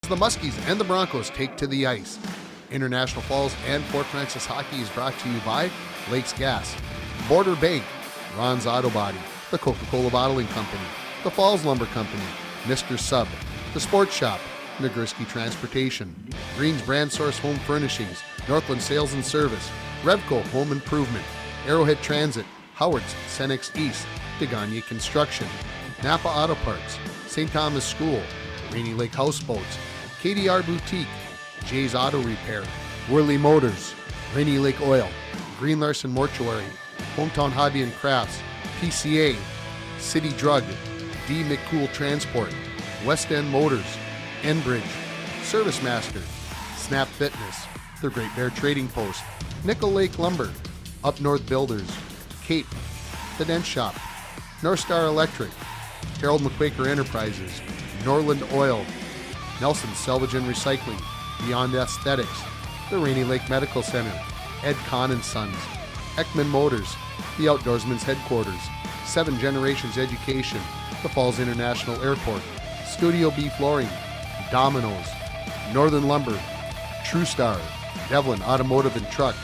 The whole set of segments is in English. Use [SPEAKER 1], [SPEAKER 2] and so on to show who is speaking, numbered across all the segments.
[SPEAKER 1] The Muskies and the Broncos take to the ice. International Falls and Fort Frances hockey is brought to you by Lakes Gas, Border Bank, Ron's Auto Body, the Coca-Cola Bottling Company, the Falls Lumber Company, Mr. Sub, the Sports Shop, Nagurski Transportation, Green's Brand Source Home Furnishings, Northland Sales and Service, Revco Home Improvement, Arrowhead Transit, Howard's Cenex East, Deganye Construction, Napa Auto Parts, St. Thomas School, Rainy Lake Houseboats, KDR Boutique, Jay's Auto Repair, Worley Motors, Rainy Lake Oil, Green Larson Mortuary, Hometown Hobby and Crafts, PCA, City Drug, D. McCool Transport, West End Motors, Enbridge, Service Master, Snap Fitness, The Great Bear Trading Post, Nickel Lake Lumber, Up North Builders, Cape, The Dent Shop, North Star Electric, Harold McQuaker Enterprises, Norland Oil, Nelson Salvage and Recycling, Beyond Aesthetics, the Rainy Lake Medical Center, Ed Kahn & Sons, Ekman Motors, the Outdoorsman's Headquarters, Seven Generations Education, the Falls International Airport, Studio B Flooring, Domino's, Northern Lumber, TrueStar, Devlin Automotive and Truck,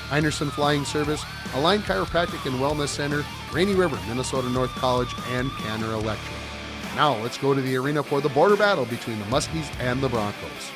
[SPEAKER 1] Einerson Flying Service, Align Chiropractic and Wellness Center, Rainy River, Minnesota North College, and Canner Electric. Now let's go to the arena for the border battle between the Muskies and the Broncos.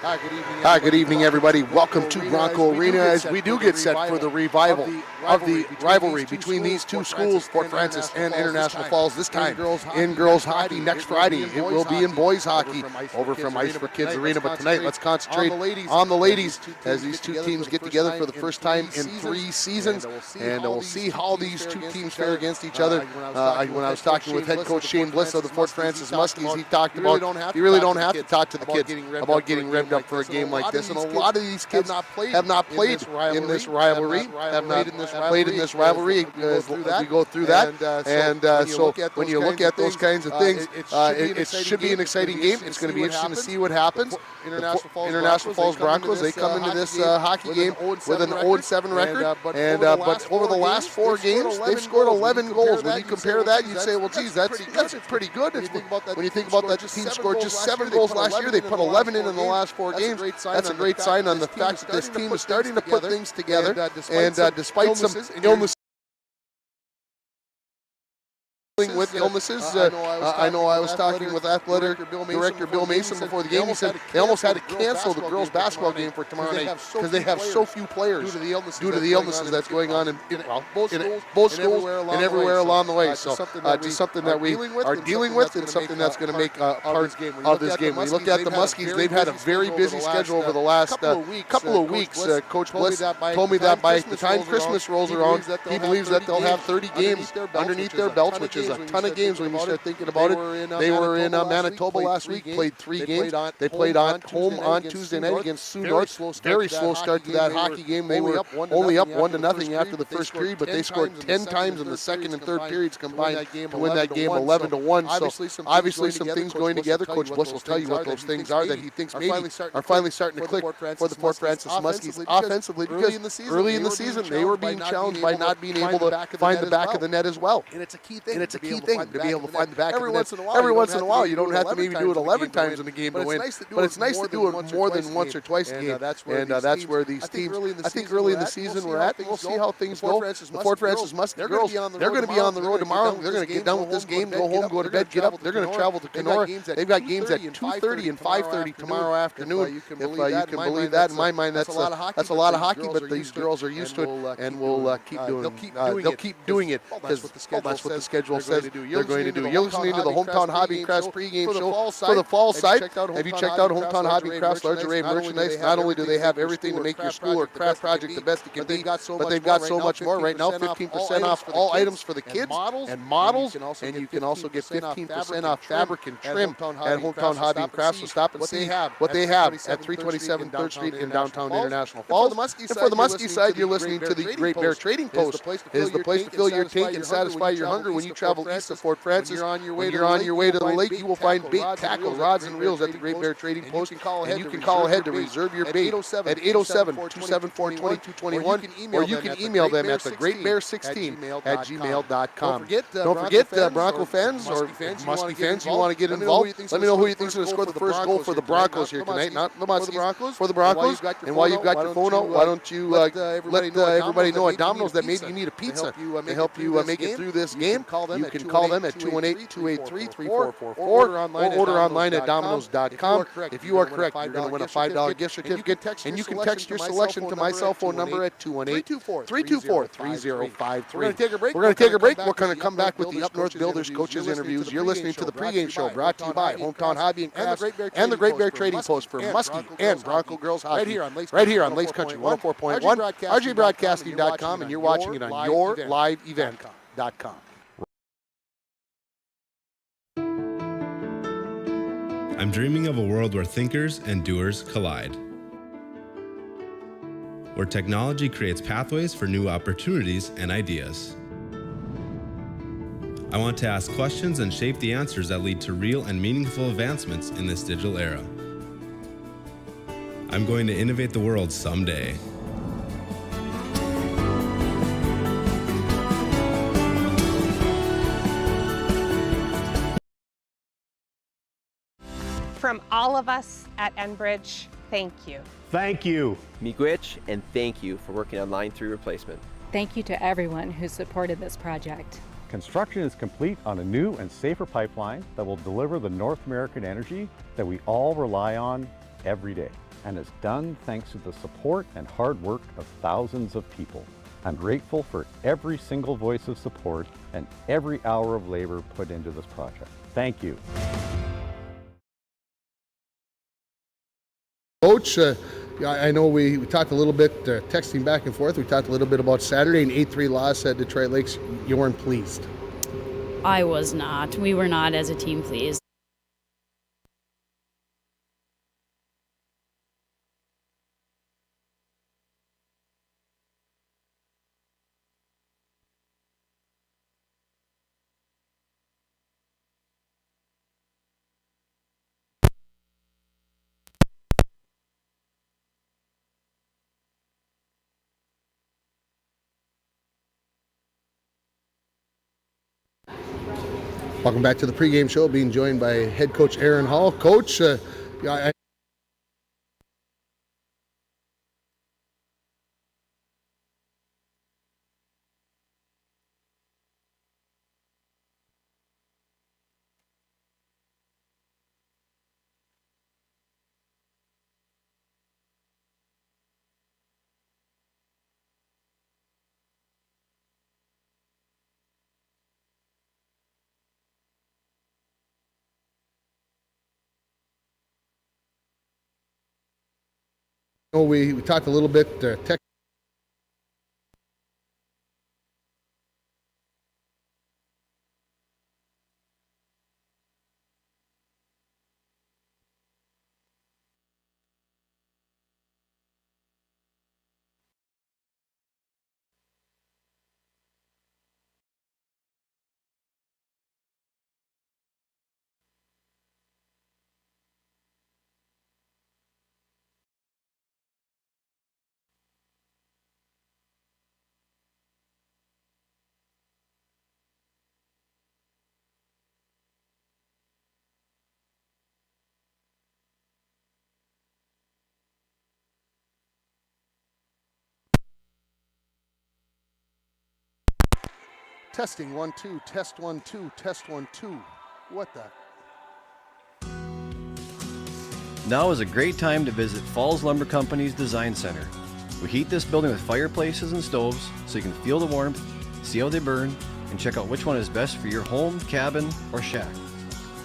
[SPEAKER 2] Hi, good evening, everybody. Welcome to Bronco Arena as we do get set for the revival of the rivalry between these two schools, Fort Frances and International Falls, this time in girls hockey. Next Friday, it will be in boys hockey over from Ice for Kids Arena. But tonight, let's concentrate on the ladies as these two teams get together for the first time in 3 seasons. And we'll see how these two teams fare against each other. When I was talking with head coach Shane Bliss of the Fort Frances Muskies, he talked about you really don't have to talk to the kids about getting revved up for a game like this, and a lot of these kids have not played in this rivalry, have not played in this rivalry as we go through that, and so when you look at those kinds of things, it should be an exciting game. It's going to be interesting to see what happens. International Falls Broncos, they come into this hockey game with an 0-7 record, but over the last 4 games, they've scored 11 goals. When you compare that, you'd say, well, geez, that's pretty good. When you think about that team scored just 7 goals last year, they put 11 in the last 4 games. That's a great sign on the fact that this team is starting to put things together, and despite some illnesses, with illnesses. I know I was talking with athletic director Bill Mason before the game. He said they almost had to cancel the girls' basketball game for tomorrow night because they have so few players due to the illnesses that's going on in both schools and everywhere along the way. So just something that we are dealing with and something that's going to make part of this game. When you look at the Muskies, they've had a very busy schedule over the last couple of weeks. Coach Bliss told me that by the time Christmas rolls around, he believes that they'll have 30 games underneath their belts, which is a ton of games when you start thinking about it. They were in Manitoba last week, played 3 games. They played home on Tuesday night against Sioux North. Very slow start to that hockey game. They were only up 1-0 after the first period, but they scored 10 times in the second and third periods combined to win that game 11-1. So obviously some things going together. Coach Bliss will tell you what those things are that he thinks maybe are finally starting to click for the Fort Frances Muskies offensively, because early in the season they were being challenged by not being able to find the back of the net as well. And it's a key thing to be able to find the back of the net. Every once in a while, you don't have to maybe do it 11 times in a game to win, but it's nice to do it more than once or twice a game. And that's where these teams, I think early in the season we're at, and we'll see how things go. The Fort Frances Muskies girls, they're going to be on the road tomorrow. They're going to get done with this game, go home, go to bed, get up. They're going to travel to Kenora. They've got games at 2:30 and 5:30 tomorrow afternoon. If you can believe that, in my mind, that's a lot of hockey, but these girls are used to it and will keep doing it. They'll keep doing it because that's what the schedule says they're going to do. You're listening to the Hometown Hobby and Crafts pregame show for the fall side. Have you checked out Hometown Hobby and Crafts large array of merchandise? Not only do they have everything to make your school or craft project the best it can be, but they've got so much more right now. 15% off all items for the kids and models, and you can also get 15% off fabric and trim at Hometown Hobby and Crafts. So stop and see what they have at 327 3rd Street in downtown International Falls. And for the Muskie side, you're listening to the Great Bear Trading Post. It is the place to fill your tank and satisfy your hunger when you travel east of Fort Fort Francis. When you're on your way to the lake, you will find bait, tackle, rods, and reels at the Great Bear Trading Post. And you can call ahead to reserve your bait at 807-274-2221, or you can email them at thegreatbear16@gmail.com. Don't forget, Bronco fans or Muskie fans, you want to get involved, let me know who you think is going to score the first goal for the Broncos here tonight. Not the Muskies, for the Broncos. And while you've got your phone out, why don't you let everybody know at Domino's that maybe you need a pizza to help you make it through this game. You can call them at 218-283-3444 or order online at Domino's.com. If you are correct, you're going to win a $5 gift certificate, and you can text your selection to my cell phone number at 218-324-3053. We're going to take a break. We're going to come back with the Up North Builders coaches interviews. You're listening to the pregame show brought to you by Hometown Hobby and Crafts and the Great Bear Trading Post for Muskie and Bronco Girls Hockey. Right here on Lakes Country 104.1, RJBroadcasting.com, and you're watching it on yourliveevent.com.
[SPEAKER 3] I'm dreaming of a world where thinkers and doers collide, where technology creates pathways for new opportunities and ideas. I want to ask questions and shape the answers that lead to real and meaningful advancements in this digital era. I'm going to innovate the world someday.
[SPEAKER 4] From all of us at Enbridge, thank you.
[SPEAKER 5] Thank you.
[SPEAKER 6] Miigwech, and thank you for working on Line 3 replacement.
[SPEAKER 7] Thank you to everyone who supported this project.
[SPEAKER 5] Construction is complete on a new and safer pipeline that will deliver the North American energy that we all rely on every day. And it's done thanks to the support and hard work of thousands of people. I'm grateful for every single voice of support and every hour of labor put into this project. Thank you.
[SPEAKER 1] Coach, I know we talked a little bit, texting back and forth. We talked a little bit about Saturday, an 8-3 loss at Detroit Lakes. You weren't pleased.
[SPEAKER 8] I was not. We were not as a team pleased.
[SPEAKER 1] Welcome back to the pregame show, being joined by head coach Aaron Hall. Coach, we talked a little bit, testing 1 2, test 1 2, test 1 2. What the?
[SPEAKER 9] Now is a great time to visit Falls Lumber Company's Design Center. We heat this building with fireplaces and stoves so you can feel the warmth, see how they burn, and check out which one is best for your home, cabin, or shack.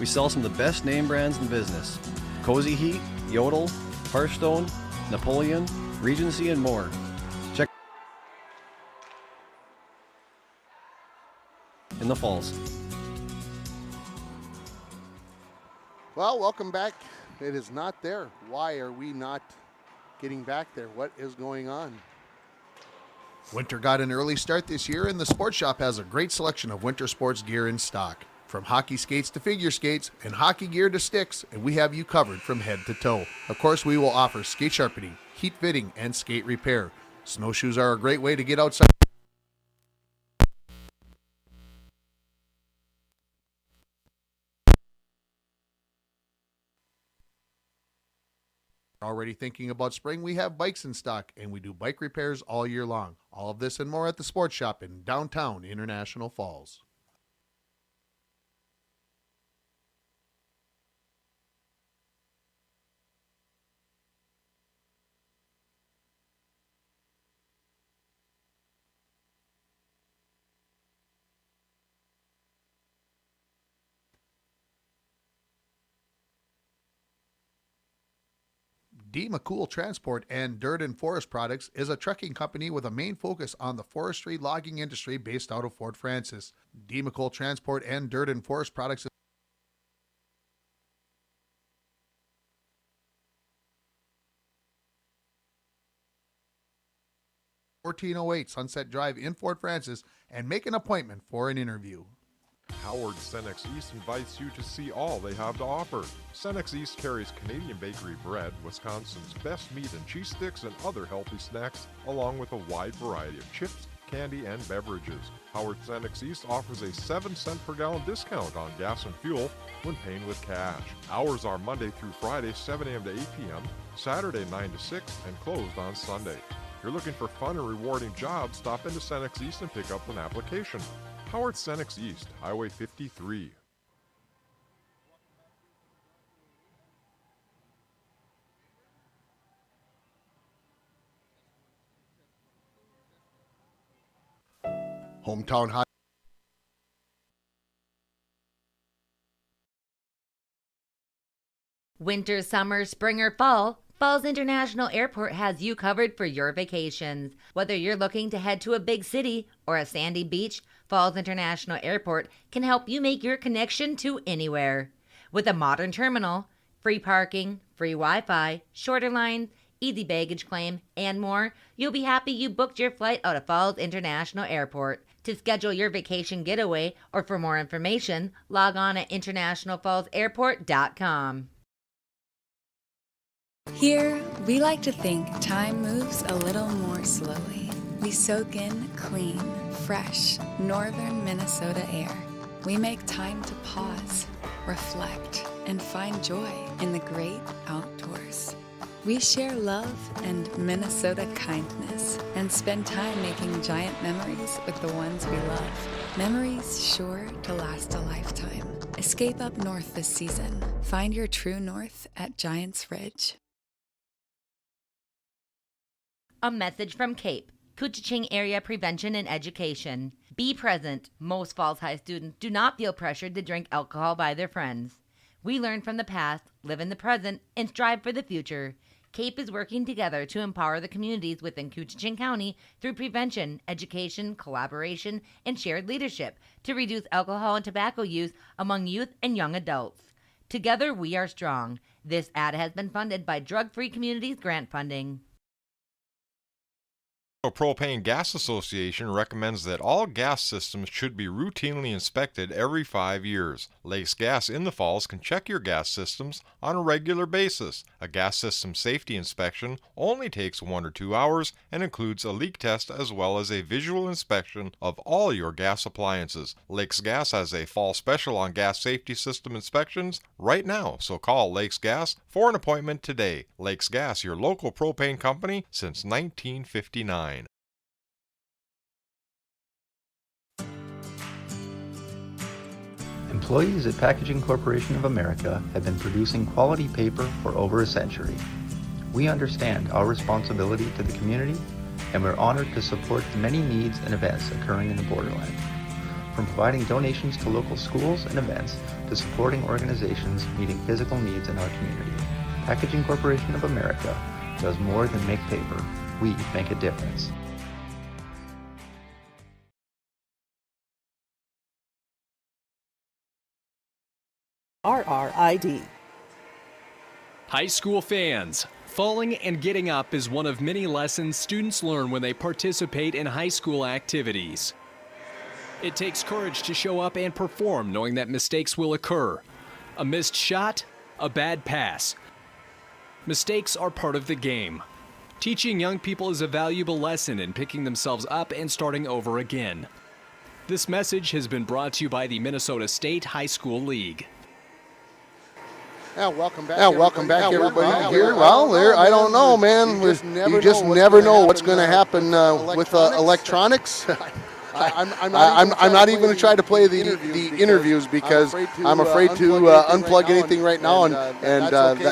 [SPEAKER 9] We sell some of the best name brands in business: Cozy Heat, Yodel, Hearthstone, Napoleon, Regency, and more. Check in the Falls.
[SPEAKER 1] Well, welcome back. It is not there. Why are we not getting back there? What is going on? Winter got an early start this year, and the Sports Shop has a great selection of winter sports gear in stock. From hockey skates to figure skates and hockey gear to sticks, and we have you covered from head to toe. Of course, we will offer skate sharpening, heat fitting, and skate repair. Snowshoes are a great way to get outside. Already thinking about spring? We have bikes in stock, and we do bike repairs all year long. All of this and more at the Sports Shop in downtown International Falls. D. McCool Transport and Dirt and Forest Products is a trucking company with a main focus on the forestry logging industry based out of Fort Francis. D. McCool Transport and Dirt and Forest Products is 1408 Sunset Drive in Fort Francis, and make an appointment for an interview.
[SPEAKER 10] Howard Cenex East invites you to see all they have to offer. Cenex East carries Canadian bakery bread, Wisconsin's best meat and cheese sticks, and other healthy snacks, along with a wide variety of chips, candy, and beverages. Howard Cenex East offers a 7-cent per gallon discount on gas and fuel when paying with cash. Hours are Monday through Friday, 7 a.m. to 8 p.m., Saturday 9 to 6, and closed on Sunday. If you're looking for fun and rewarding jobs, stop into Cenex East and pick up an application. Howard Cenex East, Highway 53.
[SPEAKER 1] Hometown High.
[SPEAKER 11] Winter, summer, spring, or fall, Falls International Airport has you covered for your vacations. Whether you're looking to head to a big city or a sandy beach, Falls International Airport can help you make your connection to anywhere. With a modern terminal, free parking, free Wi-Fi, shorter lines, easy baggage claim, and more, you'll be happy you booked your flight out of Falls International Airport. To schedule your vacation getaway or for more information, log on at internationalfallsairport.com.
[SPEAKER 12] Here, we like to think time moves a little more slowly. We soak in clean, fresh, northern Minnesota air. We make time to pause, reflect, and find joy in the great outdoors. We share love and Minnesota kindness and spend time making giant memories with the ones we love. Memories sure to last a lifetime. Escape up north this season. Find your true north at Giants Ridge.
[SPEAKER 11] A message from CAPE, Couchiching Area Prevention and Education. Be present. Most Falls High students do not feel pressured to drink alcohol by their friends. We learn from the past, live in the present, and strive for the future. CAPE is working together to empower the communities within Couchiching County through prevention, education, collaboration, and shared leadership to reduce alcohol and tobacco use among youth and young adults. Together, we are strong. This ad has been funded by Drug Free Communities grant funding.
[SPEAKER 10] The Propane Gas Association recommends that all gas systems should be routinely inspected every 5 years. Lakes Gas in the Falls can check your gas systems on a regular basis. A gas system safety inspection only takes 1 or 2 hours and includes a leak test as well as a visual inspection of all your gas appliances. Lakes Gas has a fall special on gas safety system inspections right now, so call Lakes Gas for an appointment today. Lakes Gas, your local propane company since 1959.
[SPEAKER 13] Employees at Packaging Corporation of America have been producing quality paper for over a century. We understand our responsibility to the community, and we're honored to support the many needs and events occurring in the borderland. From providing donations to local schools and events to supporting organizations meeting physical needs in our community, Packaging Corporation of America does more than make paper. We make a difference.
[SPEAKER 14] RRID. High school fans, falling and getting up is one of many lessons students learn when they participate in high school activities. It takes courage to show up and perform knowing that mistakes will occur. A missed shot, a bad pass. Mistakes are part of the game. Teaching young people is a valuable lesson in picking themselves up and starting over again. This message has been brought to you by the Minnesota State High School League.
[SPEAKER 2] Welcome back, everybody. Here, well, there, I don't know, man. You just never know what's going to happen with electronics. I'm not even going to try to play the interviews because I'm afraid to unplug anything right now, and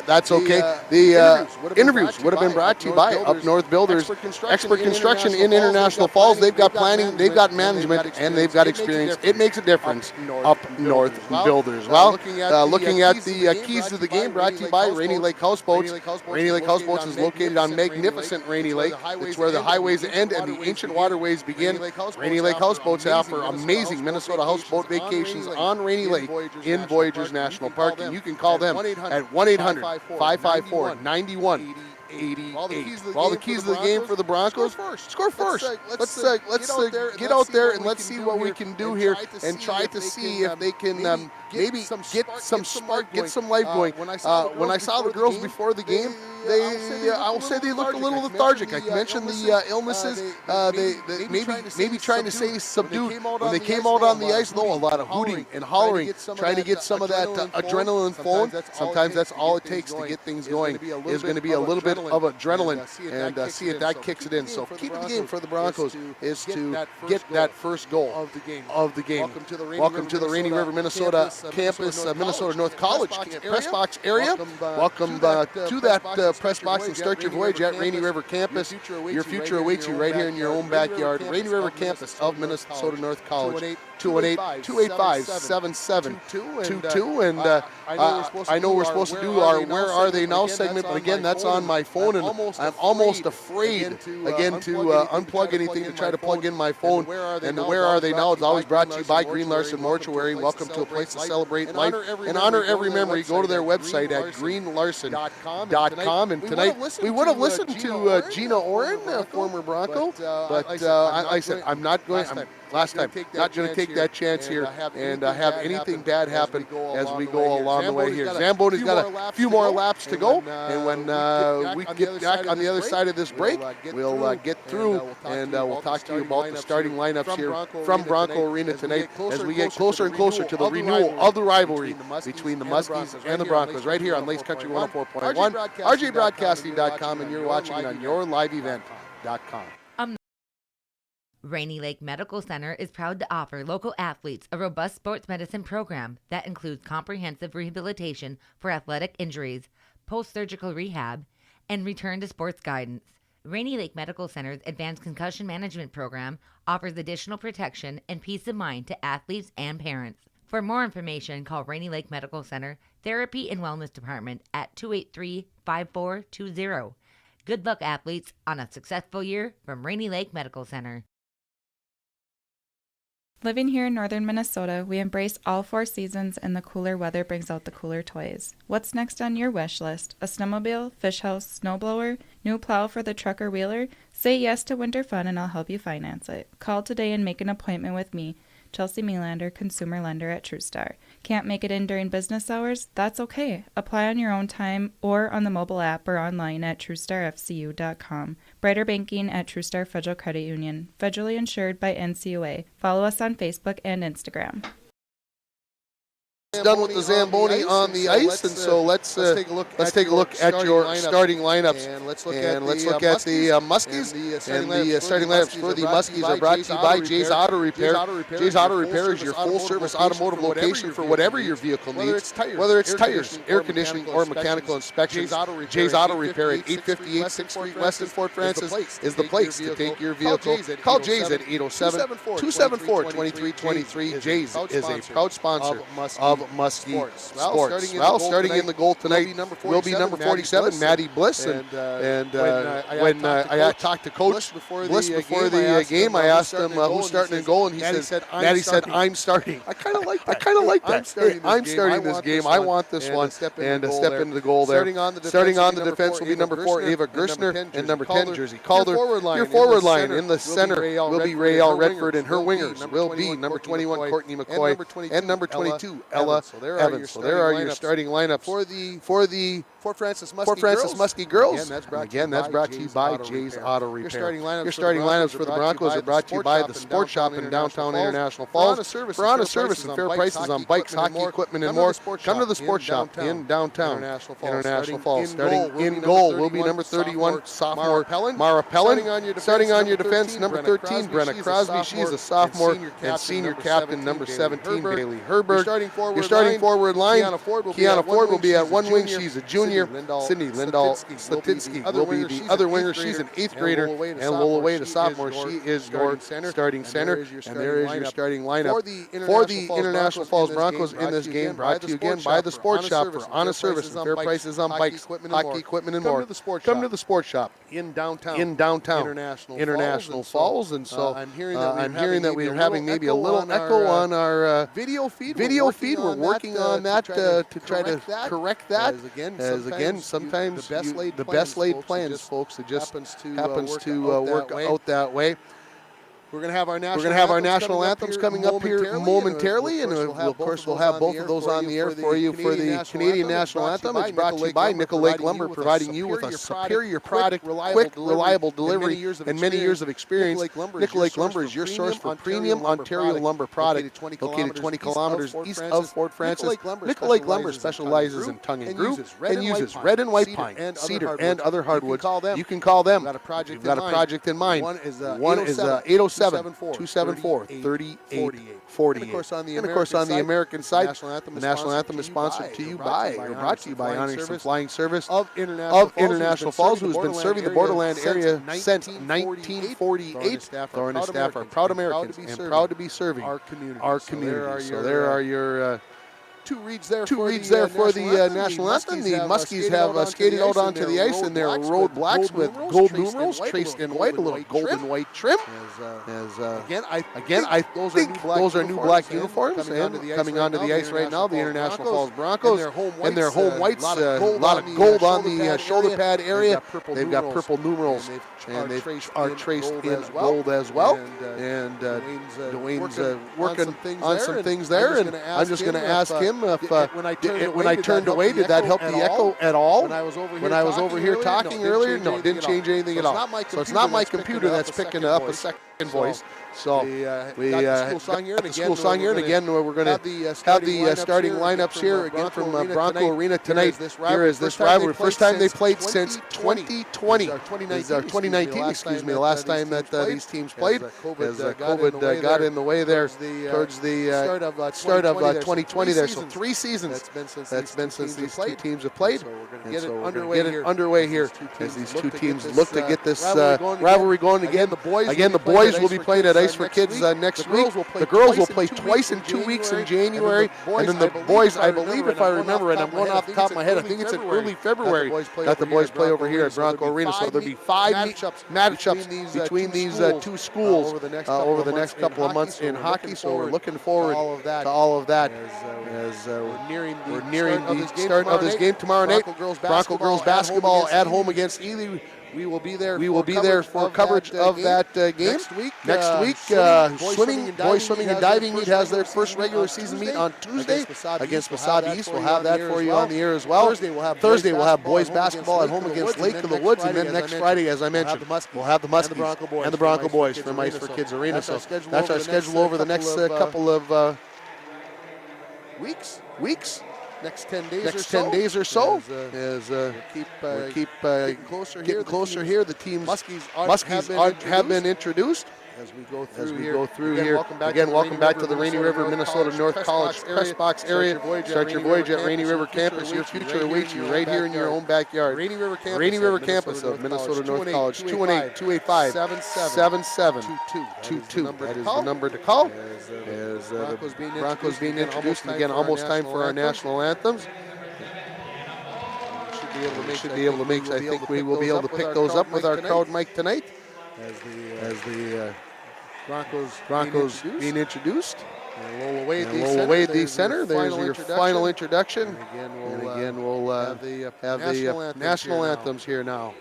[SPEAKER 2] that's okay. The interviews would have been brought to you by Up North Builders, Expert Construction in International Falls. They've got planning, they've got management, and they've got experience. It makes a difference. Up North Builders. Well, looking at the keys to the game, brought to you by Rainy Lake Houseboats. Rainy Lake Houseboats is located on magnificent Rainy Lake. It's where the highways end and the ancient waterways begin. Rainy Lake Houseboats offer amazing Minnesota houseboat vacations on Rainy Lake in Voyageurs National Park, and you can call them at 1-800-554-9188. All the keys to the game for the Broncos. Score first. Let's get out there and let's see what we can do here and try to see if they can maybe get some spark, get some life going. When I saw the girls before the game, I will say they looked a little lethargic. I mentioned the illnesses. They maybe trying to say subdued. When they came out on the ice, though, a lot of hooting and hollering, trying to get some of that adrenaline flowing. Sometimes that's all it takes to get things going. Is going to be a little bit of adrenaline, and see if that kicks it in. So key to the game for the Broncos is to get that first goal of the game. Welcome to the Rainy River, Minnesota campus, Minnesota North College press box area. Welcome to that press box and start your voyage at Rainy River campus. Your future awaits you right here in your own backyard. Rainy River campus of Minnesota North College. 218-285-7722. And I know we're supposed to do our Where Are They Now segment, but again, that's on my phone, and I'm almost afraid, again, to unplug anything to try to plug in my phone. And the Where Are They Now is always brought to you by Green Larson Mortuary. Welcome to a place to celebrate life and honor every memory. Go to their website at greenlarson.com. And tonight, we would have listened to Gina Oren, former Bronco, but I said, I'm not going to. Last time, not going to take that chance here and have anything bad happen as we go along the way here. Zamboni's got a few more laps to go, and when we get back on the other side of this break, we'll get through and we'll talk to you about the starting lineups here from Bronco Arena tonight as we get closer and closer to the renewal of the rivalry between the Muskies and the Broncos right here on Lakes Country 104.1, RJBroadcasting.com, and you're watching it on yourliveevent.com.
[SPEAKER 11] Rainy Lake Medical Center is proud to offer local athletes a robust sports medicine program that includes comprehensive rehabilitation for athletic injuries, post-surgical rehab, and return to sports guidance. Rainy Lake Medical Center's advanced concussion management program offers additional protection and peace of mind to athletes and parents. For more information, call Rainy Lake Medical Center Therapy and Wellness Department at 283-5420. Good luck, athletes, on a successful year from Rainy Lake Medical Center.
[SPEAKER 15] Living here in northern Minnesota, we embrace all 4 seasons, and the cooler weather brings out the cooler toys. What's next on your wish list? A snowmobile, fish house, snowblower, new plow for the truck or wheeler? Say yes to winter fun and I'll help you finance it. Call today and make an appointment with me, Chelsea Melander, consumer lender at TrueStar. Can't make it in during business hours? That's okay. Apply on your own time or on the mobile app or online at TrueStarFCU.com. Brighter banking at TrueStar Federal Credit Union. Federally insured by NCUA. Follow us on Facebook and Instagram.
[SPEAKER 2] Done with the Zamboni on the ice, and so let's take a look at your starting lineups, and let's look at the Muskies, and the starting lineups for the Muskies are brought to you by Jay's Auto Repair. Jay's Auto Repair is your full-service automotive location for whatever your vehicle needs, whether it's tires, air conditioning, or mechanical inspections. Jay's Auto Repair at 858 6th Street West in Fort Francis is the place to take your vehicle. Call Jay's at 807-274-2323. Jay's is a proud sponsor of Muskie
[SPEAKER 16] Sports.
[SPEAKER 2] Sports. Well, starting in the goal tonight will be number 47, Maddie Bliss. And when I talked to Coach Bliss before the game, I asked him who's starting in goal, and he said, Maddie said, I'm starting. I kind of like that. I'm starting this game. I want this one. And to step into the goal there. Starting on the defense will be number 4, Ava Gerstner, and number 10, Jersey Calder. Your forward line in the center will be Raelle Redford, and her wingers will be number 21, Courtney McCoy, and number 22, Ella Evans. So there are your starting lineups for the Fort Francis Muskie Girls. Again, that's brought to you by Jay's Auto Repair. Your starting lineups for the Broncos are brought to you by the Sports Shop in downtown International Falls. For honest service and fair prices on bikes, hockey equipment, and more, come to the Sports Shop in downtown International Falls. Starting in goal will be number 31, sophomore Mara Pellin. Starting on your defense, number 13, Brenna Crosby. She is a sophomore, and senior captain, number 17, Bailey Herberg. Your starting forward line, Kiana Ford will be at one wing. She's a junior. Sydney Lindahl Slatinsky will be the other winger. She's an 8th grader. And Lola Wade, a sophomore. She is your starting center. And there is your starting lineup for the International Falls Broncos in this game. Brought to you again by the Sports Shop for honest service and fair prices on bikes, hockey equipment, and more. Come to the Sports Shop in downtown International Falls. And so I'm hearing that we're having maybe a little echo on our video feed. We're working on that to try to correct that. As again, sometimes the best laid plans, folks, it just happens to work out that way. We're going to have our national anthems coming up here momentarily, and of course we'll have both of those on the air for you for the Canadian national anthem. It's brought to you by Nickel Lake Lumber, providing you with a superior product, quick, reliable delivery, and many years of experience. Nickel Lake Lumber is your source for premium Ontario lumber product, located 20 kilometers east of Fort Francis. Nickel Lake Lumber specializes in tongue and groove and uses red and white pine, cedar, and other hardwoods. You can call them. You've got a project in mind. One is 807-274-3848. And of course, on the American side, the national anthem is sponsored to you by, or brought to you by Onyx and Flying Service of International Falls, who has been serving the borderland area since 1948. Laura and his staff are proud Americans and proud to be serving our community. So there are your two reads there for the national anthem. The Muskies have skated out onto the ice in their road blacks with gold numerals traced in white, a little golden white trim. Again, I think those are new black uniforms, and coming onto the ice right now, the International Falls Broncos and their home whites, a lot of gold on the shoulder pad area. They've got purple numerals, and they are traced in gold as well. And Dwayne's working on some things there, and I'm just going to ask him if when I turned away, did that help the echo at all? When I was over here talking earlier, no, it didn't change anything at all. So it's not my computer that's picking up a second voice. So we got the school song here, and again we're going to have the starting lineups here again from Bronco Arena tonight. Here is this rivalry, first time they played since 2020. It's 2019, excuse me, the last time that these teams played, as COVID got in the way there towards the start of 2020 there. So 3 seasons that's been since these two teams have played. And so we're going to get it underway here as these two teams look to get this rivalry going again. The boys will be playing at Ice for Kids next week. The girls will play twice in 2 weeks in January, and then the boys, I believe, if I remember, and I'm going off the top of my head, I think it's in early February that the boys play over here at Bronco Arena. So there'll be 5 matchups between these two schools over the next couple of months in hockey. So we're looking forward to all of that as we're nearing the start of this game tomorrow night. Bronco girls basketball at home against Ely. We will be there for coverage of that game. Next week, boys swimming and diving meet has their first regular season meet on Tuesday against Wasabi East. We'll have that for you on the air as well. Thursday, we'll have boys basketball at home against Lake of the Woods. And then next Friday, as I mentioned, we'll have the Muskies and the Bronco Boys from Ice for Kids Arena. So that's our schedule over the next couple of weeks. Next 10 days or so, as we keep getting closer here. The teams Muskies have been introduced. as we go through here. Again, welcome back to the Rainy River, Minnesota North College press box area. Start your voyage at Rainy River Campus. Your future awaits you right here in your own backyard. Rainy River Campus of Minnesota North College, 218-285-7722. That is the number to call. As the Broncos being introduced, and again, almost time for our national anthems. We should be able to make. I think we will be able to pick those up with our crowd mic tonight. As the Broncos being introduced. And Lola Wade, the center. There's your final introduction. And again, we'll have the national anthems here now.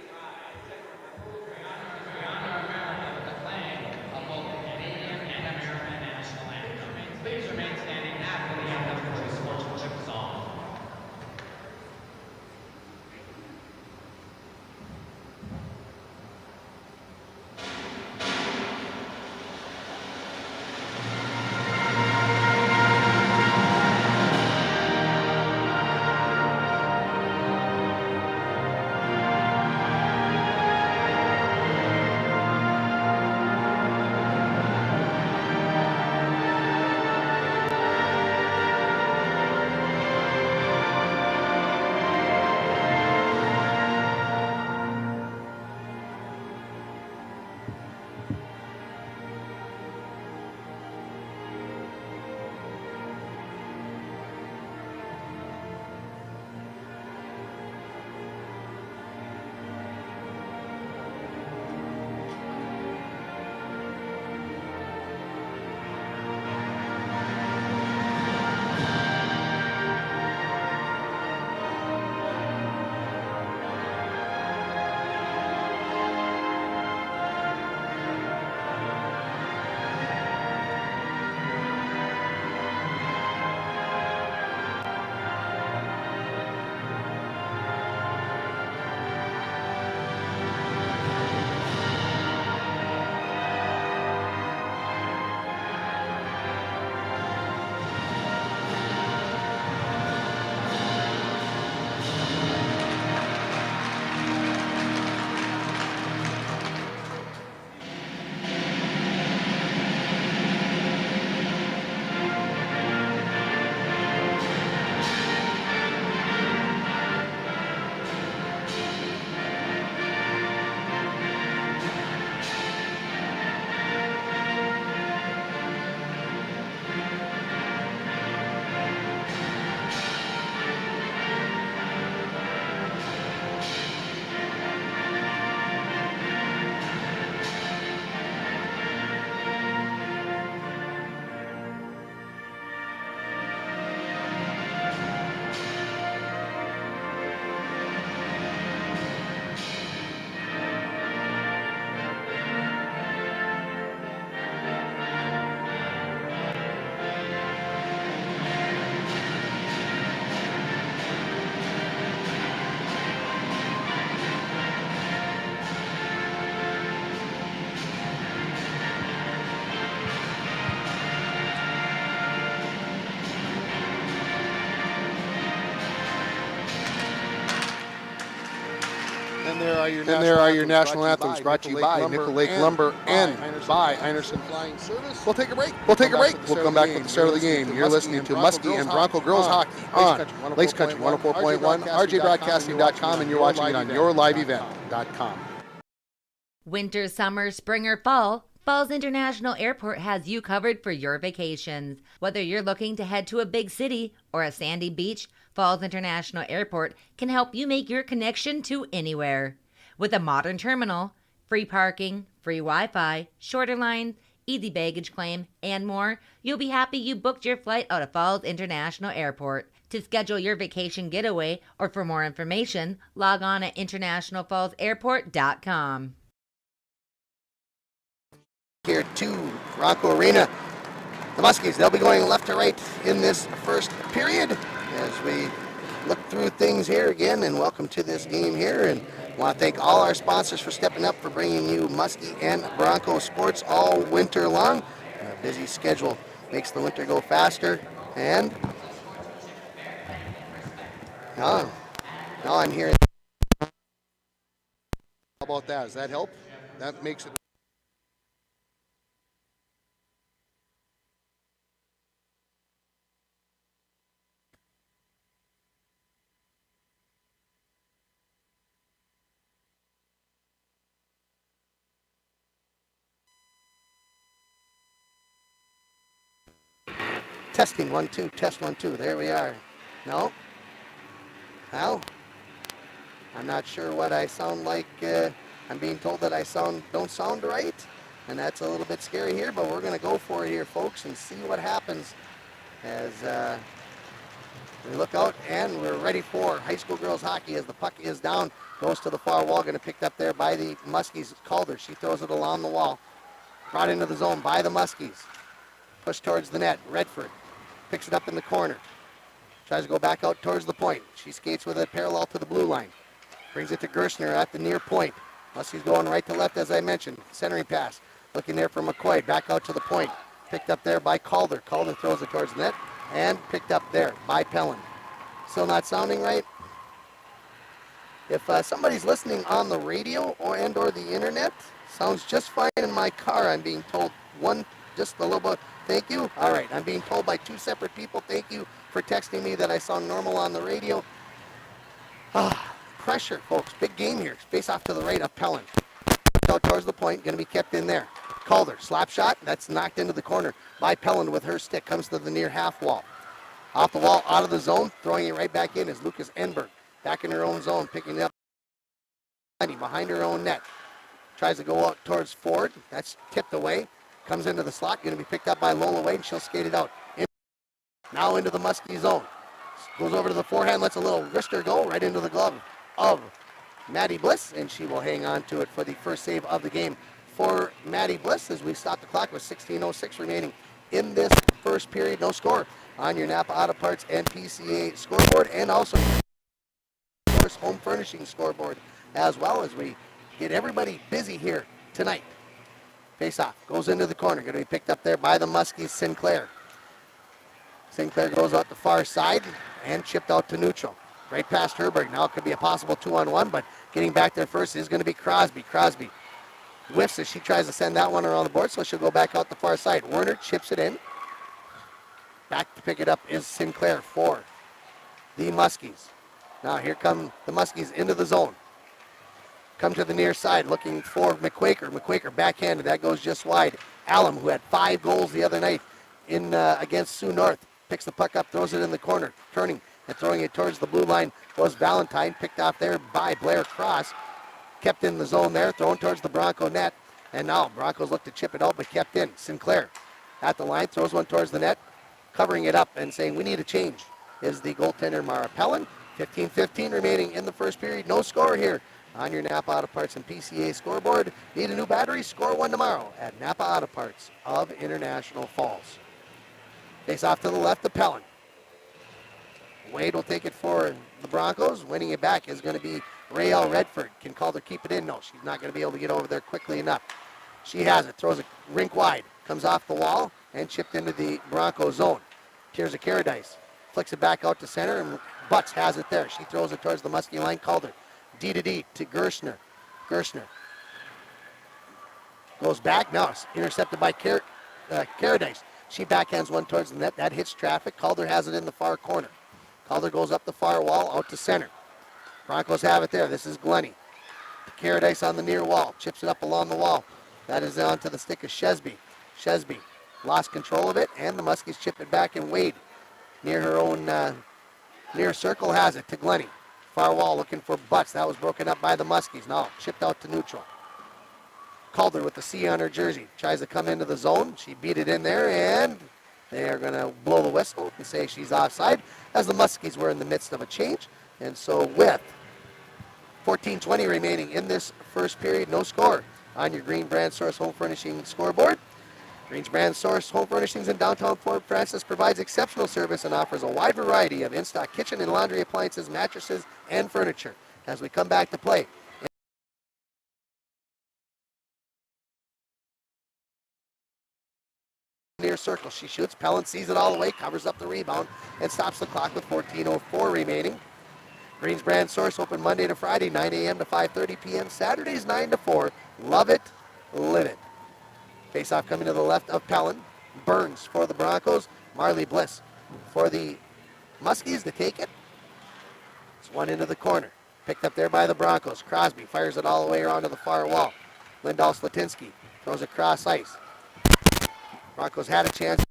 [SPEAKER 2] And there are your national anthems brought to you by Nickel Lake Lumber and by Heinerson Flying Service. We'll take a break. We'll come back with the start of the game. You're listening to Muskie and Bronco Girls Hockey on Lakes Country 104.1, rjbroadcasting.com, and you're watching it on yourliveevent.com.
[SPEAKER 11] Winter, summer, spring, or fall, Falls International Airport has you covered for your vacations. Whether you're looking to head to a big city or a sandy beach, Falls International Airport can help you make your connection to anywhere. With a modern terminal, free parking, free Wi-Fi, shorter lines, easy baggage claim, and more, you'll be happy you booked your flight out of Falls International Airport. To schedule your vacation getaway or for more information, log on at internationalfallsairport.com.
[SPEAKER 2] Here to Bronco Arena. The Muskies, they'll be going left to right in this first period as we look through things here again, and welcome to this game here. And I want to thank all our sponsors for stepping up for bringing you Muskie and Bronco sports all winter long. A busy schedule makes the winter go faster, and now I'm hearing. How about that? Does that help? That makes it.
[SPEAKER 16] Testing, 1, 2, test, 1, 2. There we are. No? How? I'm not sure what I sound like. I'm being told that I don't sound right, and that's a little bit scary here, but we're going to go for it here, folks, and see what happens as we look out, and we're ready for high school girls hockey as the puck is down, goes to the far wall, going to pick up there by the Muskies. Calder, she throws it along the wall. Brought into the zone by the Muskies. Pushed towards the net. Redford picks it up in the corner. Tries to go back out towards the point. She skates with it parallel to the blue line. Brings it to Gershner at the near point. Muskies going right to left, as I mentioned. Centering pass. Looking there for McCoy. Back out to the point. Picked up there by Calder. Calder throws it towards the net. And picked up there by Pellin. Still not sounding right? If somebody's listening on the radio or the internet, sounds just fine in my car, I'm being told. One, just a little bit. Thank you. All right, I'm being told by 2 separate people. Thank you for texting me that I sound normal on the radio. Pressure, folks. Big game here. Face off to the right of Pellin. Out towards the point. Going to be kept in there. Calder, slap shot. That's knocked into the corner by Pellin with her stick. Comes to the near half wall. Off the wall, out of the zone. Throwing it right back in is Lucas Enberg. Back in her own zone, picking it up behind her own net. Tries to go out towards Ford. That's tipped away. Comes into the slot. Going to be picked up by Lola Wade. She'll skate it out. Now into the Muskie zone. Goes over to the forehand. Lets a little wrister go right into the glove of Maddie Bliss. And she will hang on to it for the first save of the game for Maddie Bliss as we stop the clock with 16:06 remaining in this first period. No score on your Napa Auto Parts and PCA scoreboard, and also home furnishing scoreboard as well, as we get everybody busy here tonight. Face off, goes into the corner, going to be picked up there by the Muskies. Sinclair goes out the far side and chipped out to neutral. Right past Herberg. Now it could be a possible 2-on-1, but getting back there first is going to be Crosby. Crosby whiffs as she tries to send that one around the board, so she'll go back out the far side. Werner chips it in. Back to pick it up is Sinclair for the Muskies. Now here come the Muskies into the zone. Come to the near side looking for McQuaker. McQuaker backhanded. That goes just wide. Allen, who had 5 goals the other night in against Sioux North, picks the puck up, throws it in the corner, turning and throwing it towards the blue line was Valentine. Picked off there by Blair Cross. Kept in the zone there, thrown towards the Bronco net. And now Broncos look to chip it out, but kept in. Sinclair at the line, throws one towards the net, covering it up and saying, we need a change, is the goaltender Mara Pellin. 15-15 remaining in the first period. No score here on your Napa Auto Parts and PCA scoreboard. Need a new battery? Score one tomorrow at Napa Auto Parts of International Falls. Face off to the left of Pellin. Wade will take it for the Broncos. Winning it back is going to be Rael Redford. Can Calder keep it in? No, she's not going to be able to get over there quickly enough. She has it. Throws it rink wide. Comes off the wall and chipped into the Bronco zone. Here's a Caradice. Flicks it back out to center, and Butts has it there. She throws it towards the Muskie line. Calder. D to Gershner. Gershner goes back. Now it's intercepted by Caradice. She backhands one towards the net. That hits traffic. Calder has it in the far corner. Calder goes up the far wall out to center. Broncos have it there. This is Glennie. Caradice on the near wall. Chips it up along the wall. That is onto the stick of Shesby. Shesby lost control of it, and the Muskies chip it back, and Wade near her own near circle has it to Glennie. Far wall looking for Butts. That was broken up by the Muskies. Now chipped out to neutral. Calder with the C on her jersey. Tries to come into the zone. She beat it in there, and they are going to blow the whistle and say she's offside, as the Muskies were in the midst of a change. And so with 14:20 remaining in this first period, no score on your Green Brand Source Home Furnishing scoreboard. Green's Brand Source Home Furnishings in downtown Fort Francis provides exceptional service and offers a wide variety of in-stock kitchen and laundry appliances, mattresses, and furniture. As we come back to play, near circle, she shoots. Pellin sees it all the way, covers up the rebound, and stops the clock with 14:04 remaining. Green's Brand Source open Monday to Friday, 9 a.m. to 5:30 p.m. Saturdays, 9 to 4. Love it, live it. Face-off coming to the left of Pellin. Burns for the Broncos. Marley Bliss for the Muskies to take it. It's one into the corner. Picked up there by the Broncos. Crosby fires it all the way around to the far wall. Lindahl Slatinsky throws across ice. Broncos had a chance.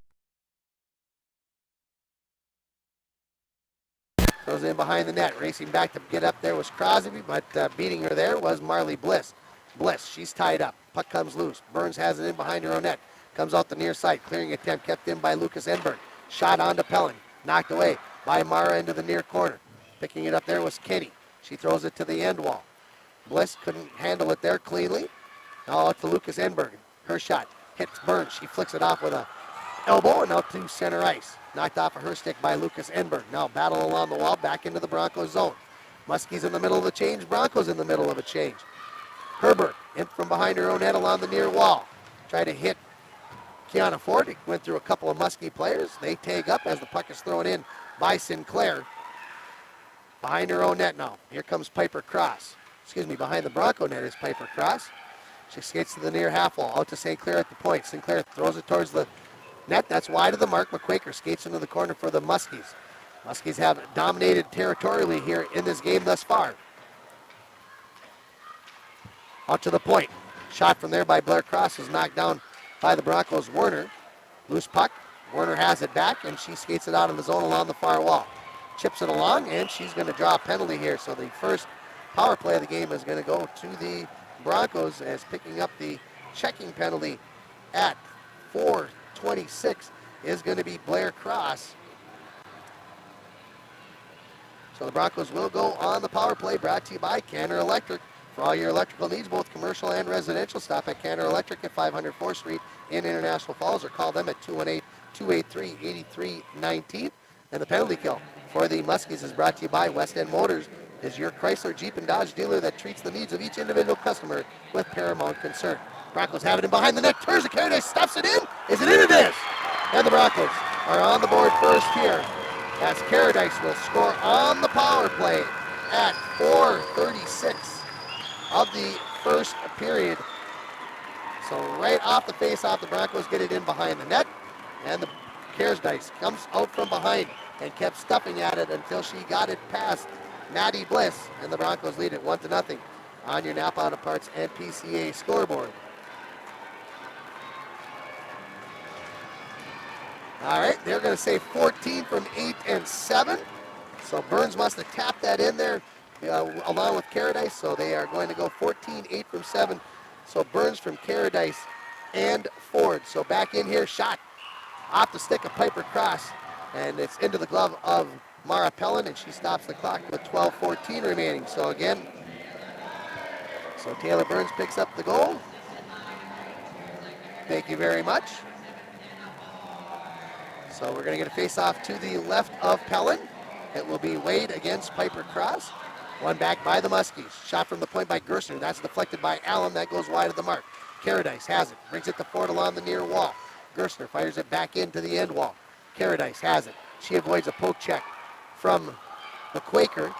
[SPEAKER 16] Throws it in behind the net. Racing back to get up there was Crosby, but beating her there was Marley Bliss. Bliss, she's tied up. Puck comes loose. Burns has it in behind her own net. Comes out the near side. Clearing attempt kept in by Lucas Enberg. Shot onto Pellin. Knocked away by Mara into the near corner. Picking it up there was Kenny. She throws it to the end wall. Bliss couldn't handle it there cleanly. Now out to Lucas Enberg. Her shot hits Burns. She flicks it off with a elbow and out to center ice. Knocked off of her stick by Lucas Enberg. Now battle along the wall back into the Broncos zone. Muskie's in the middle of the change. Broncos in the middle of a change. Herbert in from behind her own net along the near wall. Tried to hit Kiana Ford. It went through a couple of Muskie players. They tag up as the puck is thrown in by Sinclair. Behind her own net now. Here comes Piper Cross. Behind the Bronco net is Piper Cross. She skates to the near half wall. Out to St. Clair at the point. Sinclair throws it towards the net. That's wide of the mark. McQuaker skates into the corner for the Muskies. Muskies have dominated territorially here in this game thus far. Out to the point. Shot from there by Blair Cross is knocked down by the Broncos' Werner. Loose puck. Werner has it back, and she skates it out in the zone along the far wall. Chips it along, and she's going to draw a penalty here. So the first power play of the game is going to go to the Broncos, as picking up the checking penalty at 4:26 is going to be Blair Cross. So the Broncos will go on the power play, brought to you by Canner Electric. For all your electrical needs, both commercial and residential, stop at Canner Electric at 500 4th Street in International Falls, or call them at 218-283-8319. And the penalty kill for the Muskies is brought to you by West End Motors, is your Chrysler, Jeep, and Dodge dealer that treats the needs of each individual customer with paramount concern. Broncos have it in behind the net. Turns to Caradice, stuffs it in. Is it in? It is. And the Broncos are on the board first here, as Caradice will score on the power play at 4:36 of the first period. So right off the face-off, the Broncos get it in behind the net, and the Caradice comes out from behind and kept stuffing at it until she got it past Maddie Bliss, and the Broncos lead it 1-0 on your Napa Auto Parts and PCA scoreboard. All right, they're going to say 14 from 8 and 7. So Burns must have tapped that in there along with Caradice. So they are going to go 14, 8 from 7. So Burns from Caradice and Ford. So back in here, shot off the stick of Piper Cross, and it's into the glove of Mara Pellin, and she stops the clock with 12:14 remaining. So again, Taylor Burns picks up the goal. Thank you very much. So we're going to get a face-off to the left of Pellin. It will be Wade against Piper Cross. One back by the Muskies. Shot from the point by Gerstner. That's deflected by Allen. That goes wide of the mark. Caradice has it. Brings it to Ford along the near wall. Gerstner fires it back into the end wall. Caradice has it. She avoids a poke check from the Quaker.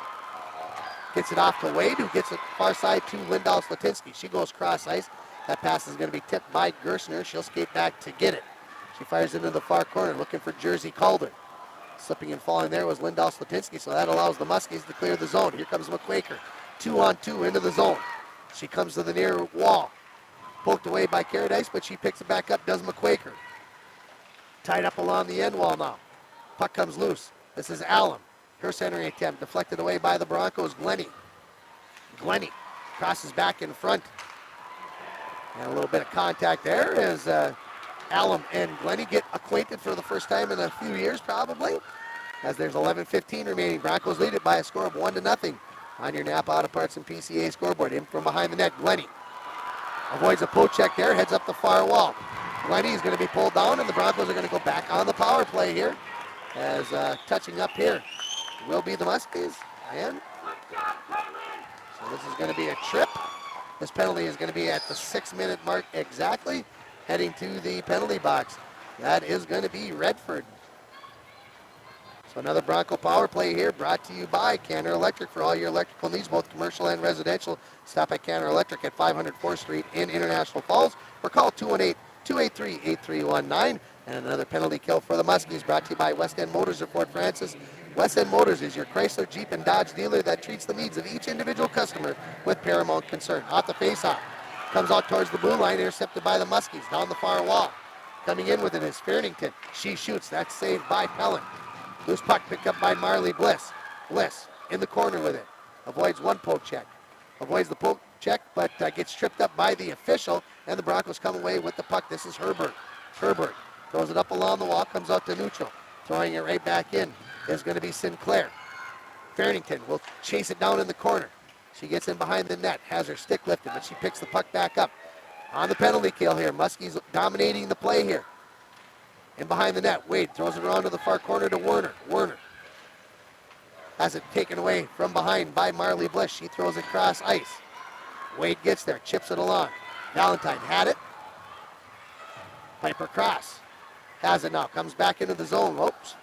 [SPEAKER 16] Gets it off to Wade, who gets it far side to Lindahl Slatinsky. She goes cross ice. That pass is going to be tipped by Gerstner. She'll skate back to get it. She fires into the far corner, looking for Jersey Calder. Slipping and falling there was Lindahl Slatinsky, so that allows the Muskies to clear the zone. Here comes McQuaker. 2-on-2 into the zone. She comes to the near wall. Poked away by Caradice, but she picks it back up, does McQuaker. Tied up along the end wall now. Puck comes loose. This is Allen. Her centering attempt deflected away by the Broncos, Glennie. Glennie crosses back in front. And a little bit of contact there as Allen and Glennie get acquainted for the first time in a few years probably, as there's 11:15 remaining. Broncos lead it by a score of 1-0 on your Napa Auto Parts and PCA scoreboard. In from behind the net, Glennie avoids a poke check there, heads up the far wall. Glennie is going to be pulled down, and the Broncos are going to go back on the power play here, as touching up here will be the Muskies. And so this is going to be a trip. This penalty is going to be at the 6-minute mark exactly, heading to the penalty box. That is going to be Redford. So another Bronco power play here, brought to you by Canner Electric. For all your electrical needs, both commercial and residential, stop at Canner Electric at 500 4th Street in International Falls, or call 218-283-8319. And another penalty kill for the Muskies, brought to you by West End Motors of Fort Francis. West End Motors is your Chrysler, Jeep, and Dodge dealer that treats the needs of each individual customer with paramount concern. Off the face-off. Comes out towards the blue line, intercepted by the Muskies down the far wall. Coming in with it is Fearnington. She shoots. That's saved by Pellin. Loose puck picked up by Marley Bliss. Bliss in the corner with it. Avoids one poke check. Avoids the poke check, but gets tripped up by the official, and the Broncos come away with the puck. This is Herbert. Herbert throws it up along the wall, comes out to neutral. Throwing it right back in is going to be Sinclair. Farrington will chase it down in the corner. She gets in behind the net, has her stick lifted, but she picks the puck back up. On the penalty kill here, Muskies dominating the play here. In behind the net, Wade throws it around to the far corner to Werner. Werner has it taken away from behind by Marley Bliss. She throws it across ice. Wade gets there, chips it along. Valentine had it. Piper Cross has it now, comes back into the zone. Oops,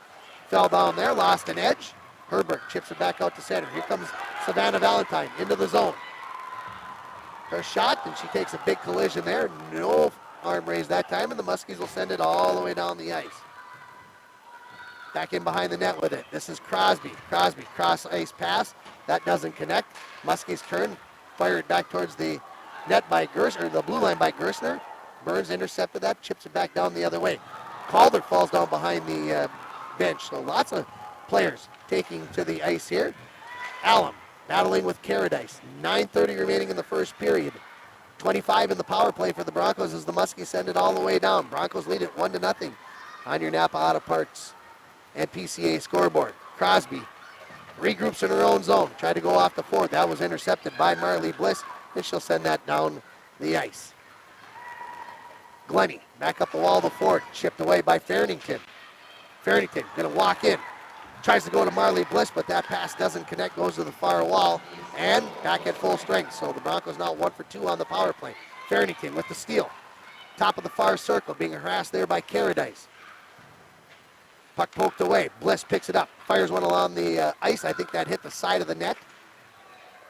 [SPEAKER 16] fell down there, lost an edge. Herbert chips it back out to center. Here comes Savannah Valentine into the zone. Her shot, and she takes a big collision there. No arm raised that time, and the Muskies will send it all the way down the ice. Back in behind the net with it. This is Crosby. Crosby, cross ice pass. That doesn't connect. Muskies turn, fire it back towards the net by Gerstner, or the blue line by Gerstner. Burns intercepted that, chips it back down the other way. Calder falls down behind the bench. So lots of players taking to the ice here. Allen battling with Caradice. 9:30 remaining in the first period. 25 in the power play for the Broncos as the Muskies send it all the way down. Broncos lead it 1-0 on your Napa Auto Parts and PCA scoreboard. Crosby regroups in her own zone. Tried to go off the fourth. That was intercepted by Marley Bliss, and she'll send that down the ice. Glennie back up the wall of the fort, chipped away by Farrington. Farrington gonna walk in. Tries to go to Marley Bliss, but that pass doesn't connect, goes to the far wall, and back at full strength. So the Broncos now 1 for 2 on the power play. Farrington with the steal. Top of the far circle, being harassed there by Caradice. Puck poked away. Bliss picks it up, fires one along the ice. I think that hit the side of the net.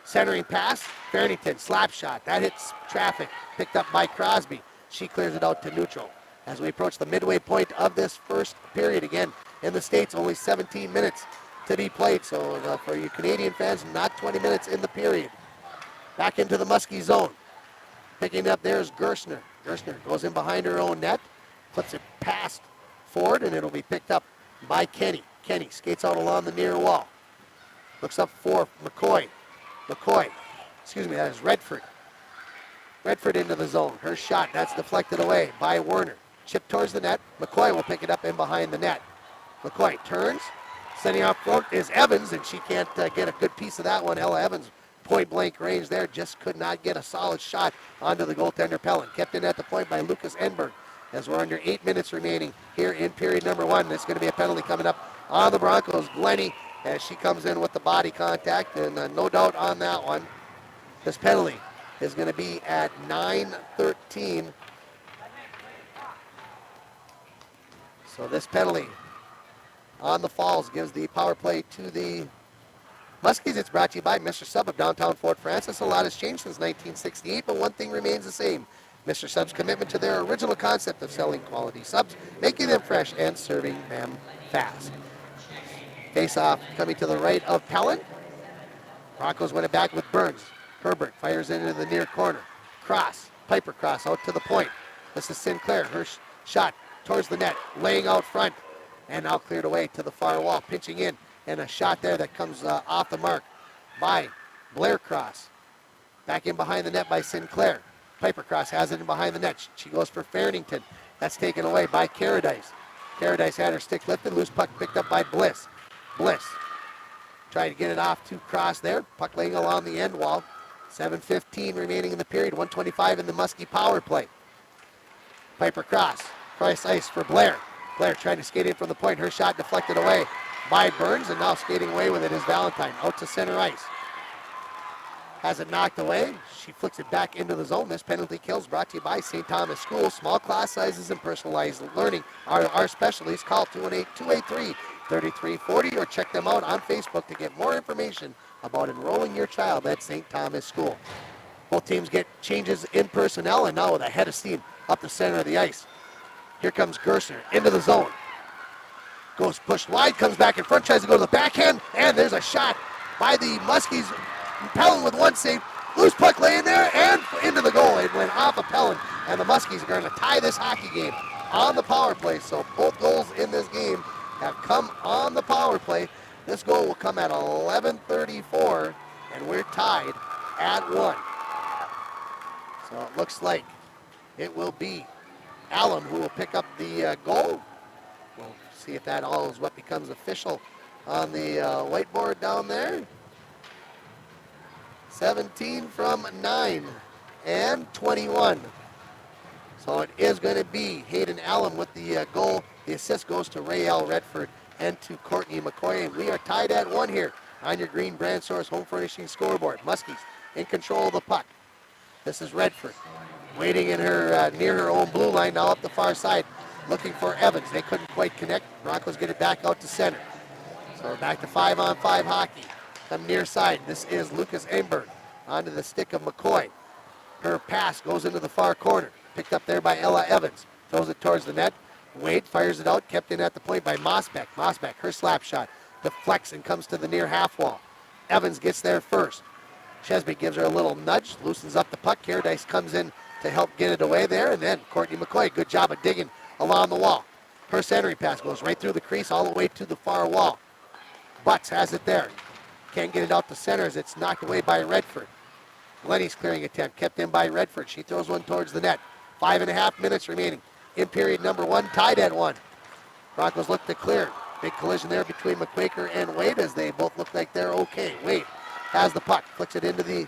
[SPEAKER 16] Centering pass, Farrington, slap shot. That hits traffic, picked up by Crosby. She clears it out to neutral. As we approach the midway point of this first period, again, in the States, only 17 minutes to be played. So for you Canadian fans, not 20 minutes in the period. Back into the Muskie zone. Picking it up there is Gerstner. Gerstner goes in behind her own net, flips it past Ford, and it'll be picked up by Kenny. Kenny skates out along the near wall. Looks up for McCoy. That is Redford. Redford into the zone. Her shot, that's deflected away by Werner. Chip towards the net. McCoy will pick it up in behind the net. McCoy turns. Sending out front is Evans, and she can't get a good piece of that one. Ella Evans, point blank range there, just could not get a solid shot onto the goaltender Pellin. Kept in at the point by Lucas Enberg as we're under 8 minutes remaining here in period number 1. There's going to be a penalty coming up on the Broncos. Glennie, as she comes in with the body contact, and no doubt on that one. This penalty is going to be at 9:13. So this penalty on the Falls gives the power play to the Muskies. It's brought to you by Mr. Sub of downtown Fort Francis. A lot has changed since 1968, but one thing remains the same. Mr. Sub's commitment to their original concept of selling quality subs, making them fresh, and serving them fast. Face-off coming to the right of Pellin. Broncos win it back with Burns. Herbert fires into the near corner. Piper Cross out to the point. This is Sinclair. Her shot towards the net, laying out front, and now cleared away to the far wall, pitching in, and a shot there that comes off the mark by Blair Cross. Back in behind the net by Sinclair. Piper Cross has it in behind the net. She goes for Farrington. That's taken away by Caradice. Caradice had her stick lifted. Loose puck picked up by Bliss. Bliss trying to get it off to Cross there. Puck laying along the end wall. 7:15 remaining in the period. 1:25 in the Muskie power play. Piper Cross. Cross ice for Blair. Blair trying to skate in from the point. Her shot deflected away by Burns, and now skating away with it is Valentine. Out to center ice. Has it knocked away. She flicks it back into the zone. This penalty kill is brought to you by St. Thomas Schools. Small class sizes and personalized learning are our specialties. Call 218-283-3340 or check them out on Facebook to get more information about enrolling your child at St. Thomas School. Both teams get changes in personnel, and now with a head of steam up the center of the ice. Here comes Gerstner into the zone. Goes pushed wide, comes back in front, tries to go to the backhand, and there's a shot by the Muskies. Pellin with one save. Loose puck laying there and into the goal. It went off of Pellin, and the Muskies are going to tie this hockey game on the power play. So both goals in this game have come on the power play. This goal will come at 11:34, and we're tied at 1. So it looks like it will be Allen who will pick up the goal. We'll see if that all is what becomes official on the whiteboard down there. 17 from 9 and 21. So it is going to be Hayden Allen with the goal. The assist goes to Rael Redford and to Courtney McCoy. And we are tied at 1 here on your Green Brand Source Home Furnishing scoreboard. Muskies in control of the puck. This is Redford waiting in her near her own blue line, now up the far side, looking for Evans. They couldn't quite connect. Broncos get it back out to center. So back to 5-on-5 hockey. Come near side. This is Lucas Engberg onto the stick of McCoy. Her pass goes into the far corner. Picked up there by Ella Evans. Throws it towards the net. Wade fires it out. Kept in at the point by Mosbeck. Mosbeck, her slap shot, deflects and comes to the near half wall. Evans gets there first. Chesby gives her a little nudge, loosens up the puck. Caradice comes in to help get it away there. And then Courtney McCoy, good job of digging along the wall. Her centering pass goes right through the crease all the way to the far wall. Butts has it there. Can't get it out to center as it's knocked away by Redford. Lenny's clearing attempt, kept in by Redford. She throws one towards the net. 5.5 minutes remaining in period number 1, tied at 1. Broncos look to clear. Big collision there between McQuaker and Wade as they both look like they're okay. Wade has the puck, flicks it into the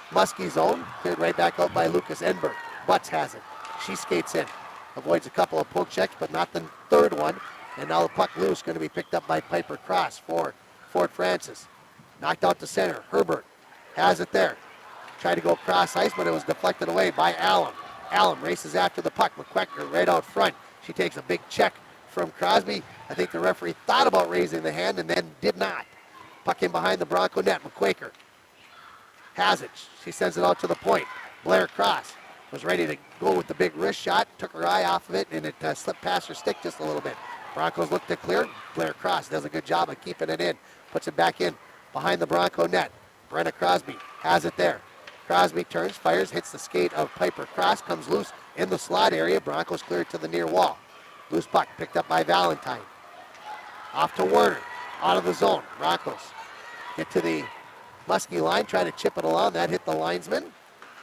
[SPEAKER 16] Muskie zone. Cleared right back out by Lucas Engberg. Butts has it. She skates in. Avoids a couple of poke checks, but not the third one. And now the puck loose, going to be picked up by Piper Cross for Fort Francis. Knocked out to center. Herbert has it there. Tried to go cross ice, but it was deflected away by Allen. Allen races after the puck. McQuacker right out front. She takes a big check from Crosby. I think the referee thought about raising the hand and then did not. Puck in behind the Bronco net. McQuaker has it. She sends it out to the point. Blair Cross was ready to go with the big wrist shot. Took her eye off of it, and it slipped past her stick just a little bit. Broncos look to clear. Blair Cross does a good job of keeping it in. Puts it back in behind the Bronco net. Brenna Crosby has it there. Crosby turns, fires, hits the skate of Piper Cross, comes loose in the slot area. Broncos clear it to the near wall. Loose puck picked up by Valentine. Off to Werner, out of the zone. Broncos get to the Muskie line, try to chip it along. That hit the linesman,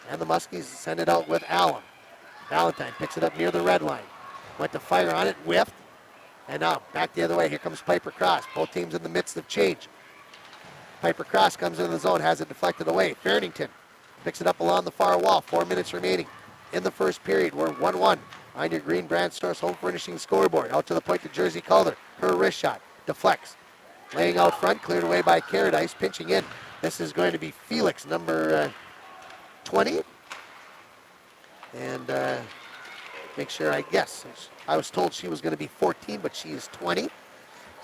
[SPEAKER 16] and the Muskies send it out with Allen. Valentine picks it up near the red line. Went to fire on it, whiffed, and now back the other way. Here comes Piper Cross. Both teams in the midst of change. Piper Cross comes into the zone, has it deflected away. Farrington picks it up along the far wall. 4 minutes remaining in the first period. We're 1-1 on your Green Brand Source Home Furnishing scoreboard. Out to the point to Jersey Calder. Her wrist shot deflects. Laying out front, cleared away by Caradice. Pinching in. This is going to be Felix, number 20. And make sure I guess. I was told she was going to be 14, but she is 20.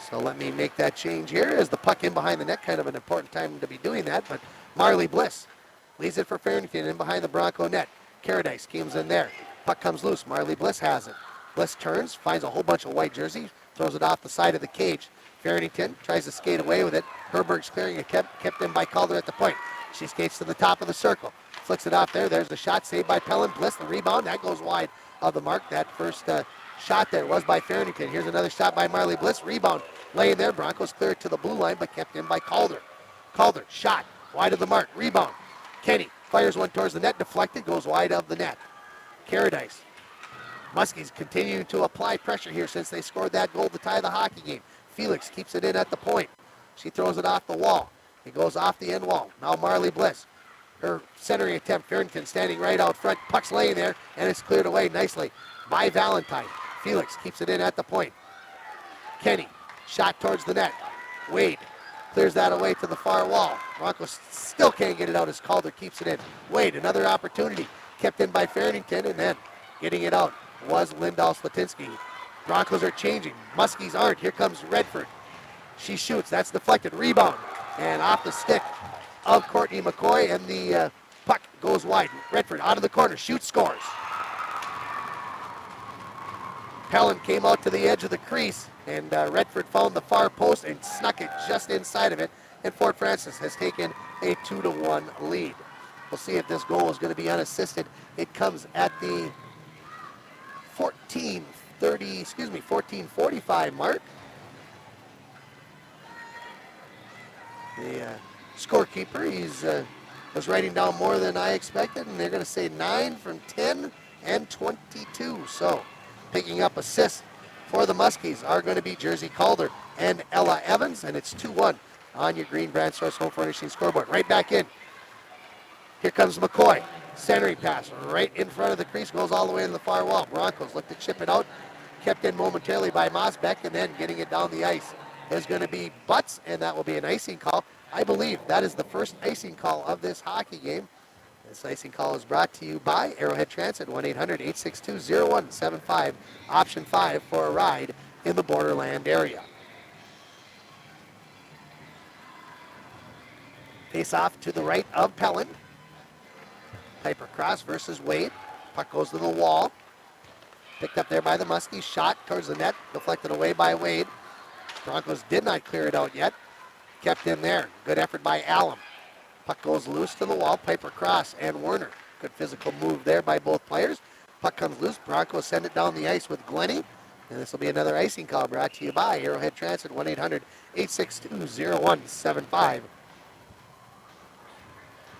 [SPEAKER 16] So let me make that change here as the puck in behind the net. Kind of an important time to be doing that. But Marley Bliss leaves it for Farrington in behind the Bronco net. Caradice comes in there. Puck comes loose. Marley Bliss has it. Bliss turns, finds a whole bunch of white jerseys, throws it off the side of the cage. Farrington tries to skate away with it. Herberg's clearing it, kept in by Calder at the point. She skates to the top of the circle. Flicks it off there. There's the shot saved by Pellin. Bliss, the rebound. That goes wide of the mark. That first shot there was by Farrington. Here's another shot by Marley Bliss. Rebound laying there. Broncos clear it to the blue line, but kept in by Calder. Calder, shot wide of the mark. Rebound. Kenny fires one towards the net. Deflected. Goes wide of the net. Caradice. Muskies continuing to apply pressure here since they scored that goal to tie the hockey game. Felix keeps it in at the point. She throws it off the wall. It goes off the end wall. Now Marley Bliss. Her centering attempt. Farrington standing right out front. Puck's laying there, and it's cleared away nicely by Valentine. Felix keeps it in at the point. Kenny. Shot towards the net. Wade clears that away to the far wall. Broncos still can't get it out as Calder keeps it in. Wade, another opportunity. Kept in by Farrington, and then getting it out was Lindahl Slatinsky. Broncos are changing. Muskies aren't. Here comes Redford. She shoots. That's deflected. Rebound. And off the stick of Courtney McCoy, and the puck goes wide. Redford out of the corner. Shoots, scores. Pellin came out to the edge of the crease, and Redford found the far post and snuck it just inside of it. And Fort Francis has taken a 2-1 lead. We'll see if this goal is going to be unassisted. It comes at the 14:45 mark. The scorekeeper, he's was writing down more than I expected, and they're going to say 9 from 10 and 22. So picking up assists for the Muskies are going to be Jersey Calder and Ella Evans, and it's 2-1 on your Green Brand Source Home Furnishing scoreboard. Right back in. Here comes McCoy. Centering pass right in front of the crease, goes all the way to the far wall. Broncos look to chip it out. Kept in momentarily by Mosbeck, and then getting it down the ice is going to be Butts, and that will be an icing call. I believe that is the first icing call of this hockey game. This icing call is brought to you by Arrowhead Transit, 1-800-862-0175, option 5 for a ride in the Borderland area. Face off to the right of Pellin. Piper cross versus Wade. Puck goes to the wall. Picked up there by the Muskies. Shot towards the net. Deflected away by Wade. Broncos did not clear it out yet. Kept in there. Good effort by Allum. Puck goes loose to the wall. Piper cross and Werner. Good physical move there by both players. Puck comes loose. Broncos send it down the ice with Glennie. And this will be another icing call brought to you by Arrowhead Transit, 1-800-862-0175.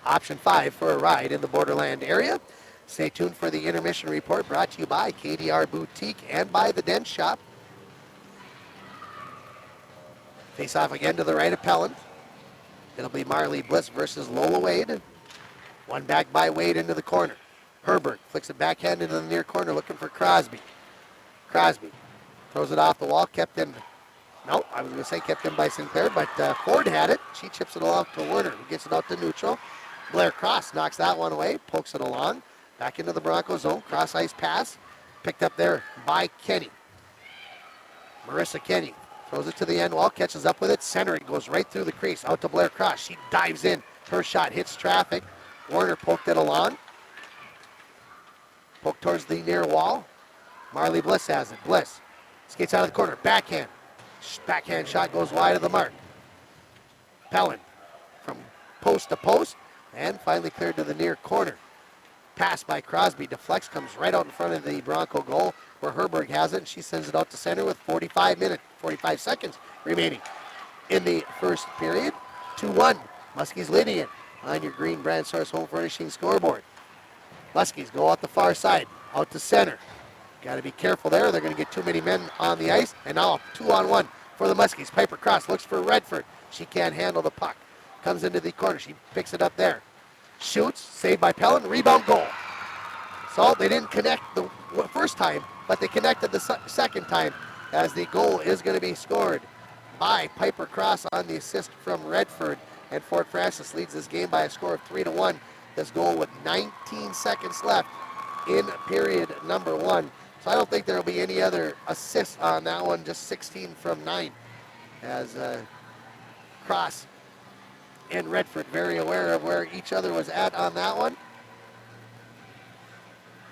[SPEAKER 16] Option 5 for a ride in the Borderland area. Stay tuned for the intermission report brought to you by KDR Boutique and by the Dent Shop. Face off again to the right of Pellin. It'll be Marley Bliss versus Lola Wade. One back by Wade into the corner. Herbert flicks it backhand into the near corner looking for Crosby. Crosby throws it off the wall, kept in. No, I was going to say kept in by Sinclair, but Ford had it. She chips it along to Werner, who gets it out to neutral. Blair Cross knocks that one away, pokes it along. Back into the Broncos zone, cross ice pass. Picked up there by Kenny. Marissa Kenny throws it to the end wall, catches up with it. Centering goes right through the crease, out to Blair Cross. She dives in. Her shot hits traffic. Werner poked it along. Poke towards the near wall. Marley Bliss has it. Bliss skates out of the corner. Backhand. Backhand shot goes wide of the mark. Pellin from post to post and finally cleared to the near corner. Pass by Crosby. Deflects, comes right out in front of the Bronco goal where Herberg has it, and she sends it out to center with 45 seconds remaining in the first period. 2-1. Muskies leading it on your Green Brand Source Home Furnishing scoreboard. Muskies go out the far side, out to center. Got to be careful there. They're going to get too many men on the ice. And now 2-on-1 for the Muskies. Piper Cross looks for Redford. She can't handle the puck. Comes into the corner. She picks it up there. Shoots. Saved by Pellin. Rebound goal. So they didn't connect the first time, but they connected the second time as the goal is going to be scored by Piper Cross on the assist from Redford. And Fort Francis leads this game by a score of 3-1. This goal with 19 seconds left in period number 1. So I don't think there will be any other assists on that one, just 16 from 9. As Cross and Redford very aware of where each other was at on that one.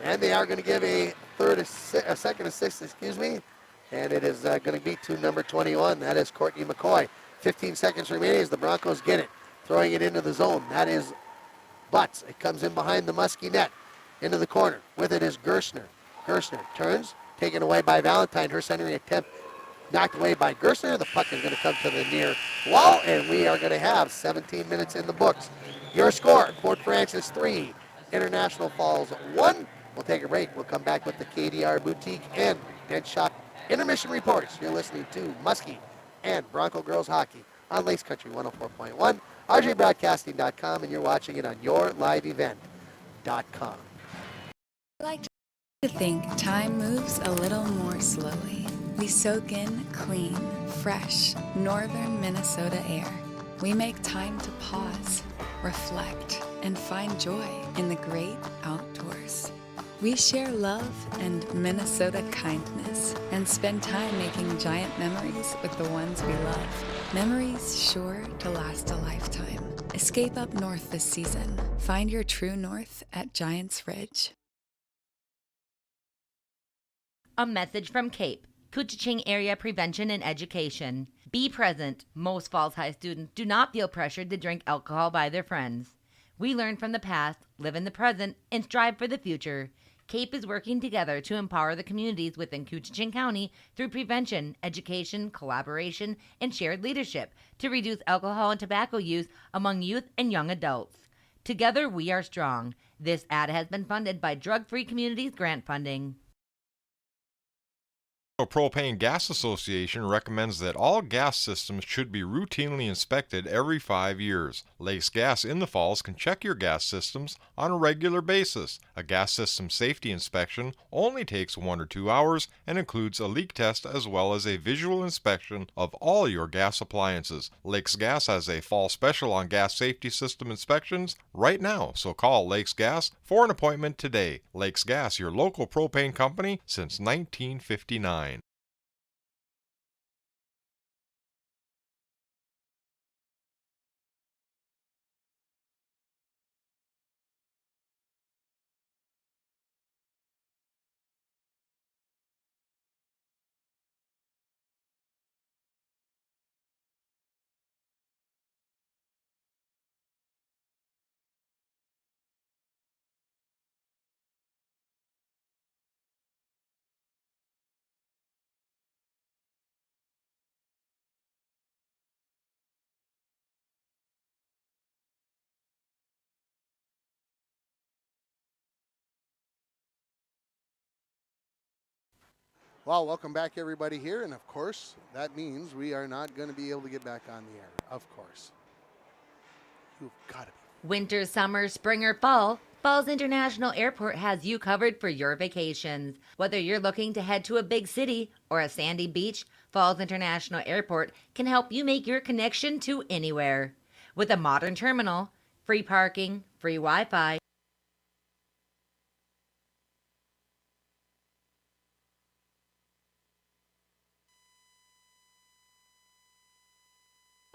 [SPEAKER 16] And they are going to give a second assist, and it is going to be to number 21. That is Courtney McCoy. 15 seconds remaining as the Broncos get it. Throwing it into the zone. That is Butts. It comes in behind the Muskie net. Into the corner. With it is Gerstner. Gerstner turns. Taken away by Valentine. Her centering attempt knocked away by Gerstner. The puck is going to come to the near wall, and we are going to have 17 minutes in the books. Your score, Fort Francis 3, International Falls 1. We'll take a break. We'll come back with the KDR Boutique and Dent Shop intermission reports. You're listening to Muskie and Bronco Girls Hockey on Lakes Country 104.1, rjbroadcasting.com, and you're watching it on yourliveevent.com.
[SPEAKER 12] I like to think time moves a little more slowly. We soak in clean, fresh, northern Minnesota air. We make time to pause, reflect, and find joy in the great outdoors. We share love and Minnesota kindness and spend time making giant memories with the ones we love. Memories sure to last a lifetime. Escape up north this season. Find your true north at Giants Ridge.
[SPEAKER 11] A message from CAPE, Koochiching Area Prevention and Education. Be present. Most Falls High students do not feel pressured to drink alcohol by their friends. We learn from the past, live in the present, and strive for the future. CAPE is working together to empower the communities within Koochiching County through prevention, education, collaboration, and shared leadership to reduce alcohol and tobacco use among youth and young adults. Together, we are strong. This ad has been funded by Drug Free Communities grant funding.
[SPEAKER 10] The Propane Gas Association recommends that all gas systems should be routinely inspected every 5 years. Lakes Gas in the Falls can check your gas systems on a regular basis. A gas system safety inspection only takes 1 or 2 hours and includes a leak test as well as a visual inspection of all your gas appliances. Lakes Gas has a fall special on gas safety system inspections right now, so call Lakes Gas for an appointment today. Lakes Gas, your local propane company since 1959.
[SPEAKER 2] Well, welcome back, everybody, here. And, of course, that means we are not going to be able to get back on the air, of course. You've got to be.
[SPEAKER 11] Winter, summer, spring, or fall, Falls International Airport has you covered for your vacations. Whether you're looking to head to a big city or a sandy beach, Falls International Airport can help you make your connection to anywhere. With a modern terminal, free parking, free Wi-Fi,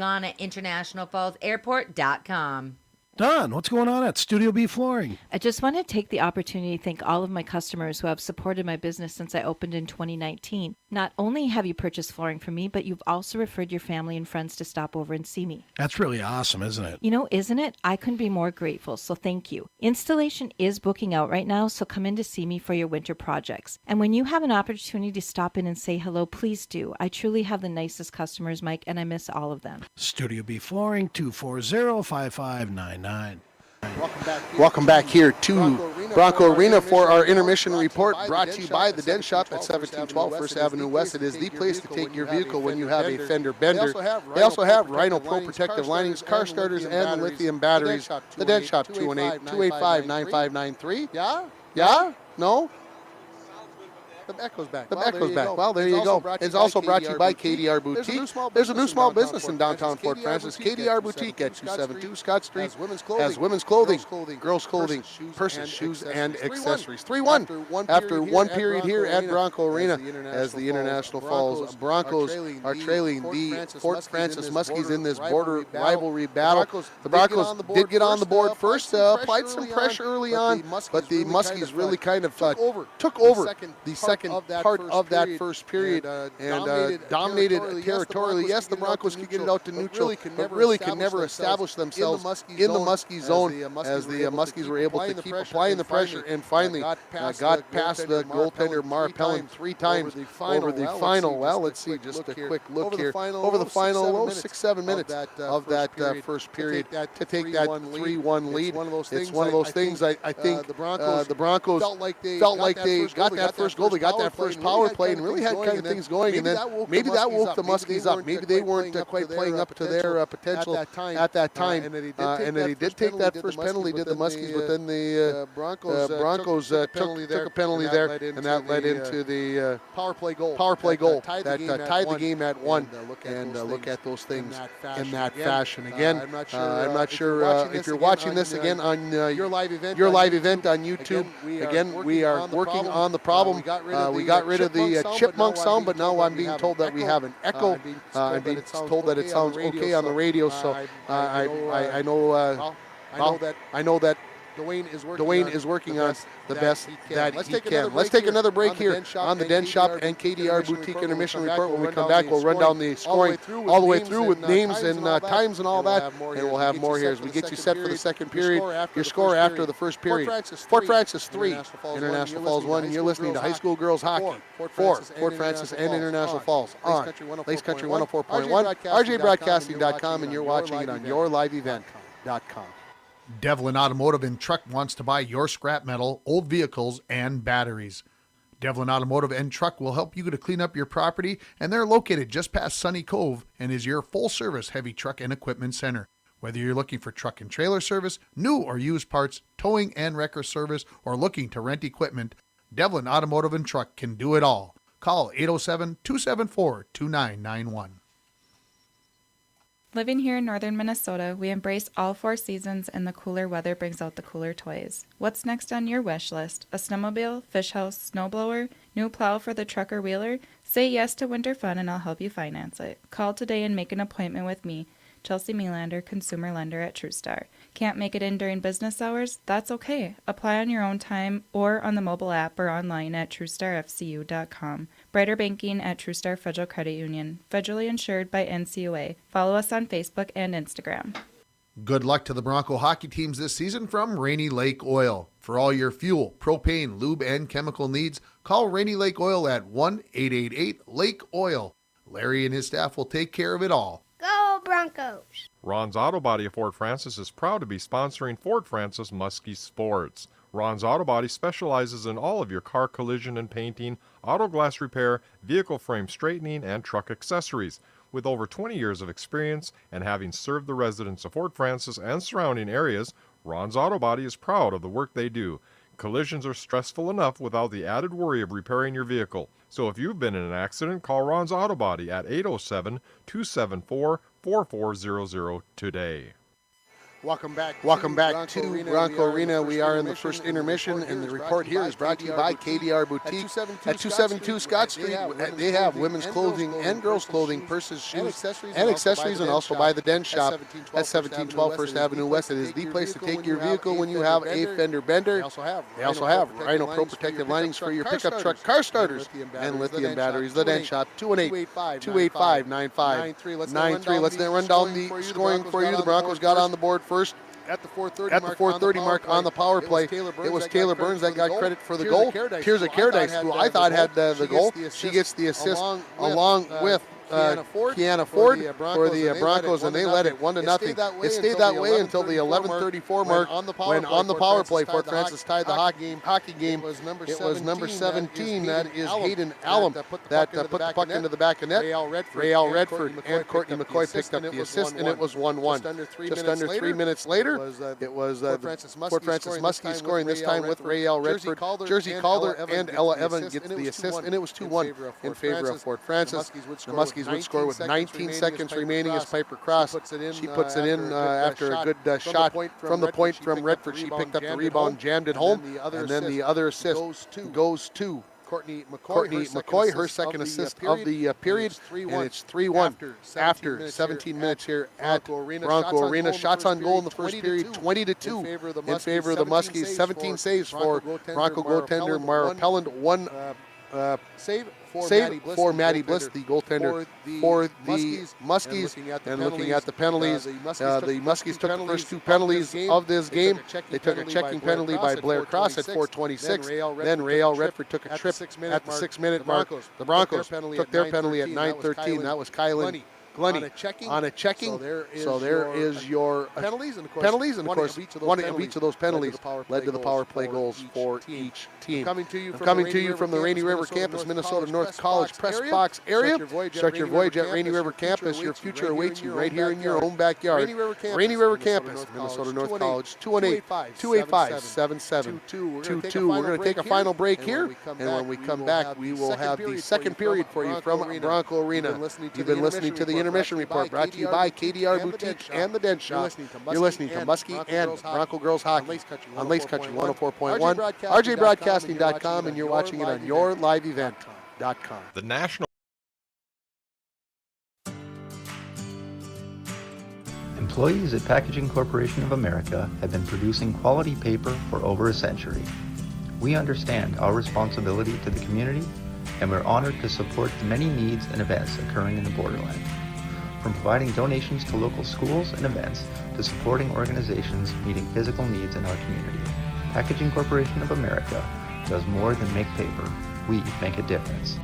[SPEAKER 11] on at internationalfallsairport.com.
[SPEAKER 17] Don, what's going on at Studio B Flooring?
[SPEAKER 18] I just want to take the opportunity to thank all of my customers who have supported my business since I opened in 2019. Not only have you purchased flooring from me, but you've also referred your family and friends to stop over and see me.
[SPEAKER 17] That's really awesome, isn't it?
[SPEAKER 18] You know, isn't it? I couldn't be more grateful, so thank you. Installation is booking out right now, so come in to see me for your winter projects. And when you have an opportunity to stop in and say hello, please do. I truly have the nicest customers, Mike, and I miss all of them.
[SPEAKER 17] Studio B Flooring, 240-5599.
[SPEAKER 2] Welcome back here to Bronco Arena for our intermission report, brought to you by the Den Shop at 1712 First Avenue West. It is the place to take your vehicle when you have a fender bender. They also have Rhino Pro protective linings, car starters, and lithium batteries. The Den Shop, 218-285-9593. Yeah? Yeah? No? The echo's back. Well, there you go. It's also brought to you by KDR Boutique. There's a new small business in downtown Fort Francis. KDR Boutique at 272 Scott Street has women's clothing, girls' clothing, purses, shoes, and accessories. 3-1 after one period here at Bronco Arena as the International Falls Broncos are trailing the Fort Francis Muskies in this border rivalry battle. The Broncos did get on the board first, applied some pressure early on, but the Muskies really kind of took over the second part of that first period and dominated territorially. Yes, the Broncos could get it out to neutral, but really could never establish themselves in the Muskie zone as the Muskies were able to keep applying the pressure and finally got past the goaltender Mar Pellin 3 times over the final. Well, let's see, just a quick look here. Over the final 6-7 minutes of that first period to take that 3-1 lead. It's one of those things I think the Broncos felt like they got that first goal. They got that first power play and really had kind of things going, and then maybe that woke the Muskies up. Maybe they weren't quite playing up to their potential at that time, and they did take that first penalty, did the Muskies, but then the Broncos took a penalty there, and that led into the power play goal that tied the game at 1. And look at those things in that fashion. Again, I'm not sure if you're watching this again on your live event on YouTube. Again, we are working on the problem. We got rid of the chipmunk sound, but now I'm being told that we have an echo. I'm being told that it sounds okay on the radio, so I know that Dwayne is working on the best that he can. Let's take another break here on the Den Shop and KDR Boutique Intermission Report. When we come back, we'll run down the scoring all the way through with names and times and all that, and we'll have more here as we get you set for the second period. Your score after the first period. Fort Francis 3, International Falls 1. You're listening to High School Girls Hockey for Fort Francis and International Falls on Lace Country 104.1, rjbroadcasting.com, and you're watching it on yourliveevent.com.
[SPEAKER 1] Devlin Automotive and Truck wants to buy your scrap metal, old vehicles, and batteries. Devlin Automotive and Truck will help you to clean up your property, and they're located just past Sunny Cove and is your full-service heavy truck and equipment center. Whether you're looking for truck and trailer service, new or used parts, towing and wrecker service, or looking to rent equipment, Devlin Automotive and Truck can do it all. Call 807-274-2991.
[SPEAKER 15] Living here in northern Minnesota, we embrace all 4 seasons, and the cooler weather brings out the cooler toys. What's next on your wish list? A snowmobile, fish house, snowblower, new plow for the truck or wheeler? Say yes to winter fun and I'll help you finance it. Call today and make an appointment with me, Chelsea Melander, consumer lender at TrueStar. Can't make it in during business hours? That's okay. Apply on your own time or on the mobile app or online at TrueStarFCU.com. Brighter banking at TrueStar Federal Credit Union. Federally insured by NCUA. Follow us on Facebook and Instagram.
[SPEAKER 1] Good luck to the Bronco hockey teams this season from Rainy Lake Oil. For all your fuel, propane, lube, and chemical needs, call Rainy Lake Oil at 1-888-LAKE-OIL. Larry and his staff will take care of it all.
[SPEAKER 19] Go Broncos!
[SPEAKER 10] Ron's Auto Body of Fort Francis is proud to be sponsoring Fort Francis Muskie Sports. Ron's Auto Body specializes in all of your car collision and painting, auto glass repair, vehicle frame straightening, and truck accessories. With over 20 years of experience and having served the residents of Fort Francis and surrounding areas, Ron's Auto Body is proud of the work they do. Collisions are stressful enough without the added worry of repairing your vehicle. So if you've been in an accident, call Ron's Auto Body at 807-274-4400 today.
[SPEAKER 2] Welcome back to Bronco Arena. We are in the first intermission, and the report here is brought to you by KDR Boutique at 272 Scott Street. They have women's clothing and girls' clothing, purses, shoes, and accessories, and also by the Den Shop at 1712 First Avenue West. It is the place to take your vehicle when you have a fender bender. They also have Rhino Pro protective linings for your pickup truck, car starters, and lithium batteries. The Den Shop, 218-285-9593. Let's then run down the scoring for you. The Broncos got on the board first. At the 4:30 mark on the power play, it was Taylor Burns that got credit for the goal. Tirza Caredice, who I thought had the goal, she gets the assist along with Kiana Ford for the Broncos, and they led it 1-0. It stayed that way until the 11:34 mark when on the power play, Fort Francis tied the hockey game. It was number 17, that is Hayden Allum, that put the puck into the back of net. Rael Redford and Courtney McCoy picked up the assist, and it was 1-1. Just under 3 minutes later, it was Fort Francis Muskie scoring this time with Rael Redford. Jersey Calder and Ella Evans gets the assist, and it was 2-1 in favor of Fort Francis. The Muskies would score with 19 seconds remaining as Piper Cross. She puts it in after a good shot from the point from Redford. She picked up the rebound, jammed it home, and then the other assist goes to Courtney McCoy, her second assist of the period, and it's 3-1 after 17 minutes here at Bronco Arena. Shots on goal in the first period, 20-2 in favor of the Muskies. 17 saves for Bronco goaltender Mara Pelland, one save for Maddie Bliss, the goaltender for the Muskies. And looking at the penalties, the Muskies took the first 2 penalties of this game. They took a checking penalty by Blair Cross at 4:26. Then Rael Redford took a trip at the 6-minute mark. The Broncos took their penalty at 9:13. That was Kylan Glenny on a checking. So there is your penalties, and of course, one of each of those penalties led to the power play goals for each team. Coming to you from the Rainy River Campus, Minnesota North College Press Box area. Start your voyage at Rainy River Campus. Your future awaits you right here in your own backyard. Rainy River Campus, Minnesota North College, 218-285-7722. We're going to take a final break here, and when we come back, we will have the second period for you from Bronco Arena. You've been listening to the Intermission Report, brought to you by KDR Boutique and the Den Shop. You're listening to Muskie and Bronco Girls Hockey on Lace Country 104.1, rjbroadcasting.com, and you're watching it on yourliveevent.com.
[SPEAKER 10] The National
[SPEAKER 13] Employees at Packaging Corporation of America have been producing quality paper for over a century. We understand our responsibility to the community, and we're honored to support the many needs and events occurring in the borderland. From providing donations to local schools and events to supporting organizations meeting physical needs in our community, Packaging Corporation of America does more than make paper. We make a difference.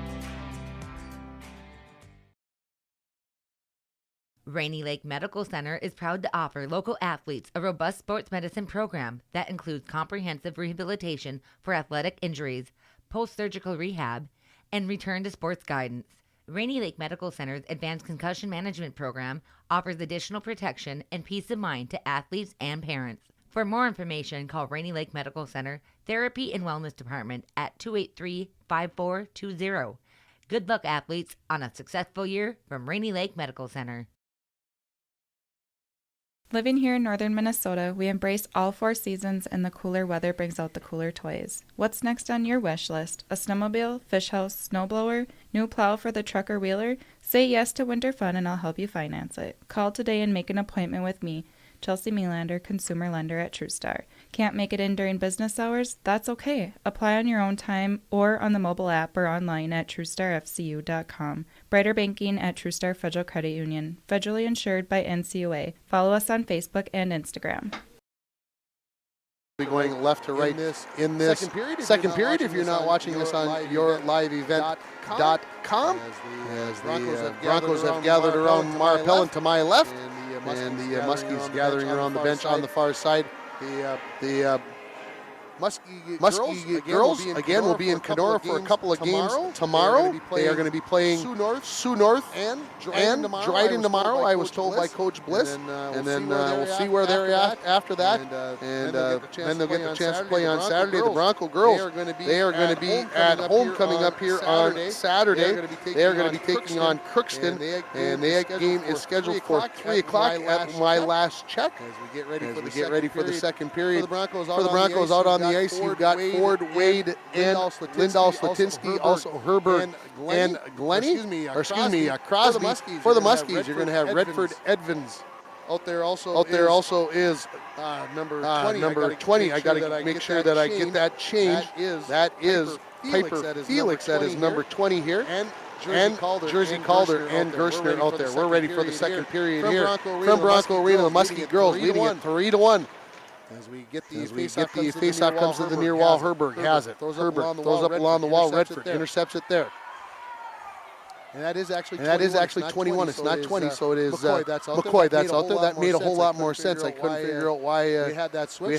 [SPEAKER 11] Rainy Lake Medical Center is proud to offer local athletes a robust sports medicine program that includes comprehensive rehabilitation for athletic injuries, post-surgical rehab, and return to sports guidance. Rainy Lake Medical Center's Advanced Concussion Management Program offers additional protection and peace of mind to athletes and parents. For more information, call Rainy Lake Medical Center Therapy and Wellness Department at 283-5420. Good luck, athletes, on a successful year from Rainy Lake Medical Center.
[SPEAKER 15] Living here in northern Minnesota, we embrace all 4 seasons, and the cooler weather brings out the cooler toys. What's next on your wish list? A snowmobile, fish house, snowblower, new plow for the truck or wheeler? Say yes to winter fun and I'll help you finance it. Call today and make an appointment with me, Chelsea Melander, consumer lender at TrueStar. Can't make it in during business hours? That's okay. Apply on your own time or on the mobile app or online at TrueStarFCU.com. Brighter banking at TrueStar Federal Credit Union. Federally insured by NCUA. Follow us on Facebook and Instagram.
[SPEAKER 2] Going left to right in this second period if you're not watching this on yourliveevent.com. As the Broncos have gathered around Mara Pellin to my left, and the Muskies gathering around the bench on the far side. The Muskie girls again will be in Kenora for a couple of games tomorrow. They are going to be playing Sioux North and Dryden tomorrow, I was told by Coach Bliss. And then we'll see where they're at after that. And then they'll get the chance to play on Saturday. The Bronco girls, they are going to be at home coming up here on Saturday. They are going to be taking on Crookston, and the game is scheduled for 3 o'clock at my last check. As we get ready for the second period. For the Broncos out on the ice, you've got Ford, Wade, and Lindahl Slatinsky, also Herberg and Crosby. For the Muskies, you're going to have Redford Edmonds. Out there also is number 20. I got to make sure that I get that change. That is Piper Felix. That is number 20 here. And Jersey Calder and Gerstner out there. We're ready for the second period here. From Bronco Arena, the Muskie girls leading it 3-1. As we get the face-off comes to the near wall, Herberg has it. Herberg throws up along the wall, Redford intercepts it there. And that is actually 21. It's not 20, so it is McCoy that's out there. That made a whole lot more sense. I couldn't figure out why we had that switch.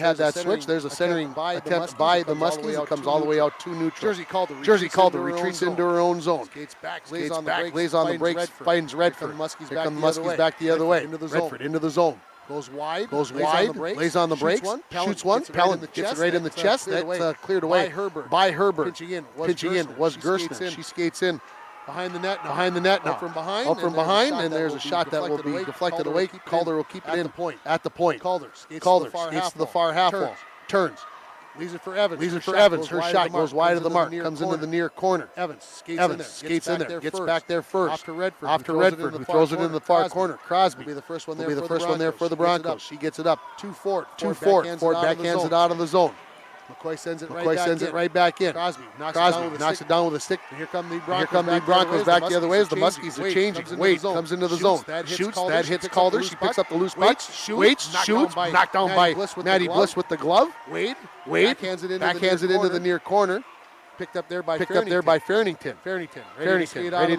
[SPEAKER 2] There's a centering attempt by the Muskies. It comes all the way out to neutral. Jersey Calder retreats into her own zone. Skates back, lays on the brakes, finds Redford. Here come the Muskies back the other way. Redford into the zone. Goes wide, lays on the brakes, shoots one. Pellin gets it right in the chest. That's cleared away by Herbert. Pinching in was Gerstner. She skates in. Behind the net now. Up from behind, and there's a shot that will be deflected away. Calder will keep it in at the point. Calder skates to the far half wall. Turns. Leaves it for Evans. Her shot goes wide of the mark. Comes into the near corner. Evans skates in there. Gets back there first. Off to Redford, who throws it in the far corner. Crosby will be the first one there for the Broncos. She gets it up. 2-4. Ford backhands it out of the zone. McCoy sends it right back in. Crosby knocks it down with a stick. And here come the Broncos back the other way as the Muskies are changing. Wade comes into the zone. Shoots, that hits Calder. She picks up the loose puck. Waits, shoots, knocked down by Maddie Bliss with the glove. Wade backhands it into the near corner. Picked up there by Farrington. Ready to skate out of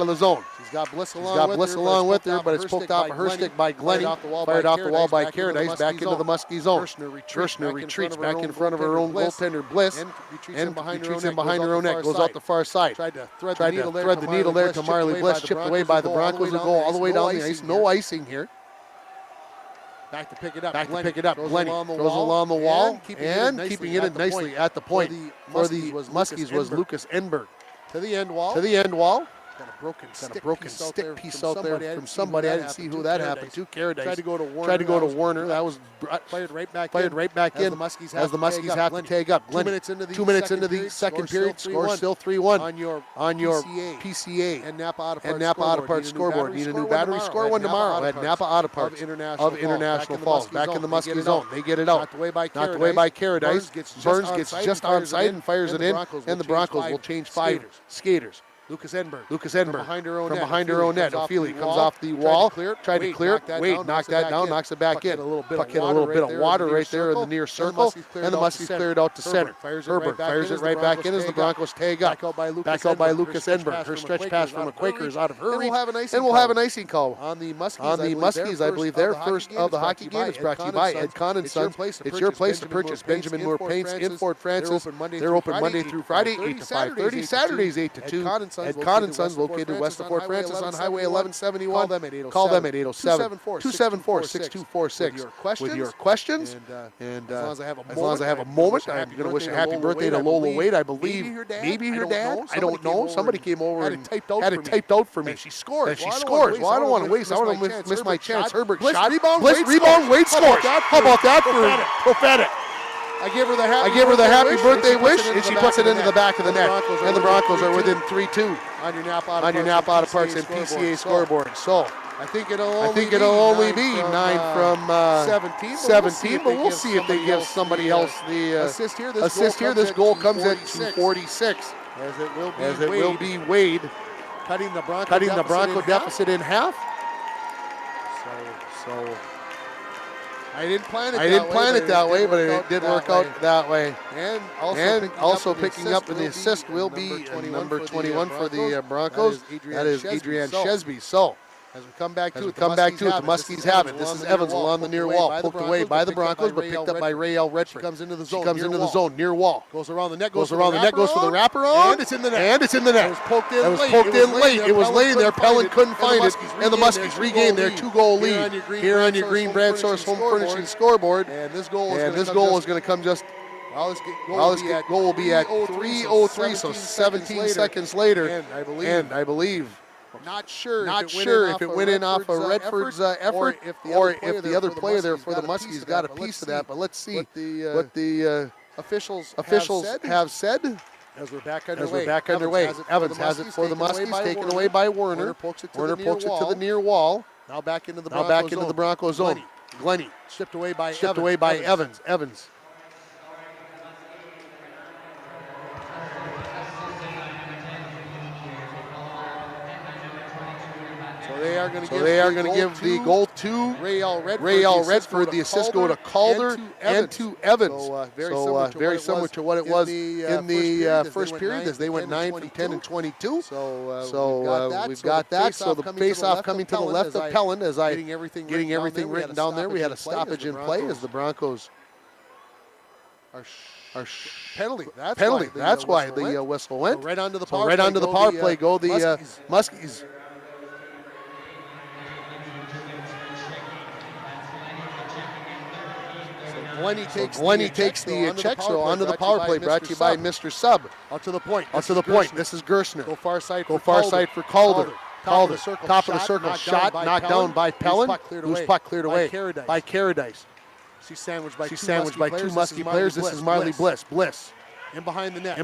[SPEAKER 2] the zone. She's got Bliss along with her, but it's poked off of her stick by Glennie. Fired off the wall by Caradice. Back into the Muskie zone. Gerstner retreats back in front of her own goaltender Bliss and retreats in behind her own net. Goes out the far side. Tried to thread the needle there to Marley Bliss. Chipped away by the Broncos and go all the way down the ice. No icing here. Back to pick it up. Glennie throws along the wall and keeping it nicely at the point. For the Muskies was Lucas Enberg. To the end wall. broken stick piece out there from somebody. I didn't see who that happened to. Caradice tried to go to Warner. That was fired right back in. As the Muskies have to tag up. 2 minutes into the second period, score still 3-1 on your PCA and Napa Auto Parts scoreboard. Need a new battery. Score one tomorrow at Napa Auto Parts of International Falls. Back in the Muskie zone. They get it out. Not the way by Caradice. Burns gets just onside and fires it in. And the Broncos will change skaters. Lucas Edinburgh from behind her own net. Ophelia comes off the wall, tried to clear it. Wade knocked that down, knocks it back in. Puck hit a little bit of water right there in the near circle, and the Muskies cleared out to center. Herbert fires it right back in as the Broncos tag up. Back out by Lucas Edinburgh. Her stretch pass from a Quaker is out of her reach, and we'll have an icing call on the Muskies. I believe their first of the hockey game. It's brought to you by Ed Kahn & Sons. It's your place to purchase Benjamin Moore Paints in Fort Francis. They're open Monday through Friday, 8 to 5:30. Saturdays 8 to 2. Ed Kahn & Sons, located west of Fort Francis on Highway 1171. Call them at 807-274-6246 with your questions. And as long as I have a moment, I'm going to wish a happy birthday to Lola Wade. I believe maybe her dad. I don't know. Somebody came over and had it typed out for me. She scores. Well, I don't want to waste. I want to miss my chance. Herbert shot. Bliss rebound. Wade scores. How about that for prophetic? I give her the happy birthday wish, and she puts it into the back of the net. And the Broncos are within 3-2 on your Napa Auto Parts and PCA scoreboard. So I think it'll only be 9 from 17, but we'll see if they give somebody else the assist here. This goal comes at 2:46, as it will be Wade cutting the Bronco deficit in half. So. I didn't plan it that way, but it did work out that way. And also picking up in the assist will be number 21 for the Broncos. That is Adrienne Shesby. So, as we come back to it, the Muskies have it. This is Evans along the near wall, poked away by the Broncos, but picked up by Raelle Redford. She comes into the zone, near wall. Goes around the net, goes for the wraparound, and it's in the net. It was poked in late. It was laying there. Pellin couldn't find it, and the Muskies regained their 2-goal lead here on your Green Brand Source Home Furnishing scoreboard. And this goal is going to come just. This goal will be at 3:03, so 17 seconds later, and I believe. Not sure if it went in off of Redford's effort or if the other player there for the Muskies got a piece of that. But let's see what the officials have said. As we're back underway. Evans has it for the Muskies, taken away by Werner. Werner pokes it to the near wall. Now back into the Bronco zone. Glennie stripped away by Evans. So they are going to give the goal to Raelle Redford. The assist go to Calder and to Evans. So very similar to what it was in the first period, as they went 9 from 10 and 22. So we've got that. So the face-off coming to the left of Pellin, as I getting everything written down there. We had a stoppage in play as the Broncos are penalty. That's why the whistle went. So right onto the power play go the Muskies. Glennie takes the check throw onto the power play, brought to you by Mr. Sub. Out to the point. This is Gerstner. Go far side for Calder. Calder, top of the circle, shot, knocked down by Pellin. Loose puck cleared away by Caradice. She's sandwiched by two Muskie players. This is Marley Bliss. In behind the net.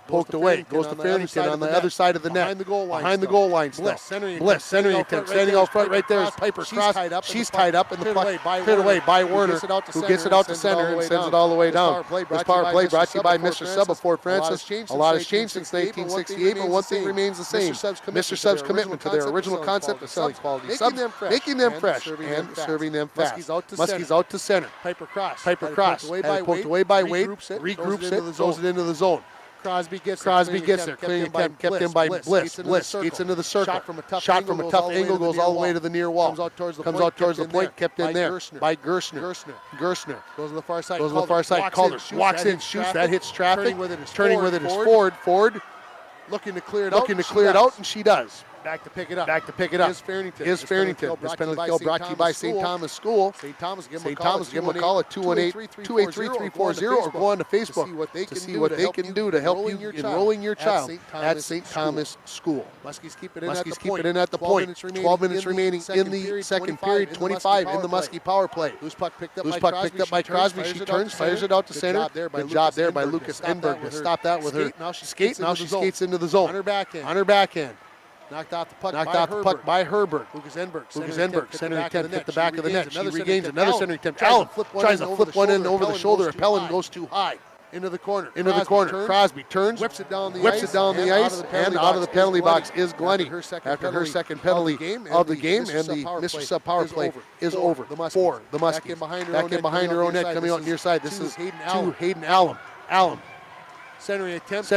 [SPEAKER 2] Poked away. Goes to Farrington on the other side of the net. Behind the goal line still. Bliss, centering attempt. Standing out front right there is Piper Cross. She's tied up, and the puck cleared away by Werner, who gets it out to center and sends it all the way down. This power play brought to you by Mr. Sub of Fort Francis. A lot has changed since 1968, but one thing remains the same. Mr. Sub's commitment to their original concept of selling quality subs, making them fresh, and serving them fast. Muskies out to center. Piper Cross. Poked away by Wade. Regroups it. Throws it into the zone. Crosby gets there. Clearing attempt kept in by Bliss. Bliss gets into the circle. Shot from a tough angle, goes all the way to the near wall. Comes out towards the point, kept in there by Gerstner. Goes to the far side. Calder walks in, shoots. That hits traffic. Turning with it is Ford. Looking to clear it out, and she does. Back to pick it up. Here's Farrington. This penalty kill brought to you by St. Thomas School. St. Thomas, give them a call at 218-283-340 or go on to Facebook to see what they can do to help you enrolling your child at St. Thomas School. Muskies keep it in at the point. 12 minutes remaining in the second period. 25 in the Muskie power play. Loose puck picked up by Crosby. She turns, fires it out to center. Good job there by Lucas Enberg to stop that with her skate. Now she skates into the zone. On her backhand. Knocked out the puck by Herbert. Lucas Enberg, centering attempt, hit the back of the net. She regains another centering attempt. Allen tries to flip one in over the shoulder. Appelin goes too high. Into the corner. Crosby turns, whips it down the ice, and out of the penalty box is Glennie after her second penalty of the game, and the Mr. Sub power play is over for the Muskies. Back in behind her own net, coming out near side. This is to Hayden Allen. Centering attempt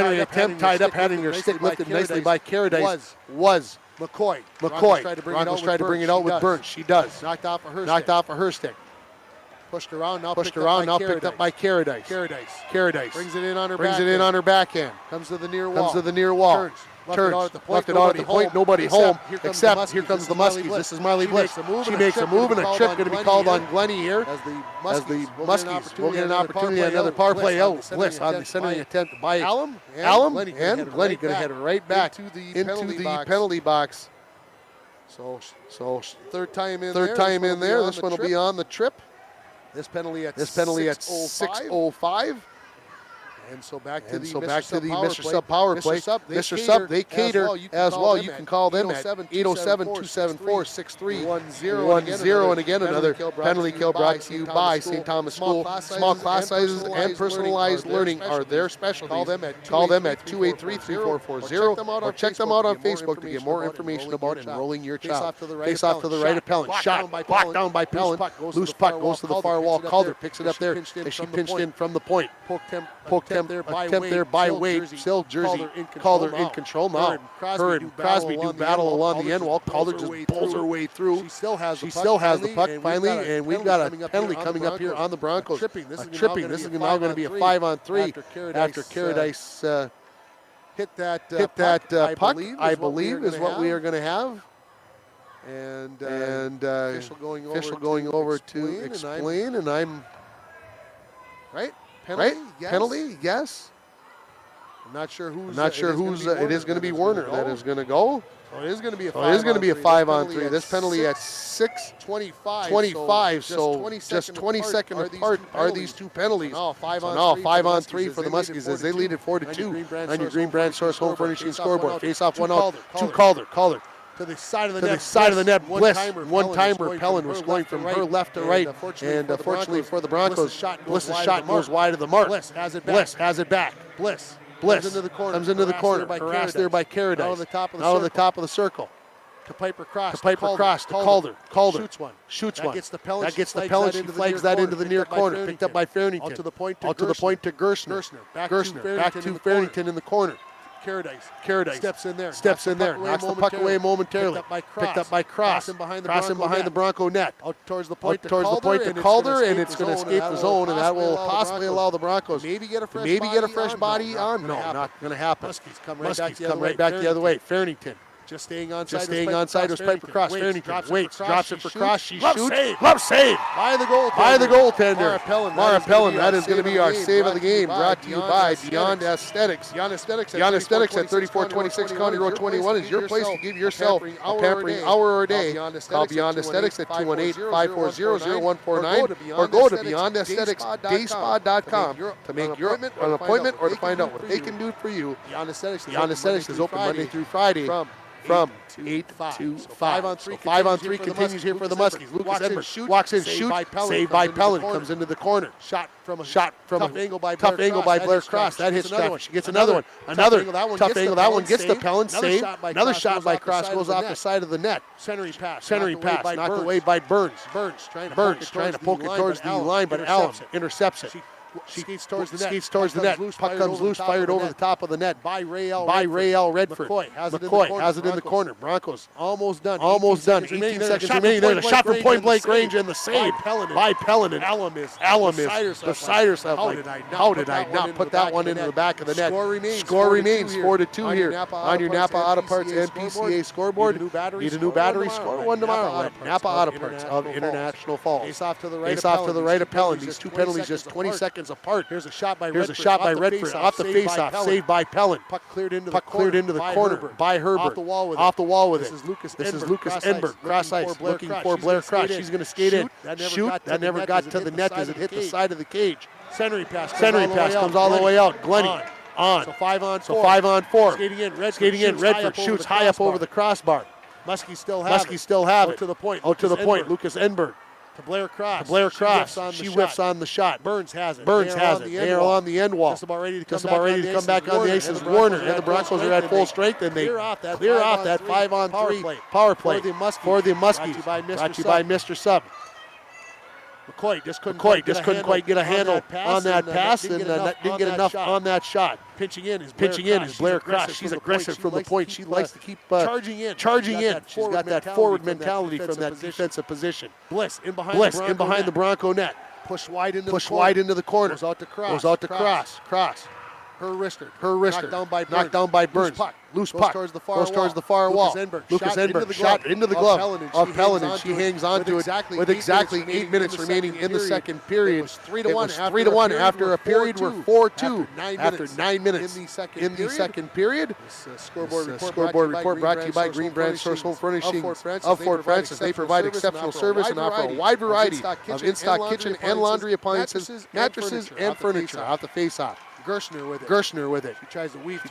[SPEAKER 2] tied up, having her stick lifted nicely by Caradice was McCoy. Broncos tried to bring it out with Burns. She does. Knocked off of her stick. Pushed around, now picked up by Caradice. Brings it in on her backhand. Comes to the near wall. Turns. Left it out at the point. Nobody home. Except here comes the Muskies. This is Marley Bliss. She makes a move, and a trip going to be called on Glennie here. As the Muskies will get an opportunity at another power play. Bliss on the centering attempt by Allen. And Glennie going to head right back into the penalty box. So third time in there. This one will be on the trip. This penalty at 6:05. And so back to the Mr. Sub power play. Mr. Sub, they cater as well. You can call them at 807-274-6310. And again, another penalty kill brought to you by St. Thomas School. Small class sizes and personalized learning are their specialties. Call them at 283-3440 or check them out on Facebook to get more information about enrolling your child. Face off to the right of Pellin. Shot, blocked down by Pellin. Loose puck goes to the far wall. Calder picks it up there as she pinched in from the point. Poked attempt there by Wade. Still Jersey. Calder in control now. Her and Crosby do battle along the end wall. Calder just pulls her way through. She still has the puck finally, and we've got a penalty coming up here on the Broncos. Tripping. This is now going to be a 5-on-3 after Caradice hit that puck, I believe is what we are going to have. And official going over to explain, and I'm right. Penalty, yes. I'm not sure who's. It is going to be Werner that is going to go. So it is going to be a 5-on-3. This penalty at 6:25. So just 20 seconds apart are these two penalties. Now 5-on-3 for the Muskies as they lead it 4-2 on your Green Brand Source Home Furnishing scoreboard. Face off one out to Calder. To the side of the net. Bliss. One-timer. Pellin was going from her left to right. And unfortunately for the Broncos, Bliss's shot goes wide of the mark. Bliss has it back. Bliss comes into the corner. Harassed there by Caradice. Out of the top of the circle. To Piper Cross. To Calder. Shoots one. That gets the Pellin. She flags that into the near corner. Picked up by Farrington. Out to the point to Gershner. Back to Farrington in the corner. Caradice steps in there, knocks the puck away momentarily. Picked up by Cross. Crossing behind the Bronco net. Out towards the point to Calder, and it's going to escape the zone, and that will possibly allow the Broncos to maybe get a fresh body on. No, not going to happen. Muskies come right back the other way. Farrington. Just staying onside was Piper Cross. Farrington waits, drops it for Cross. She shoots. Glove save by the goaltender. Mara Pellin. That is going to be our save of the game. Brought to you by Beyond Aesthetics. Beyond Aesthetics at 3426 County Road 21 is your place to give yourself a pampering hour or day. Call Beyond Aesthetics at 218-540-0149 or go to BeyondAestheticsDaySpa.com to make your an appointment or to find out what they can do for you. Beyond Aesthetics is open Monday through Friday. From 8 to 5. 5-on-3 continues here for the Muskies. Lucas Edwards walks in, shoots, saved by Pellin, comes into the corner. Shot from a tough angle by Blair Cross. That hits traffic. She gets another one. Another tough angle. That one gets the Pellin, saved. Another shot by Cross goes off the side of the net. Centering pass knocked away by Burns. Burns trying to poke it towards the line, but Allen intercepts it. She skates towards the net. Puck comes loose, fired over the top of the net by Ray L. Redford. McCoy has it in the corner. Broncos almost done. 18 seconds remaining. There's a shot from point-blank range and the save by Pellenin. Alum is beside herself. How did I not put that one into the back of the net? Score remains 4-2 here on your Napa Auto Parts and PCA scoreboard. Need a new battery? Score one tomorrow at Napa Auto Parts of International Falls. Face off to the right of Pellenin. These two penalties just 20 seconds apart. Here's a shot by Redford off the face-off. Saved by Pellenin. Puck cleared into the corner by Herbert. Off the wall with it. This is Lucas Enberg. Cross ice looking for Blair Cross. She's going to skate in. Shoot. That never got to the net as it hit the side of the cage. Centering pass comes all the way out. Glenny on. So 5 on 4. Skating in. Redford shoots high up over the crossbar. Muskie still have it. Out to the point. Lucas Enberg. To Blair Cross. She whiffs on the shot. Burns has it. They are on the end wall. Just about ready to come back on the ice is Warner. And the Broncos are at full strength, and they clear off that 5-on-3 power play for the Muskies. Brought to you by Mr. Sub. McCoy just couldn't quite get a handle on that pass and didn't get enough on that shot. Pitching in is Blair Cross. She's aggressive from the point. She likes to keep charging in. She's got that forward mentality from that defensive position. Bliss in behind the Bronco net. Push wide into the corner. Goes out to Cross. Her wrister. Knocked down by Burns. Loose puck. Goes towards the far wall. Lucas Enberg shot into the glove of Pellenin. She hangs on to it with exactly 8 minutes remaining in the second period. It was 3-1 after a period where 4-2 after 9 minutes in the second period. Scoreboard report brought to you by Green Brand Source Home Furnishings of Fort Francis. They provide exceptional service and offer a wide variety of in-stock kitchen and laundry appliances, mattresses, and furniture. Off the face-off. Gershner with it. She tries to weave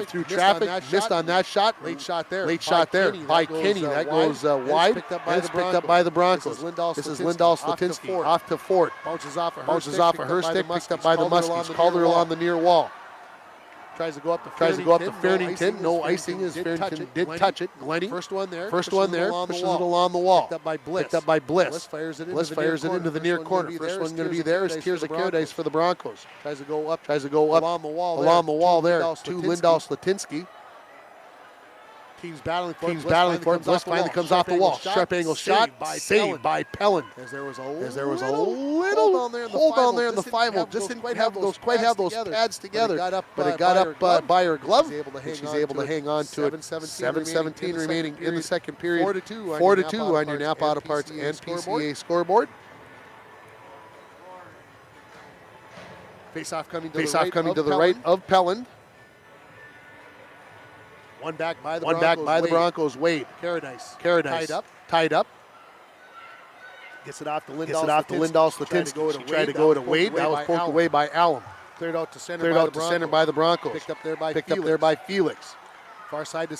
[SPEAKER 2] through traffic. Missed on that shot. Late shot there by Kenny. That goes wide. Picked up by the Broncos. This is Lindahl Slatinsky. Off to Fort. Bounces off of her stick. Picked up by the Muskies. Calder along the near wall. Tries to go up to Fairnington. No icing as Fairnington did touch it. Glenny. First one there. Pushes it along the wall. Picked up by Bliss. Bliss fires it into the near corner. First one going to be there is Tears of Paradise for the Broncos. Tries to go up along the wall there to Lindahl Slatinsky. Teams battling for it. Bliss finally comes off the wall. Sharp angle shot. Saved by Pellenin. As there was a little hold down there in the 5-hole. Just didn't quite have those pads together. But it got up by her glove. And she's able to hang on to it. 7:17 remaining in the second period. 4-2 on your Napa Auto Parts and PCA scoreboard. Face-off coming to the right of Pellenin. One back by the Broncos. Wade. Paradise. Tied up. Gets it off to Lindahl Slatinsky. She tried to go to Wade. That was poked away by Allen. Cleared out to center by the Broncos. Picked up there by Felix. Far side to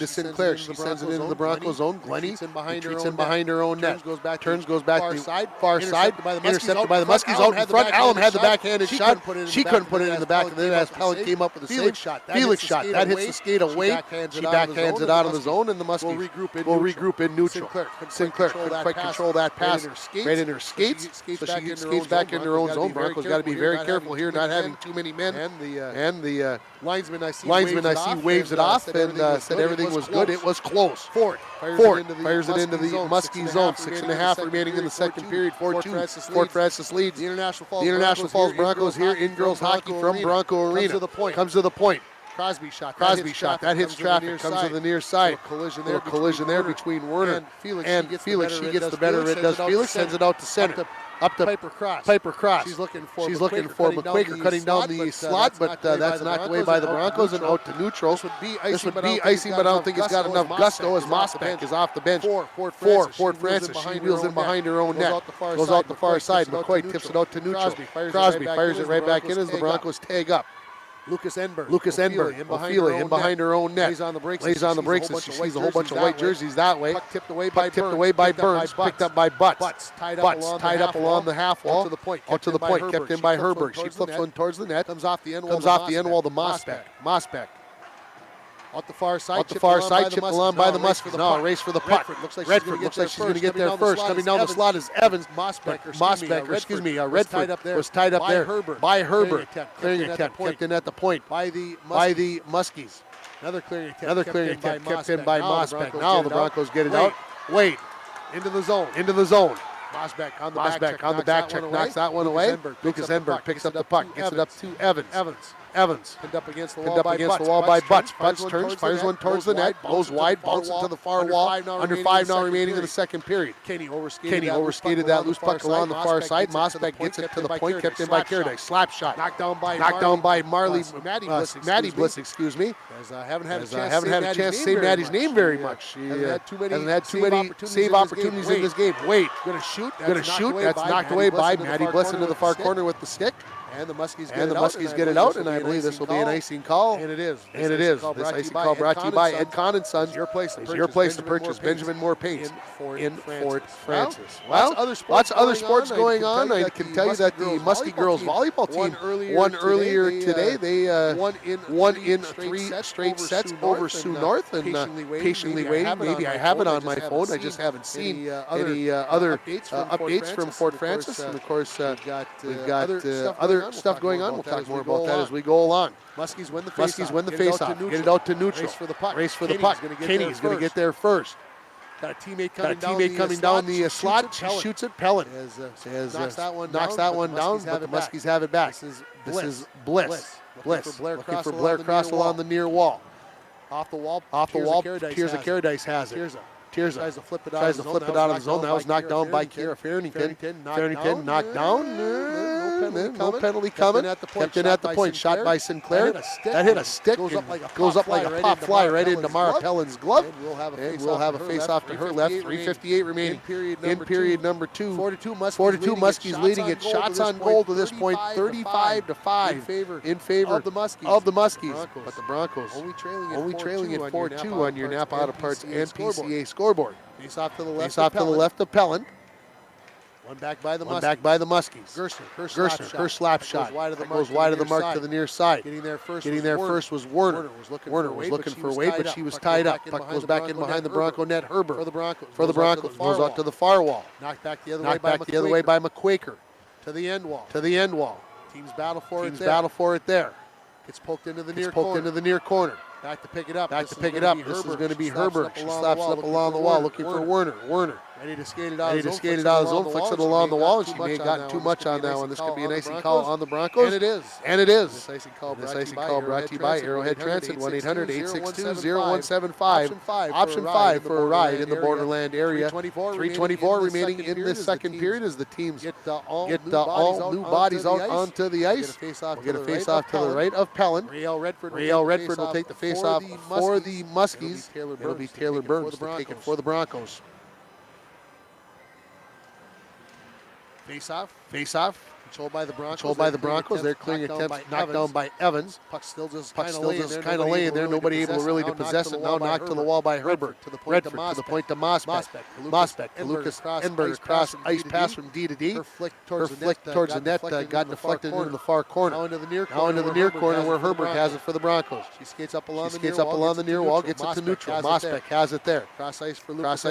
[SPEAKER 2] Sinclair. She sends it into the Broncos zone. Glenny retreats in behind her own net. Turns goes back to far side. Intercepted by the Muskies out in front. Allen had the backhanded shot. She couldn't put it in the back of the net as Pellenin came up with a Felix shot. That hits the skate away. She backhands it out of the zone, and the Muskies will regroup in neutral. Sinclair couldn't quite control that pass. Right in her skates. So she skates back in her own zone. Broncos got to be very careful here, not having too many men. And the linesman I see waves it off. And said everything was good. It was close. Fort fires it into the Muskie zone. 6.5 remaining in the second period. 4-2. Fort Francis leads. The International Falls Broncos here in girls hockey from Bronco Arena. Comes to the point. Crosby shot. That hits traffic. Comes to the near side. Collision there between Werner and Felix. She gets the better of it. Does Felix sends it out to center. Up to Piper Cross. She's looking for McQuaker cutting down the slot, but that's knocked away by the Broncos and out to neutral. This would be icing, but I don't think it's got enough gusto as Mosbeck is off the bench. Fort Francis. She wheels in behind her own net. Goes out the far side. McCoy tips it out to neutral. Crosby fires it right back in as the Broncos tag up. Lucas Enberg, in behind her own net. Lays on the brakes as she sees a whole bunch of white jerseys that way. Puck tipped away by Burns. Picked up by Butts. Tied up along the half wall. Out to the point. Kept in by Herberg. She flips one towards the net. Comes off the end wall to Mosbeck. Out the far side, chipped along by the Muskies. Now a race for the puck. Redford looks like she's going to get there first. Coming down the slot is Evans. Redford was tied up there by Herbert. Clearing attempt kept in at the point by the Muskies. Another clearing attempt kept in by Mosbeck. Now the Broncos get it out. Wade into the zone. Mosbeck on the back check, knocks that one away. Lucas Enberg picks up the puck, gets it up to Evans. Pinned up against the wall by Butts. Butts turns, fires one towards the net, goes wide, bounces to the far wall. Under 5 now remaining in the second period. Kenny overskated that loose puck along the far side. Mosbeck gets it to the point, kept in by Caradice. Slap shot. Knocked down by Maddie Bliss, excuse me. I haven't had a chance to say Maddie's name very much. She hasn't had too many save opportunities in this game. Wade, going to shoot. That's knocked away by Maddie Bliss into the far corner with the stick. And the Muskies get it out, and I believe this will be an icing call. And it is. This icing call brought to you by Ed Kahn & Sons. Your place to purchase Benjamin Moore paints in Fort Francis. Well, lots of other sports going on. I can tell you that the Muskie girls volleyball team won earlier today. They won in 3 straight sets over Sioux North, and patiently waiting. Maybe I have it on my phone. I just haven't seen any other updates from Fort Francis. And of course, we've got other stuff going on. We'll talk more about that as we go along. Muskies win the face-off. Get it out to neutral. Race for the puck. Kenny's going to get there first. Got a teammate coming down the slot. She shoots it. Pellin knocks that one down, but the Muskies have it back. This is Bliss. Looking for Blair Cross along the near wall. Off the wall. Tirza Caradice has it. Tirza tries to flip it out of the zone. That was knocked down by Kira Farrington. Farrington knocked down. No penalty coming. Kept in at the point. Shot by Sinclair. That hit a stick. Goes up like a pop fly right into Mara Pellin's glove. And we'll have a face-off to her left. 3:58 remaining in period number 2. 42 Muskies leading it. Shots on goal to this point. 35-5 in favor of the Muskies. But the Broncos only trailing at 4-2 on your Napa Auto Parts and PCA scoreboard. Face off to the left of Pellin. One back by the Muskies. Gerstner, her slap shot. Goes wide of the mark to the near side. Getting there first was Werner. Werner was looking for Wade, but she was tied up. Puck goes back in behind the Bronco net. Herbert for the Broncos. Goes out to the far wall. Knocked back the other way by McQuaker. To the end wall. Teams battle for it there. Gets poked into the near corner. Back to pick it up. This is going to be Herbert. She slaps it up along the wall looking for Werner. Ready to skate it out of the zone. Flicks it along the wall, and she may have gotten too much on that one. This could be an icing call on the Broncos. And it is. This icing call brought to you by Arrowhead Transit. 1-800-862-0175. Option 5 for a ride in the Borderland area. 3:24 remaining in this second period as the teams get all new bodies out onto the ice. We'll get a face-off to the right of Pellin. Riel Redford will take the face-off for the Muskies. It'll be Taylor Burns to take it for the Broncos. Face-off. Controlled by the Broncos. They're clearing attempts knocked down by Evans. Puck still just kind of laying there. Nobody able really to possess it. Now knocked to the wall by Herbert. Redford to the point to Mosbeck. To Lucas Enberg. Cross ice pass from D to D. Her flick towards the net got deflected into the far corner. Now into the near corner where Herbert has it for the Broncos. She skates up along the near wall. Gets it to neutral. Mosbeck has it there. Cross ice for Lucas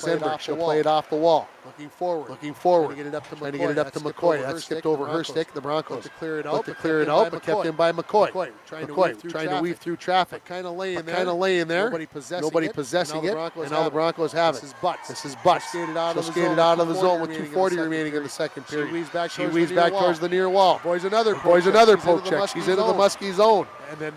[SPEAKER 2] Enberg. She'll play it off the wall. Looking forward. Trying to get it up to McCoy. That's skipped over her stick. The Broncos to clear it out, but kept in by McCoy. Trying to weave through traffic. Kind of laying there. Nobody possessing it. And now the Broncos have it. This is Butts. Skated out of the zone with 2:40 remaining in the second period. She weaves back towards the near wall. Boys another poke check. She's into the Muskie zone. And then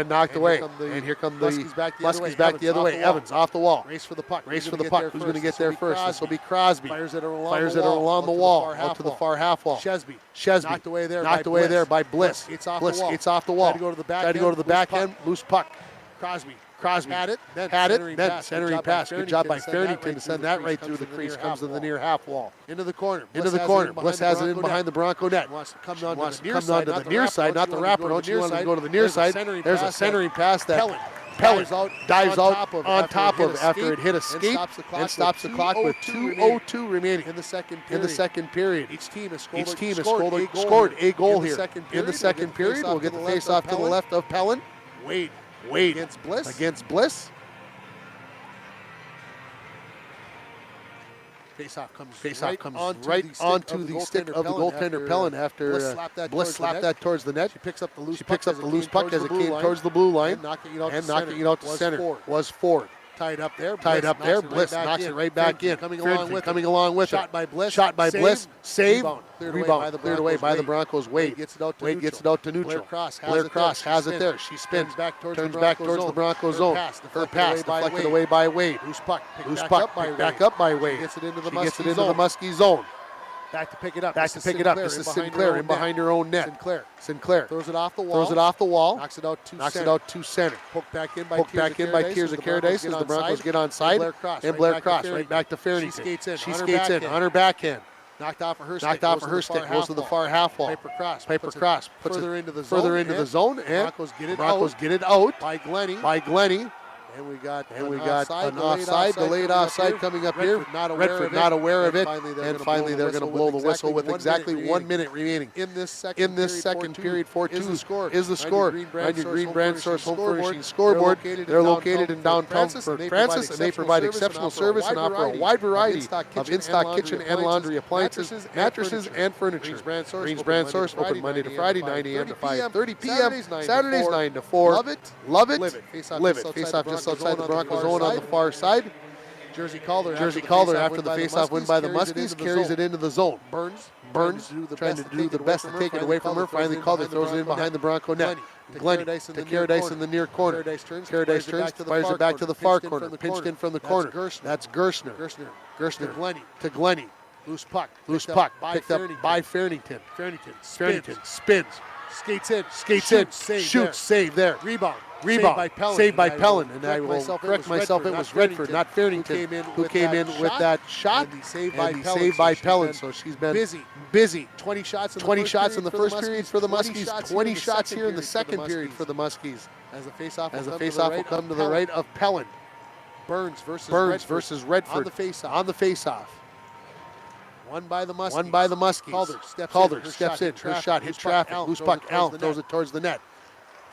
[SPEAKER 2] knocked away. And here come the Muskies back the other way. Evans off the wall. Race for the puck. Who's going to get there first? This will be Crosby. Fires that are along the wall. Out to the far half wall. Chesby. Knocked away there by Bliss. Skates off the wall. Tried to go to the backhand. Loose puck. Crosby had it. Then centering pass. Good job by Farrington to send that right through the crease. Comes to the near half wall. Into the corner. Bliss has it in behind the Bronco net. Wants to come down to the near side, not the wraparound. She wants to go to the near side. There's a centering pass that Pellin dives out on top of after it hit a skate and stops the clock with 2:02 remaining in the second period. Each team has scored a goal here in the second period. We'll get the face-off to the left of Pellin. Wade
[SPEAKER 16] against Bliss.
[SPEAKER 2] Face-off comes right onto the stick of the goaltender Pellin after Bliss slapped that towards the net. She picks up the loose puck as it came towards the blue line and knocking it out to center. Was Ford. Tied up there. Bliss knocks it right back in. Coming along with it. Shot by Bliss. Save. Rebound. Cleared away by the Broncos. Wade gets it out to neutral. Blair Cross has it there. She spins. Turns back towards the Broncos zone. Her pass deflected away by Wade. Loose puck. Picked back up by Wade. Gets it into the Muskie zone. Back to pick it up. This is Sinclair in behind her own net. Sinclair throws it off the wall. Knocks it out to center. Poked back in by Tears of Paradise as the Broncos get onside. And Blair Cross right back to Fairnington. She skates in on her backhand. Knocked off of her stick. Goes to the far half wall. Paper Cross puts it further into the zone. And Broncos get it out by Glennie. And we got an offside, delayed offside coming up here. Redford not aware of it. And finally they're going to blow the whistle with exactly 1 minute remaining. In this second period, 4-2 is the score. On your Green Brand Source Home Furnishing scoreboard. They're located in downtown Francis, and they provide exceptional service and offer a wide variety of in-stock kitchen and laundry appliances, mattresses, and furniture. Greens Brand Source open Monday to Friday, 9 a.m. to 5:30 p.m. Saturdays 9 to 4. Love it. Live it. Face-off just outside the Broncos zone on the far side. Jersey Calder after the face-off win by the Muskies carries it into the zone. Burns trying to do the best to take it away from her. Finally Calder throws it in behind the Bronco net. Glennie to Caradice in the near corner. Caradice turns, fires it back to the far corner. Pinched in from the corner. That's Gerstner. To Glennie. Loose puck. Picked up by Fairnington. Fairnington spins. Skates in. Shoots. Save there. Rebound. Saved by Pellin. And I will correct myself. It was Redford, not Fairnington, who came in with that shot. And the save by Pellin. So she's been busy. 20 shots in the first period for the Muskies. 20 shots here in the second period for the Muskies. As the face-off will come to the right of Pellin. Burns versus Redford on the face-off. Won by the Muskies. Calder steps in. Her shot hits traffic. Loose puck. Allen throws it towards the net.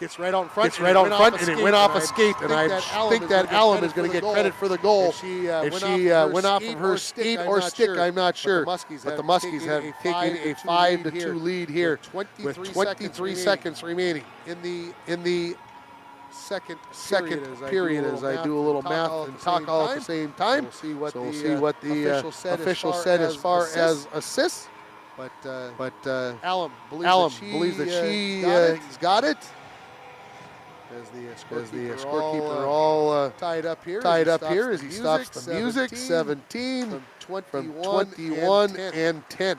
[SPEAKER 2] Gets right out in front, and it went off a skate. And I think that Allen is going to get credit for the goal. If she went off of her skate or stick, I'm not sure. But the Muskies have taken a 5-2 lead here with 23 seconds remaining in the second period as I do a little math and talk all at the same time. We'll see what the official said as far as assists. But Allen believes that she's got it. As the scorekeeper all tied up here as he stops the music. 17 from 21 and 10.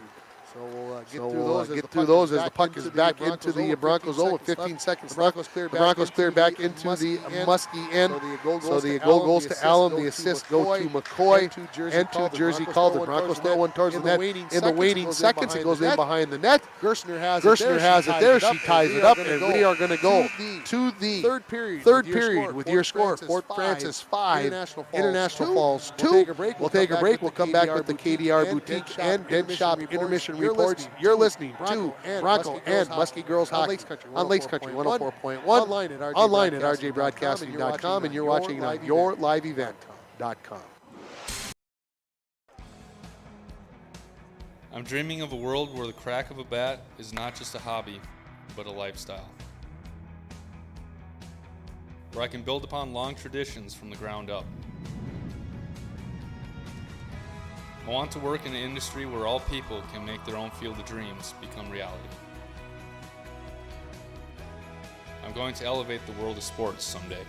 [SPEAKER 2] So we'll get through those as the puck is back into the Broncos zone with 15 seconds left. The Broncos clear back into the Muskie end. So the goal goes to Allen. The assists go to McCoy and to Jersey Calder. Broncos throw one towards the net. In the waning seconds, it goes in behind the net. Gerstner has it there. She ties it up, and we are going to go to the third period with your score. Fort Francis 5, International Falls 2. We'll take a break. We'll come back with the KDR Boutique and Den Shop intermission reports. You're listening to Bronco and Muskie Girls Hockey on Lakes Country 104.1, online at rjbroadcasting.com, and you're watching it on yourliveevent.com.
[SPEAKER 20] I'm dreaming of a world where the crack of a bat is not just a hobby, but a lifestyle. Where I can build upon long traditions from the ground up. I want to work in an industry where all people can make their own field of dreams become reality. I'm going to elevate the world of sports someday.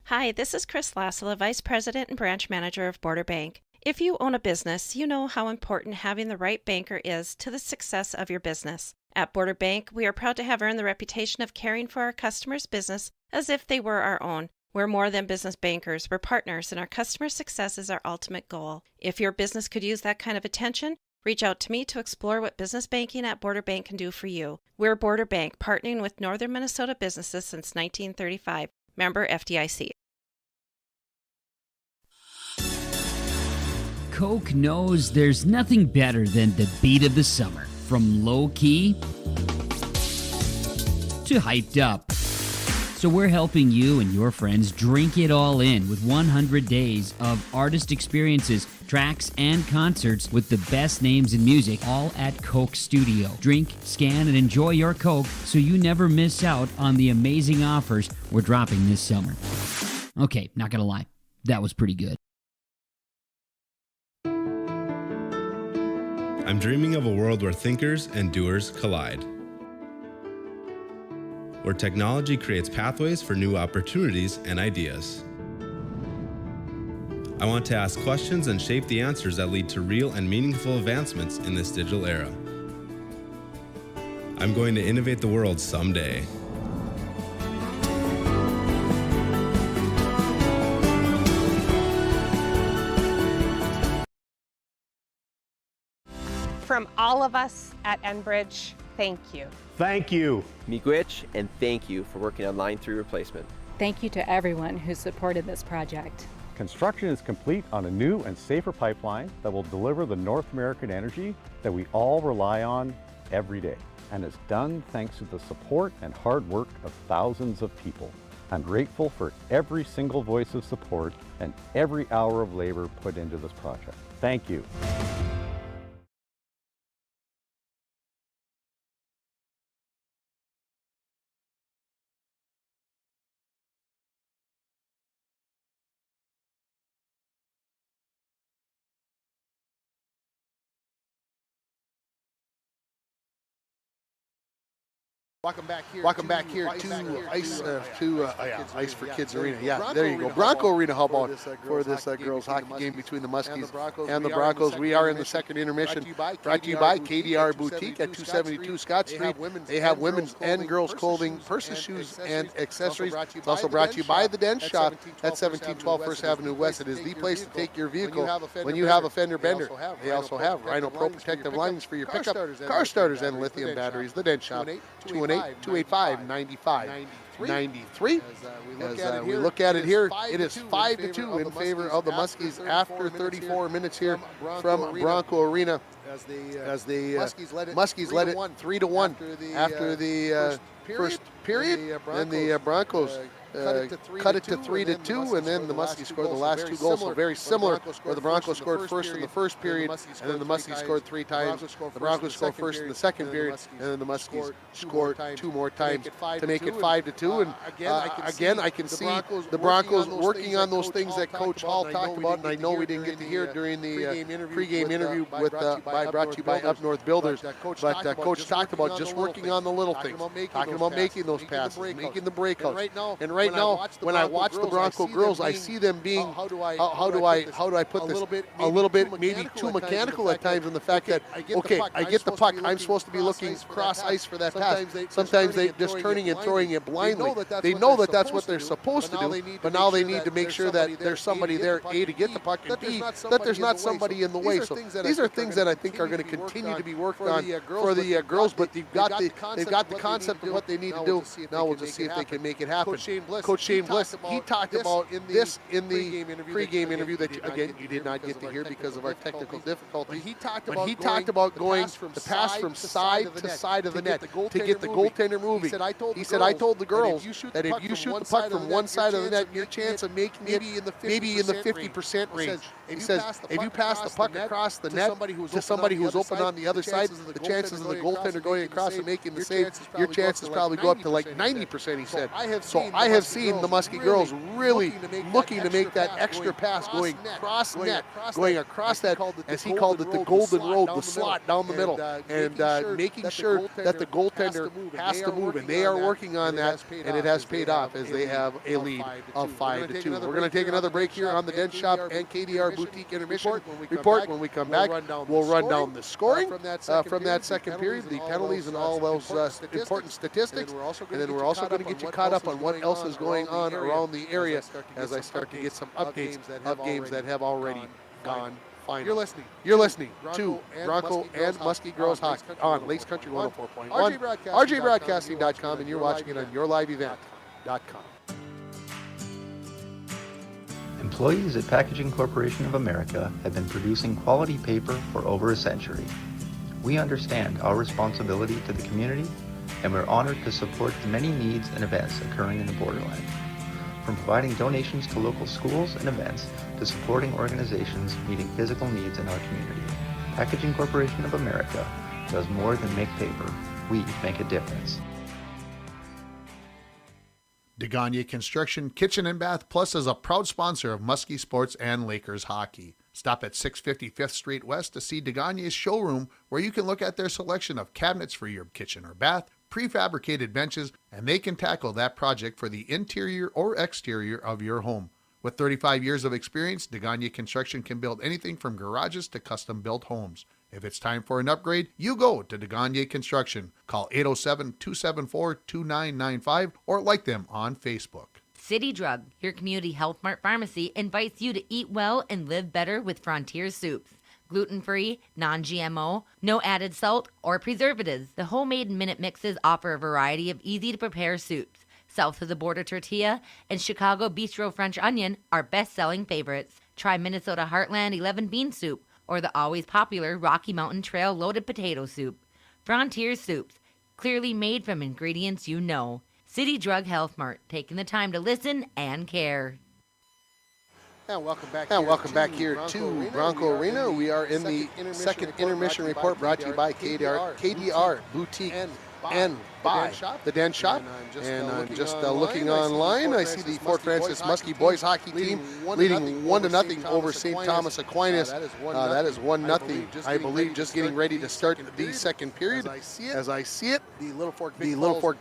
[SPEAKER 21] Hi, this is Chris Lassila, Vice President and Branch Manager of Border Bank. If you own a business, you know how important having the right banker is to the success of your business. At Border Bank, we are proud to have earned the reputation of caring for our customers' business as if they were our own. We're more than business bankers, we're partners, and our customer success is our ultimate goal. If your business could use that kind of attention, reach out to me to explore what business banking at Border Bank can do for you. We're Border Bank, partnering with Northern Minnesota businesses since 1935. Member FDIC.
[SPEAKER 3] Coke knows there's nothing better than the beat of the summer. From low-key to hyped up. So we're helping you and your friends drink it all in with 100 days of artist experiences, tracks, and concerts with the best names in music, all at Coke Studio. Drink, scan, and enjoy your Coke so you never miss out on the amazing offers we're dropping this summer. Okay, not gonna lie, that was pretty good.
[SPEAKER 22] I'm dreaming of a world where thinkers and doers collide. Where technology creates pathways for new opportunities and ideas. I want to ask questions and shape the answers that lead to real and meaningful advancements in this digital era. I'm going to innovate the world someday.
[SPEAKER 4] From all of us at Enbridge, thank you.
[SPEAKER 5] Thank you.
[SPEAKER 6] Miigwech, and thank you for working on Line 3 replacement.
[SPEAKER 7] Thank you to everyone who supported this project.
[SPEAKER 5] Construction is complete on a new and safer pipeline that will deliver the North American energy that we all rely on every day. And it's done thanks to the support and hard work of thousands of people. I'm grateful for every single voice of support and every hour of labor put into this project. Thank you.
[SPEAKER 2] Welcome back here to Ice for Kids Arena. Yeah, there you go. Bronco Arena. How about for this girls hockey game between the Muskies and the Broncos? We are in the second intermission. Brought to you by KDR Boutique at 272 Scott Street. They have women's and girls clothing, purses, shoes, and accessories. It's also brought to you by the Dent Shop at 1712 First Avenue West. It is the place to take your vehicle when you have a fender bender. They also have Rhino Pro protective linings for your pickup, car starters, and lithium batteries. The Dent Shop, 218-285-9593. As we look at it here, it is 5-2 in favor of the Muskies after 34 minutes here from Bronco Arena. As the Muskies led it 3-1 after the first period, and the Broncos cut it to 3-2, and then the Muskies scored the last two goals. So very similar, where the Broncos scored first in the first period, and then the Muskies scored 3 times. The Broncos scored first in the second period, and then the Muskies scored 2 more times to make it 5-2. And again, I can see the Broncos working on those things that Coach Hall talked about, and I know we didn't get to hear it during the pregame interview brought to you by Up North Builders, but Coach talked about just working on the little things, talking about making those passes, making the breakouts. And right now, when I watch the Bronco girls, I see them being how do I put this a little bit maybe too mechanical at times, in the fact that okay, I get the puck, I'm supposed to be looking cross ice for that pass. Sometimes they just turning and throwing it blindly. They know that that's what they're supposed to do, but now they need to make sure that there's somebody there, A, to get the puck, and B, that there's not somebody in the way. So these are things that I think are going to continue to be worked on for the girls, but they've got the concept of what they need to do. Now we'll just see if they can make it happen. Coach Shane Bliss, he talked about this in the pregame interview that, again, you did not get to hear because of our technical difficulty. But he talked about going the pass from side to side of the net to get the goaltender moving. He said, I told the girls that if you shoot the puck from one side of the net, your chance of making it maybe in the 50% range. He says, if you pass the puck across the net to somebody who's open on the other side, the chances of the goaltender going across and making the save, your chances probably go up to like 90%, he said. So I have seen the Muskie girls really looking to make that extra pass, going across net, going across that, as he called it, the golden road, the slot down the middle, and making sure that the goaltender has to move, and they are working on that, and it has paid off as they have a lead of 5-2. We're going to take another break here on the Dent Shop and KDR Boutique intermission report. When we come back, we'll run down the scoring from that second period, the penalties, and all those important statistics, and then we're also going to get you caught up on what else is going on around the area as I start to get some updates of games that have already gone final. You're listening to Bronco and Muskie Girls Hockey on Lakes Country 104.1, RJBroadcasting.com, and you're watching it on YourLiveEvent.com.
[SPEAKER 13] Employees at Packaging Corporation of America have been producing quality paper for over a century. We understand our responsibility to the community, and we're honored to support the many needs and events occurring in the borderland. From providing donations to local schools and events to supporting organizations meeting physical needs in our community, Packaging Corporation of America does more than make paper. We make a difference.
[SPEAKER 1] Degania Construction Kitchen and Bath Plus is a proud sponsor of Muskie Sports and Lakers hockey. Stop at 650 5th Street West to see Degania's showroom, where you can look at their selection of cabinets for your kitchen or bath, prefabricated benches, and they can tackle that project for the interior or exterior of your home. With 35 years of experience, Degania Construction can build anything from garages to custom-built homes. If it's time for an upgrade, you go to Degania Construction. Call 807-274-2995 or like them on Facebook.
[SPEAKER 11] City Drug, your community Health Mart pharmacy, invites you to eat well and live better with Frontier Soups. Gluten-free, non-GMO, no added salt or preservatives. The homemade minute mixes offer a variety of easy-to-prepare soups. South of the Border Tortilla and Chicago Bistro French Onion are best-selling favorites. Try Minnesota Heartland 11 Bean Soup or the always popular Rocky Mountain Trail Loaded Potato Soup. Frontier Soups, clearly made from ingredients you know. City Drug Health Mart, taking the time to listen and care.
[SPEAKER 2] And welcome back here to Bronco Arena. We are in the second intermission report brought to you by KDR Boutique and by the Den Shop. And I'm just looking online. I see the Fort Francis Muskie boys hockey team leading 1-0 over St. Thomas Aquinas. That is 1-0, I believe, just getting ready to start the second period. As I see it, the Little Fork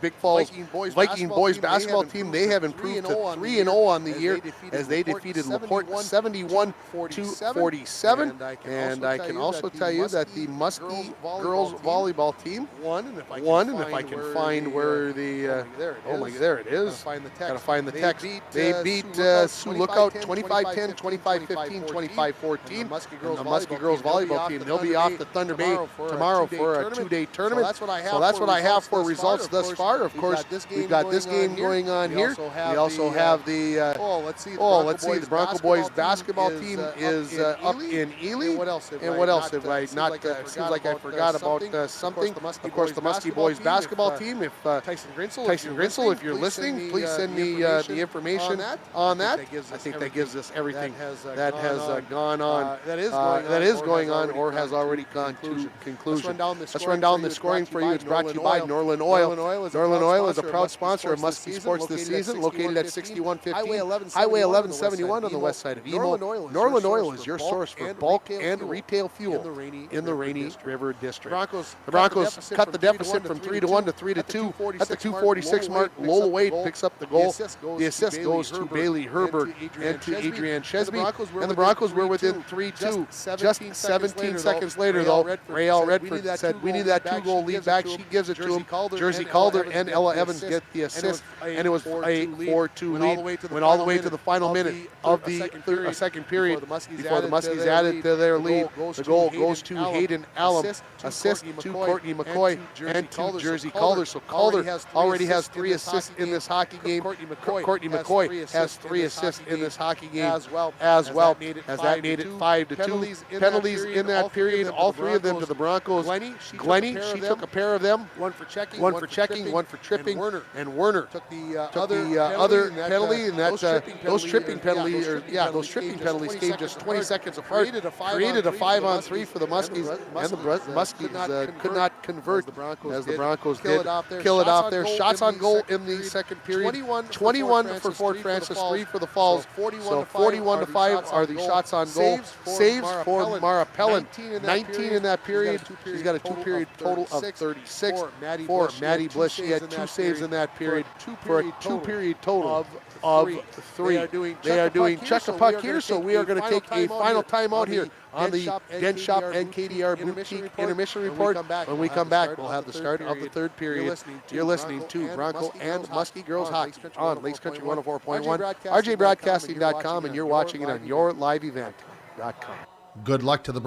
[SPEAKER 2] Big Falls Viking boys basketball team, they have improved to 3-0 on the year as they defeated LaPorte 71-47. And I can also tell you that the Muskie girls volleyball team won. And if I can find where the there it is. Gotta find the text. They beat Sioux Lookout 25-10, 25-15, 25-14. The Muskie girls volleyball team, they'll be off to Thunder Bay tomorrow for a 2-day tournament. So that's what I have for results thus far. Of course, we've got this game going on here. We also have the the Bronco boys basketball team is up in Ely. And what else have I not? It seems like I forgot about something. Of course, the Muskie boys basketball team. If Tyson Grinsel, if you're listening, please send me the information on that. I think that gives us everything that has gone on, that is going on, or has already gone to conclusion. Let's run down the scoring for you. It's brought to you by Norland Oil. Norland Oil is a proud sponsor of Muskie Sports this season, located at 6115 Highway 1171 on the west side of Emo. Norland Oil is your source for bulk and retail fuel in the Rainy River District. The Broncos cut the deficit from 3-1 to 3-2 at the 2:46 mark. Lola Wade picks up the goal. The assist goes to Bailey Herbert and to Adrienne Chesby. And the Broncos were within 3-2. Just 17 seconds later, though, Raelle Redford said, "We need that 2-goal lead back." She gives it to him. Jersey Calder and Ella Evans get the assist, and it was a 4-2 lead. Went all the way to the final minute of the second period before the Muskies added to their lead. The goal goes to Hayden Allum. Assist to Courtney McCoy and to Jersey Calder. So Calder already has 3 assists in this hockey game. Courtney McCoy has 3 assists in this hockey game as well, as that made it 5-2. Penalties in that period, all 3 of them to the Broncos. Glennie, she took a pair of them. One for checking, one for tripping, and Werner took the other penalty, and those tripping penalties came just 20 seconds apart. Created a 5-on-3 for the Muskies, and the Muskies could not convert as the Broncos did kill it off there. Shots on goal in the second period. 21 for Fort Francis, 3 for the Falls. So 41-5 are the shots on goal. Saves for Mara Pellin, 19 in that period. She's got a 2-period total of 36. For Maddie Bliss, she had 2 saves in that period for a 2-period total of 3. They are doing check the puck here, so we are going to take a final timeout here on the Den Shop and KDR Boutique intermission report. When we come back, we'll have the start of the third period. You're listening to Bronco and Muskie Girls Hockey on Lakes Country 104.1, rjbroadcasting.com, and you're watching it on yourliveevent.com.
[SPEAKER 1] Good luck to the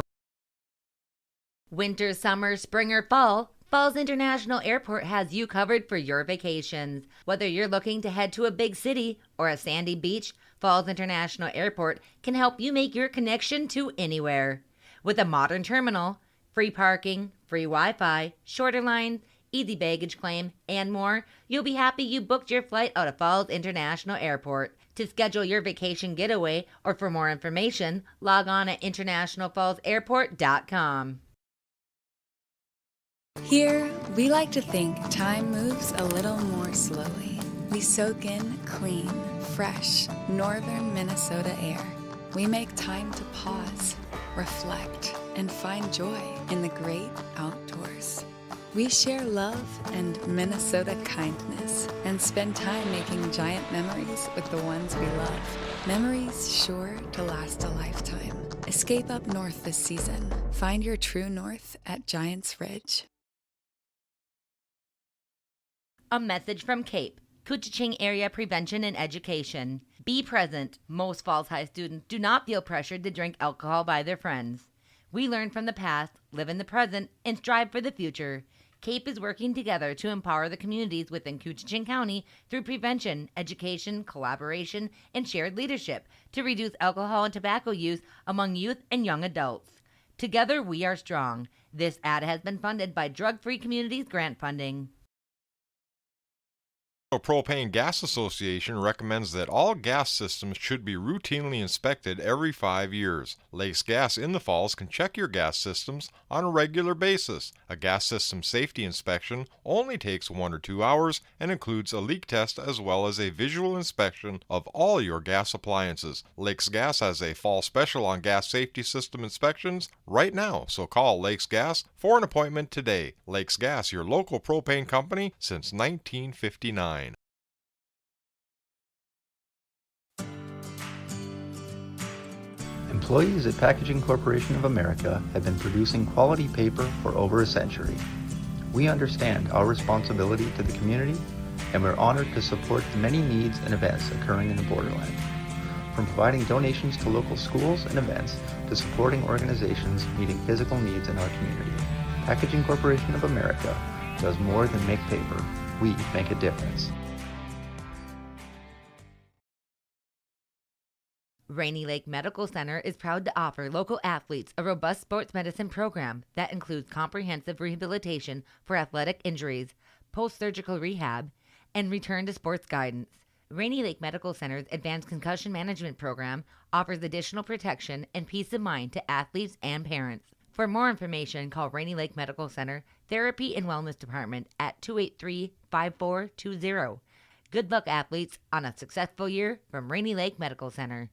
[SPEAKER 11] Winter, summer, spring, or fall, Falls International Airport has you covered for your vacations. Whether you're looking to head to a big city or a sandy beach, Falls International Airport can help you make your connection to anywhere. With a modern terminal, free parking, free Wi-Fi, shorter lines, easy baggage claim, and more, you'll be happy you booked your flight out of Falls International Airport. To schedule your vacation getaway or for more information, log on at internationalfallsairport.com.
[SPEAKER 12] Here, we like to think time moves a little more slowly. We soak in clean, fresh, northern Minnesota air. We make time to pause, reflect, and find joy in the great outdoors. We share love and Minnesota kindness and spend time making giant memories with the ones we love. Memories sure to last a lifetime. Escape up north this season. Find your true north at Giants Ridge.
[SPEAKER 11] A message from CAPE, Couchiching Area Prevention and Education. Be present. Most Falls High students do not feel pressured to drink alcohol by their friends. We learn from the past, live in the present, and strive for the future. CAPE is working together to empower the communities within Couchiching County through prevention, education, collaboration, and shared leadership to reduce alcohol and tobacco use among youth and young adults. Together, we are strong. This ad has been funded by Drug Free Communities grant funding.
[SPEAKER 10] The Propane Gas Association recommends that all gas systems should be routinely inspected every 5 years. Lakes Gas in the Falls can check your gas systems on a regular basis. A gas system safety inspection only takes 1 or 2 hours and includes a leak test as well as a visual inspection of all your gas appliances. Lakes Gas has a fall special on gas safety system inspections right now, so call Lakes Gas for an appointment today. Lakes Gas, your local propane company since 1959.
[SPEAKER 13] Employees at Packaging Corporation of America have been producing quality paper for over a century. We understand our responsibility to the community, and we're honored to support the many needs and events occurring in the borderland. From providing donations to local schools and events to supporting organizations meeting physical needs in our community, Packaging Corporation of America does more than make paper. We make a difference.
[SPEAKER 11] Rainy Lake Medical Center is proud to offer local athletes a robust sports medicine program that includes comprehensive rehabilitation for athletic injuries, post-surgical rehab, and return to sports guidance. Rainy Lake Medical Center's Advanced Concussion Management Program offers additional protection and peace of mind to athletes and parents. For more information, call Rainy Lake Medical Center Therapy and Wellness Department at 283-5420. Good luck, athletes, on a successful year from Rainy Lake Medical Center.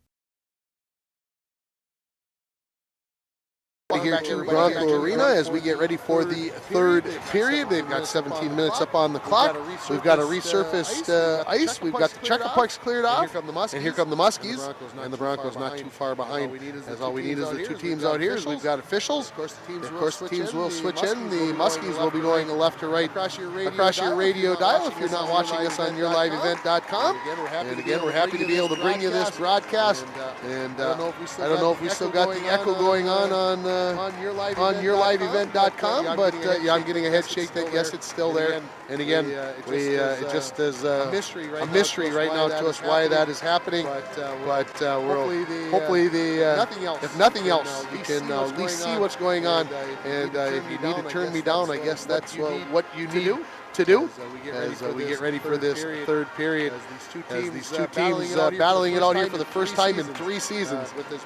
[SPEAKER 2] Here to Bronco Arena as we get ready for the third period. They've got 17 minutes up on the clock. We've got a resurfaced ice. We've got the checker pucks cleared off. And here come the Muskies. And the Broncos not too far behind. As all we need is the two teams out here. So we've got officials. Of course, the teams will switch in. The Muskies will be going left to right across your radio dial if you're not watching us on yourliveevent.com. And again, we're happy to be able to bring you this broadcast. And I don't know if we still got the echo going on yourliveevent.com, but yeah, I'm getting a head shake that yes, it's still there. And again, it just is a mystery right now to us why that is happening. But hopefully, if nothing else, you can at least see what's going on. And if you need to turn me down, I guess that's what you need to do as we get ready for this third period. As these two teams battling it out here for the first time in 3 seasons with this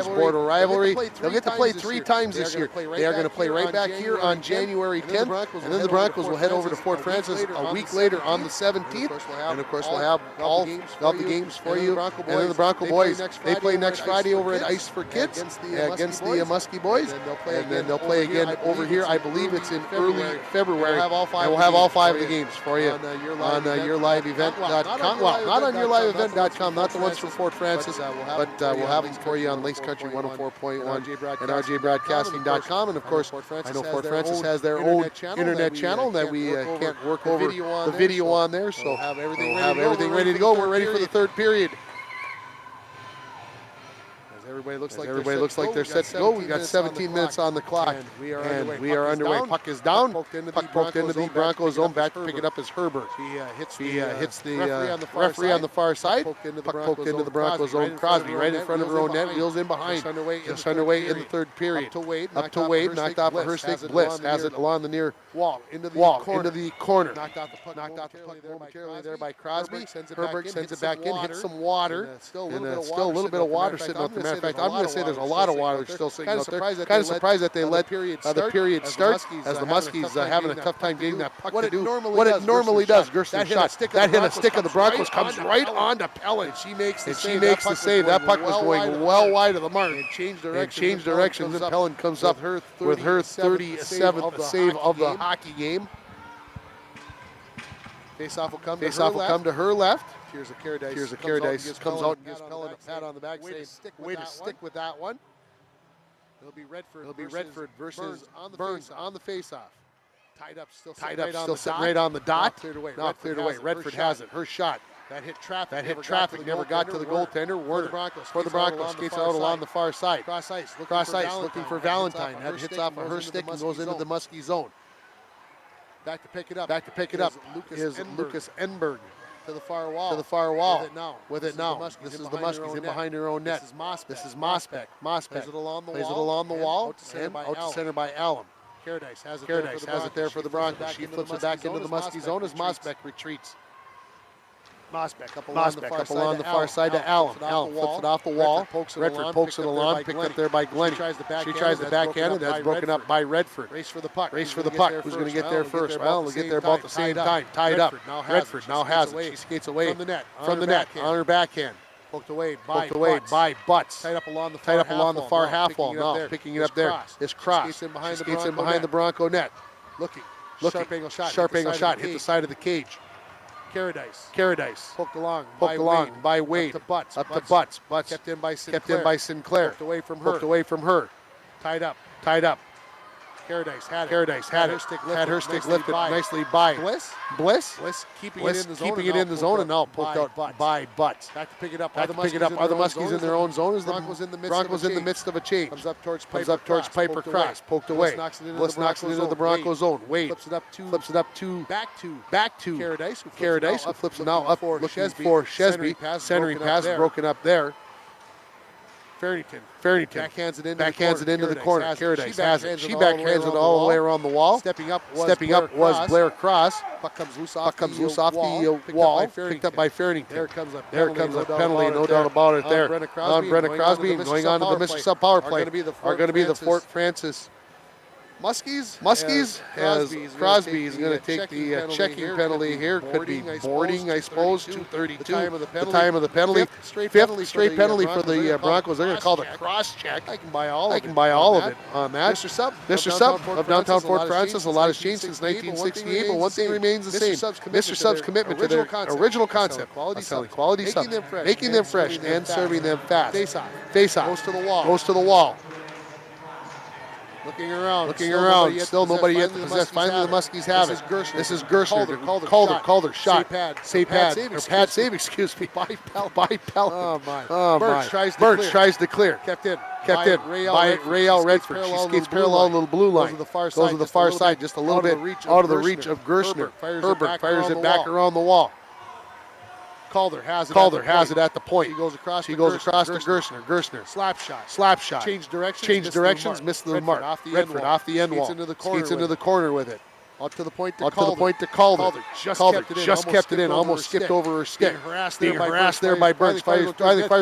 [SPEAKER 2] border rivalry. They'll get to play 3 times this year. They are going to play right back here on January 10th, and then the Broncos will head over to Fort Francis a week later on the 17th. And of course, we'll have all the games for you. And then the Bronco boys, they play next Friday over at Ice for Kids against the Muskie boys. And then they'll play again over here. I believe it's in early February. And we'll have all 5 of the games for you on yourliveevent.com. Well, not on yourliveevent.com, not the ones from Fort Francis, but we'll have them for you on Lakes Country 104.1 and rjbroadcasting.com. And of course, I know Fort Francis has their own internet channel that we can't work over the video on there, so we'll have everything ready to go. We're ready for the third period. Everybody looks like they're set to go. We got 17 minutes on the clock, and we are underway. Puck is down. Puck poked into the Broncos zone. Back to pick it up is Herbert. He hits the referee on the far side. Puck poked into the Broncos zone. Crosby right in front of her own net. Wheels in behind. Just underway in the third period. Up to Wade. Knocked off a Herstick. Bliss has it along the near wall into the corner. Knocked out the puck momentarily there by Crosby. Herbert sends it back in. Hits some water. And still a little bit of water sitting out there. Matter of fact, I'm going to say there's a lot of water still sitting out there. Kind of surprised that they let the period start as the Muskies having a tough time getting that puck to do what it normally does. Gerson's shot. That hit a stick of the Broncos, comes right on to Pellin. She makes the save. That puck was going well wide of the mark. And changed directions, and Pellin comes up with her 37th save of the hockey game. Faceoff will come to her left. Here's a Caradice. Comes out and gives Pellin a pat on the back. Way to stick with that one. It'll be Redford versus Burns on the faceoff. Tied up, still sitting right on the dot. Now cleared away. Redford has it. Her shot. That hit traffic. Never got to the goaltender. Warner for the Broncos skates out along the far side. Cross ice looking for Valentine. That hits off of her stick and goes into the Muskie zone. Back to pick it up is Lucas Enberg. To the far wall. With it now. This is the Muskies in behind her own net. This is Mosbeck. Plays it along the wall. Out to center by Allen. Caradice has it there for the Broncos. She flips it back into the Muskie zone as Mosbeck retreats. Mosbeck up along the far side to Allen. Allen flips it off the wall. Redford pokes it along, picked up there by Glennie. She tries the backhand, and that's broken up by Redford. Race for the puck. Who's going to get there first? Well, we'll get there about the same time. Tied up. Redford now has it. She skates away from the net on her backhand. Poked away by Butts. Tied up along the far half wall. Now picking it up there is Cross. Skates in behind the Bronco net. Looking. Sharp angle shot. Hit the side of the cage. Caradice. Poked along by Wade. Up to Butts. Butts kept in by Sinclair. Poked away from her. Tied up. Caradice had it. Had her stick lifted nicely by Bliss. Keeping it in the zone and now poked out by Butts. Back to pick it up. Are the Muskies in their own zone? As the Broncos in the midst of a change. Comes up towards Piper Cross. Poked away. Bliss knocks it into the Bronco zone. Wade flips it up to back to Caradice, who flips it now up looking for Shesby. Centering pass broken up there. Farrington backhands it into the corner. Caradice has it. She backhands it all the way around the wall. Stepping up was Blair Cross. Puck comes loose off the wall. Picked up by Farrington. There comes a penalty, no doubt about it there. On Brenna Crosby going on to the Mr. Sub power play are going to be the Fort Francis Muskies, as Crosby is going to take the checking penalty here. Could be boarding, I suppose, 2:32. The time of the penalty. Fifth straight penalty for the Broncos. They're going to call the cross check. I can buy all of it on that. Mr. Sub of downtown Fort Francis. A lot has changed since 1968, but one thing remains the same. Mr. Sub's commitment to their original concept of selling quality subs, making them fresh and serving them fast. Face off. Goes to the wall. Looking around. Still nobody yet to possess. Finally, the Muskies have it. This is Gershner. Calder. Shot. Pad save. Excuse me. By Pellin. Oh my. Birch tries to clear. Kept in by Rael Redford. She skates parallel to the blue line. Goes to the far side, just a little bit out of the reach of Gershner. Herbert fires it back around the wall. Calder has it at the point. She goes across to Gershner. Slap shot. Change directions. Missed the mark. Redford off the end wall. Skates into the corner with it. Out to the point to Calder. Just kept it in. Almost skipped over her stick. Being harassed there by Burns. Fires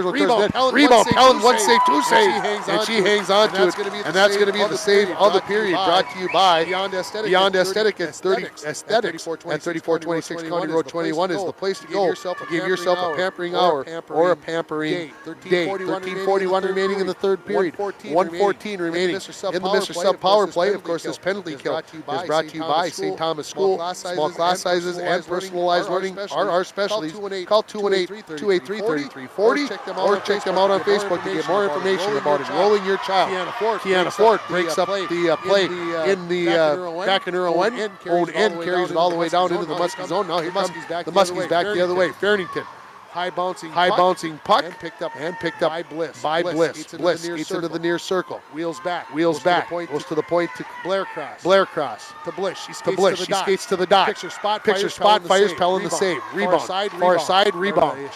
[SPEAKER 2] rebound. Pellin, 1 save, 2 save. And she hangs on to it. And that's going to be the save of the period. Brought to you by Beyond Aesthetic at 3426 County Road 21 is the place to go to give yourself a pampering hour or a pampering day. 13:41 remaining in the third period. 1:14 remaining in the Mr. Sub power play. Of course, this penalty kill is brought to you by St. Thomas School. Small class sizes and personalized learning are our specialties. Call 218-283-3340 or check them out on Facebook to get more information about enrolling your child. Kiana Ford breaks up the play in the back in her own end, carries it all the way down into the Muskie zone. Now here comes the Muskies back the other way. Farrington High bouncing puck. And picked up
[SPEAKER 16] by Bliss.
[SPEAKER 2] Bliss eats into the near circle.
[SPEAKER 16] Wheels back.
[SPEAKER 2] Goes to the point to
[SPEAKER 16] Blair Cross.
[SPEAKER 2] To
[SPEAKER 16] Bliss. She
[SPEAKER 2] skates to the dot.
[SPEAKER 16] Picks her spot.
[SPEAKER 2] Fires Pellin the save. Rebound. Far side rebound.
[SPEAKER 16] A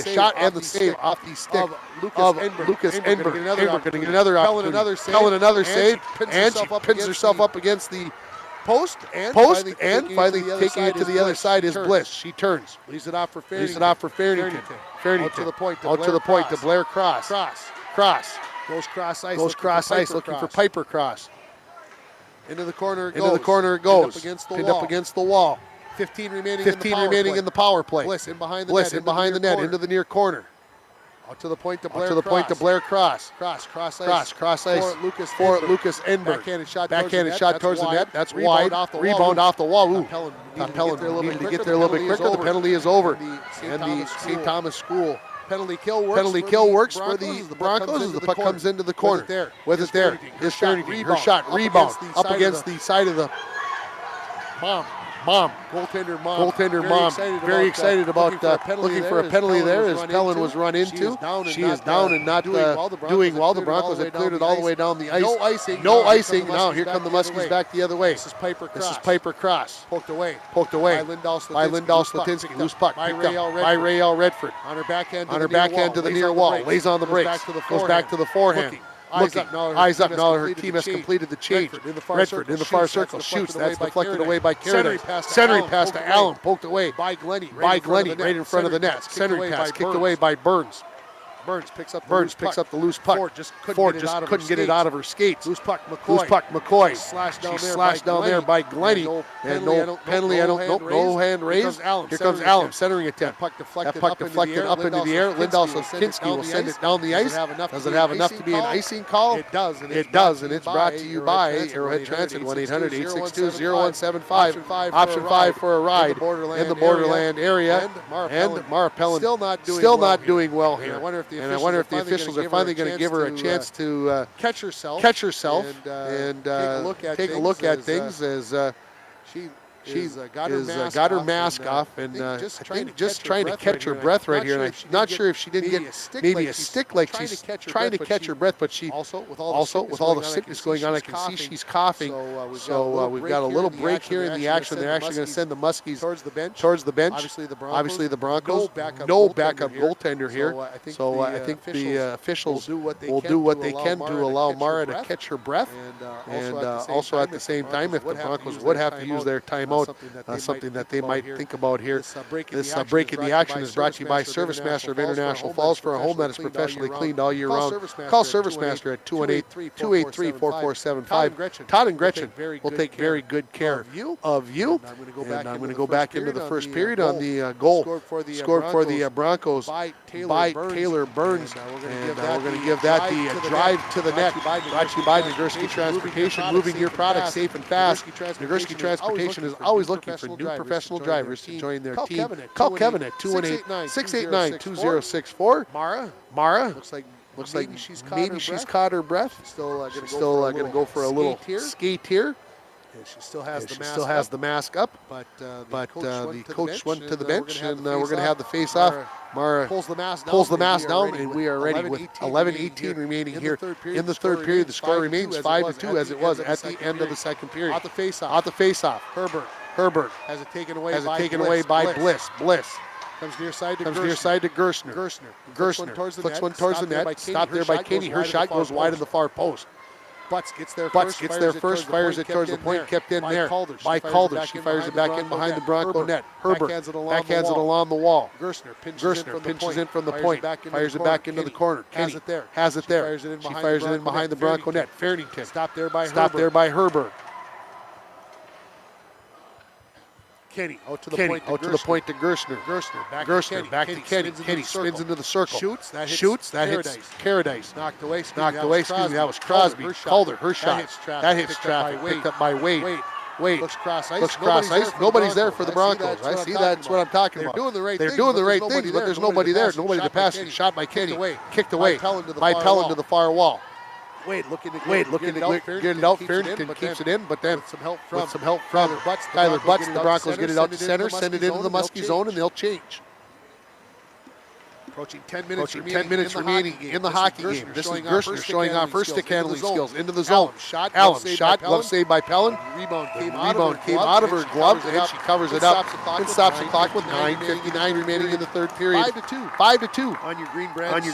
[SPEAKER 16] shot and the save
[SPEAKER 2] off the stick
[SPEAKER 16] of
[SPEAKER 2] Lucas Enberg. Getting another
[SPEAKER 16] Pellin
[SPEAKER 2] opportunity.
[SPEAKER 16] another
[SPEAKER 2] another
[SPEAKER 16] save.
[SPEAKER 2] save. And she pins herself up against the
[SPEAKER 16] post
[SPEAKER 2] and finally taking it to the other side is Bliss. She turns.
[SPEAKER 16] Leaves it off for Fairington.
[SPEAKER 2] Out to the point to Blair Cross.
[SPEAKER 16] Goes cross ice.
[SPEAKER 2] Looking for Piper Cross.
[SPEAKER 16] Into the corner it
[SPEAKER 2] goes.
[SPEAKER 16] Pinned up against the wall. 15 remaining
[SPEAKER 2] in the power play.
[SPEAKER 16] Bliss in behind
[SPEAKER 2] the net into the near corner.
[SPEAKER 16] Out to the point to
[SPEAKER 2] Blair Cross.
[SPEAKER 16] Cross
[SPEAKER 2] ice. For Lucas Enberg.
[SPEAKER 16] Backhanded shot
[SPEAKER 2] towards the net. That's
[SPEAKER 16] Rebound
[SPEAKER 2] wide.
[SPEAKER 16] Rebound
[SPEAKER 2] off the wall. Ooh.
[SPEAKER 16] Pellin
[SPEAKER 2] needed to get there a little bit quicker. The penalty is over. And the St. Thomas School
[SPEAKER 16] penalty kill
[SPEAKER 2] works for the Broncos as the puck comes into the corner. With it there is Fairington. Her shot rebound up against the side of the
[SPEAKER 16] goaltender
[SPEAKER 2] mom. Very excited about looking for a penalty there as Pellin was run into. She is down and not doing well. The Broncos have cleared it all the way down the ice. No icing. Now here come the Muskies back the other way.
[SPEAKER 16] This is
[SPEAKER 2] Piper Cross.
[SPEAKER 16] Poked away.
[SPEAKER 2] By
[SPEAKER 16] Lindell
[SPEAKER 2] Slatinsky. Loose puck.
[SPEAKER 16] By
[SPEAKER 2] Ray L. Redford.
[SPEAKER 16] On her backhand
[SPEAKER 2] to the near wall. Lays on the brakes. Goes back to the forehand. Eyes up now. Her team has completed the change. Redford in the far circle shoots. That's deflected away by Carradine. Centering pass to Allen. Poked away
[SPEAKER 16] by Glennie.
[SPEAKER 2] Right in front of the net. Centering pass kicked away by Burns.
[SPEAKER 16] Burns picks up
[SPEAKER 2] the loose puck.
[SPEAKER 16] Ford just couldn't get it out of her skates.
[SPEAKER 2] Loose puck McCoy.
[SPEAKER 16] Slashed down there by Glennie.
[SPEAKER 2] And no penalty. No hand raised. Here comes Allen. Centering attempt.
[SPEAKER 16] That puck deflected up into the air.
[SPEAKER 2] Lindell Slatinsky will send it down the ice. Does it have enough to be an icing call?
[SPEAKER 16] It does.
[SPEAKER 2] And it's brought to you by Arrowhead Transit. 1-800-862-0175. Option 5 for a ride in the borderland area. And Mara Pellin still not doing well here. And I wonder if the officials are finally going to give her a chance to
[SPEAKER 16] catch herself
[SPEAKER 2] and take a look at things as she's got her mask off and just trying to catch her breath right here. And I'm not sure if she didn't get maybe a stick like she's trying to catch her breath, but she also with all the sickness going on, I can see she's coughing. So we've got a little break here in the action. They're actually going to send the Muskies towards the bench. Obviously the Broncos, no backup goaltender here. So I think the officials will do what they can to allow Mara to catch her breath. And also at the same time, if the Broncos would have to use their timeout, something that they might think about here. This break in the action is brought to you by ServiceMaster of International Falls. For a home that is professionally cleaned all year round, call ServiceMaster at 218-283-4475. Todd and Gretchen will take very good care of you. And I'm going to go back into the first period on the goal scored for the Broncos by Taylor Burns. And we're going to give that the drive to the net. Brought to you by Nagurski Transportation, moving your product safe and fast. Nagurski Transportation is always looking for new professional drivers to join their team. Call Kevin at 218-689-2064. Mara. Looks like maybe she's caught her breath.
[SPEAKER 16] Still
[SPEAKER 2] going to go for a little skate here.
[SPEAKER 16] And she still has
[SPEAKER 2] the mask up.
[SPEAKER 16] But
[SPEAKER 2] the coach went to the bench, and we're going to have the face-off. Mara pulls the mask down, and we are ready with 11:18 remaining here in the third period. The score remains 5-2 as it was at the end of the second period.
[SPEAKER 16] Out the face-off.
[SPEAKER 2] Herbert
[SPEAKER 16] has it taken away
[SPEAKER 2] by Bliss.
[SPEAKER 16] Comes near side to
[SPEAKER 2] Gerstner. Flicks one towards the net. Stopped there by Katie. Her shot goes wide of the far post.
[SPEAKER 16] Butts gets there
[SPEAKER 2] first, fires it towards the point, kept in there by Calder. She fires it back in behind the Bronco net. Herbert backhands it along the wall.
[SPEAKER 16] Gerstner
[SPEAKER 2] pinches in from the point, fires it back into the corner. Kenny has it there. She fires it in behind the Bronco net. Fairington
[SPEAKER 16] stopped there by
[SPEAKER 2] Herbert.
[SPEAKER 16] Kenny out to the
[SPEAKER 2] point to Gerstner. Back to Kenny. Kenny spins into the circle.
[SPEAKER 16] Shoots. That
[SPEAKER 2] hits Carradine.
[SPEAKER 16] Knocked away.
[SPEAKER 2] That was Crosby. Calder. Her shot. That hits traffic. Picked up by Wade.
[SPEAKER 16] Looks cross ice.
[SPEAKER 2] Nobody's there for the Broncos. I see that. That's what I'm talking about. They're doing the right things, but there's nobody there. Nobody to pass it. Shot by Kenny. Kicked away by Pellin to the far wall.
[SPEAKER 16] Wade looking to
[SPEAKER 2] get it out. Fairington keeps it in, but then with some help from Tyler Butts, the Broncos get it out to center, send it into the Muskie zone, and they'll change. Approaching 10 minutes remaining in the hockey game. This is Gerstner showing off her stick handling skills into the zone. Allen, shot, glove saved by Pellin. Rebound came out of her glove, and she covers it up and stops the clock with 9:59 remaining in the third period. 5-2 on your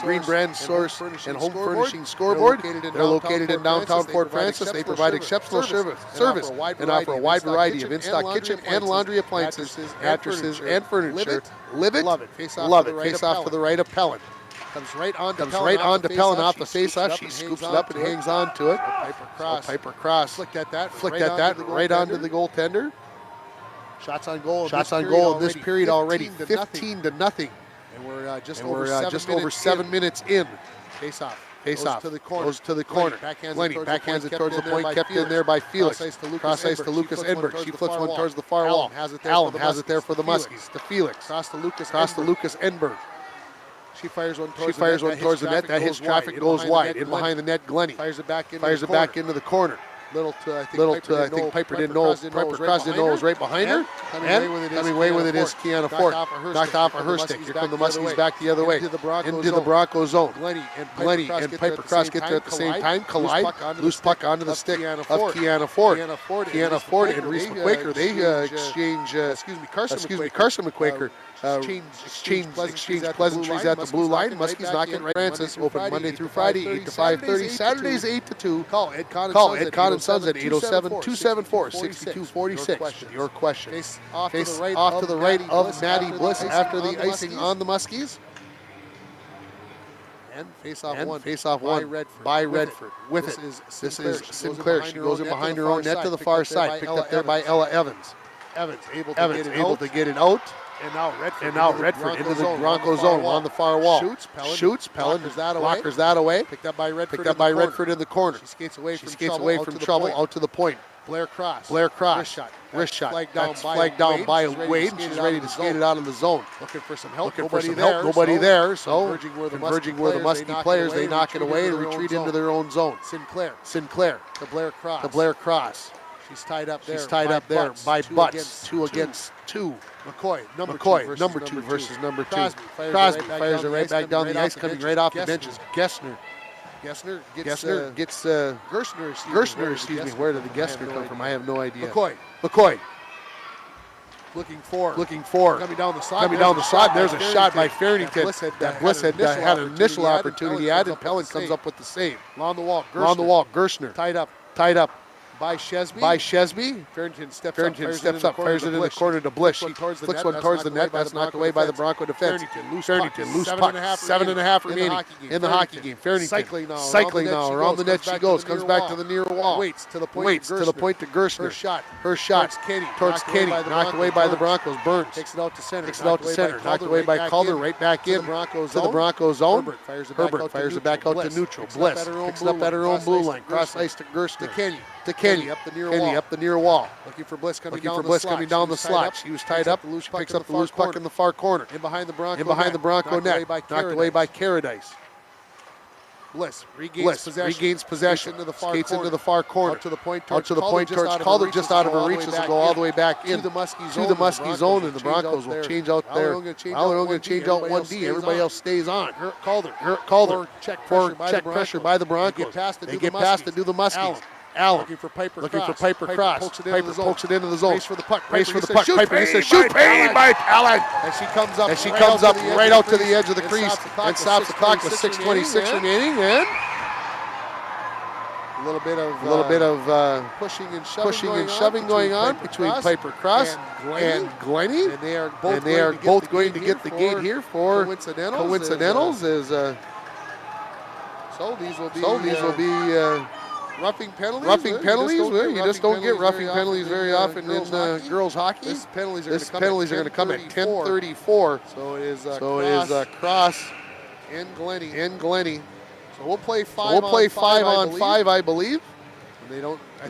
[SPEAKER 2] Green Brand source and home furnishing scoreboard. They're located in downtown Fort Francis. They provide exceptional service and offer a wide variety of in-stock kitchen and laundry appliances, mattresses, and furniture. Live it, love it. Face off to the right of Pellin. Comes right on to Pellin off the face-off. She scoops it up and hangs on to it. Piper Cross. Flicked at that right onto the goaltender. Shots on goal in this period already 15-0. And we're just over 7 minutes in. Face off. Goes to the corner. Glenny backhands it towards the point, kept in there by Felix. Cross ice to Lucas Enberg. She flips one towards the far wall. Allen has it there for the Muskies. To Felix. Cross to Lucas Enberg. She fires one towards the net. That hits traffic, goes wide. In behind the net, Glenny. Fires it back into the corner. Little to I think Piper didn't know. Piper Cross didn't know it was right behind her. And coming away with it is Kiana Ford. Knocked off of her stick. Here come the Muskies back the other way. Into the Bronco zone. Glenny and Piper Cross get there at the same time. Collide. Loose puck onto the stick of Kiana Ford. Kiana Ford and Reese McQuaker. They exchange. Carson McQuaker. Exchange pleasantries at the blue line. Muskies knocking right. Francis open Monday through Friday, 8 to 5:30. Saturdays 8 to 2. Call Ed Conn and Sons at 807-274-6246. Your question. Face off to the right of Maddie Bliss after the icing on the Muskies. And face off one by Redford. With it. This is Sinclair. She goes in behind her own net to the far side. Picked up there by Ella Evans. Evans able to get it out. And now Redford into the Bronco zone on the far wall. Shoots. Pellin blockers that away. Picked up by Redford in the corner. She skates away from trouble out to the point. Blair Cross. Wrist shot. That's flagged down by Wade. She's ready to skate it out of the zone. Looking for some help. Nobody there. So converging where the Muskie players, they knock it away and retreat into their own zone. Sinclair. To Blair Cross. She's tied up there by Butts. 2 against 2. McCoy, number two versus number 2. Crosby fires it right back down the ice, coming right off the benches. Gessner gets Gerstner, excuse me. Where did the Gessner come from? I have no idea. McCoy. Looking for. Coming down the side. There's a shot by Farrington that Bliss had an initial opportunity at, and Pellin comes up with the save. On the wall, Gerstner. Tied up. By Shesby. Farrington steps up, fires it in the corner to Bliss. She flicks one towards the net. That's knocked away by the Bronco defense. Farrington, loose puck. 7.5 remaining in the hockey game. Farrington cycling now. Around the net she goes. Comes back to the near wall. Waits to the point to Gerstner. Her shot towards Kenny. Knocked away by the Broncos. Burns. Takes it out to center. Knocked away by Calder. Right back in to the Bronco zone. Herbert fires it back out to neutral. Bliss picks it up at her own blue line. Cross ice to Gerstner. To Kenny up the near wall. Looking for Bliss coming down the slot. She was tied up. Picks up the loose puck in the far corner. In behind the Bronco net. Knocked away by Caradice. Bliss regains possession. Skates into the far corner. Out to the point towards Calder, just out of her reach. This will go all the way back in to the Muskie zone, and the Broncos will change out there. They're only going to change out 1D. Everybody else stays on. Calder. Check pressure by the Broncos. They get past to do the Muskies. Allen looking for Piper Cross. Piper pokes it into the zone. Race for the puck. Piper says shoot paid by Allen. And she comes up right out to the edge of the crease and stops the clock with 6:26 remaining. And a little bit of pushing and shoving going on between Piper Cross and Glenny. And they are both going to get the gate here for coincidentals. So these will be roughing penalties. Well, you just don't get roughing penalties very often in girls hockey. These penalties are going to come at 10:34. So it is Cross and Glenny. So we'll play 5 on 5, I believe. And I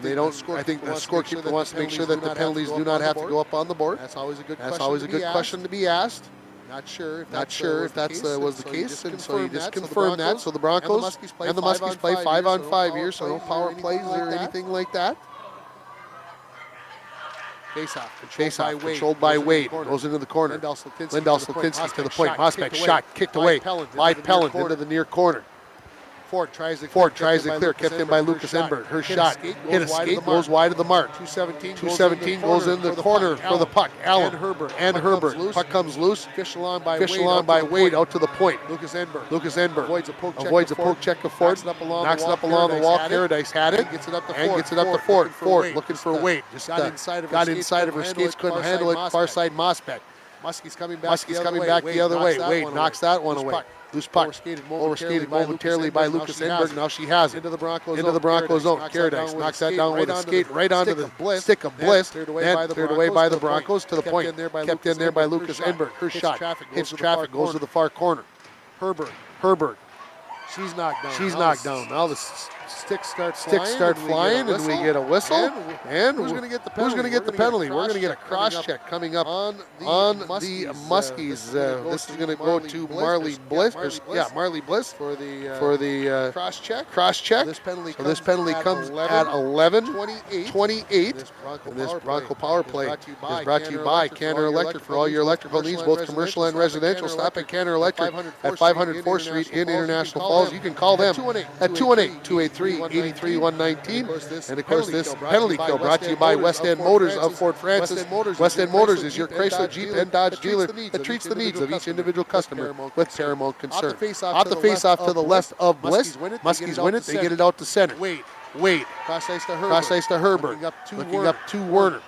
[SPEAKER 2] think the scorekeeper wants to make sure that the penalties do not have to go up on the board. That's always a good question to be asked. Not sure if that was the case, and so you just confirm that. So the Broncos and the Muskies play 5 on 5 here, so no power plays or anything like that. Face-off, controlled by Wade. Goes into the corner. Lindell Slatinsky to the point. Mossbeck shot, kicked away. By Pelland into the near corner. Ford tries to clear, kept in by Lucas Enberg. Her shot hit a skate, goes wide of the mark. 217 goes in the corner for the puck. Allen and Herbert. Puck comes loose. Fish along by Wade out to the point. Lucas Enberg avoids a poke check of Ford. Knocks it up along the wall. Paradise had it. And gets it up to Ford. Ford looking for Wade. Just got inside of her skates, couldn't handle it. Far side Mossbeck. Muskie's coming back the other way. Wade knocks that one away. Loose puck. Overskated momentarily by Lucas Enberg. Now she has it. Into the Broncos zone. Paradise knocks that down with a skate right onto the stick of Bliss. And cleared away by the Broncos to the point. Kept in there by Lucas Enberg. Her shot hits traffic, goes to the far corner. Herbert. She's knocked down. Now the sticks start flying, and we get a whistle. And who's going to get the penalty? We're going to get a cross check coming up on the Muskies. This is going to go to Marley Bliss. Marley Bliss for the cross check. So this penalty comes at 11:28. This Bronco Power Play is brought to you by Canner Electric. For all your electrical needs, both commercial and residential, stop at Canner Electric at 500 4th Street in International Falls. You can call them at 218-283-119. And of course, this penalty kill brought to you by West End Motors of Fort Francis. West End Motors is your Chrysler, Jeep, and Dodge dealer that treats the needs of each individual customer with paramount concern. Off the face-off to the left of Bliss. Muskies win it. They get it out to center. Wade. Cross ice to Herbert. Looking up to Werner.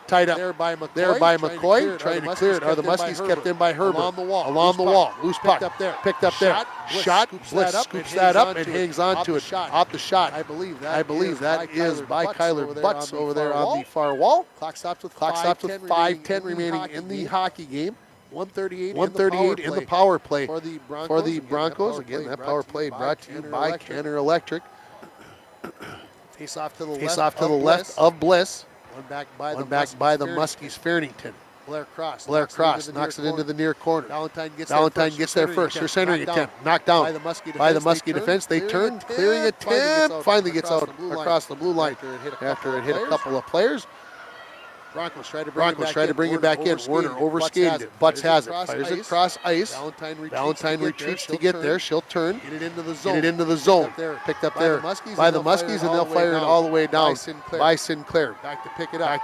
[SPEAKER 2] Tied up there by McCoy, trying to clear it. Are the Muskies kept in by Herbert? Along the wall. Loose puck. Picked up there. Shot. Bliss scoops that up and hangs on to it. Off the shot. I believe that is by Kyler Butts over there on the far wall. Clock stops with 5:10 remaining in the hockey game. 138 in the power play for the Broncos. Again, that power play brought to you by Canner Electric. Face off to the left of Bliss. One back by the Muskies, Farrington. Blair Cross knocks it into the near corner. Valentine gets there first. Her centering attempt knocked down by the Muskie defense. They turn, clearing attempt. Finally gets out across the blue line after it hit a couple of players. Broncos try to bring it back in. Werner overskated it. Butts has it. Fires it across ice. Valentine retreats to get there. She'll turn. Get it into the zone. Picked up there by the Muskies, and they'll fire it all the way down by Sinclair. Back to pick it up.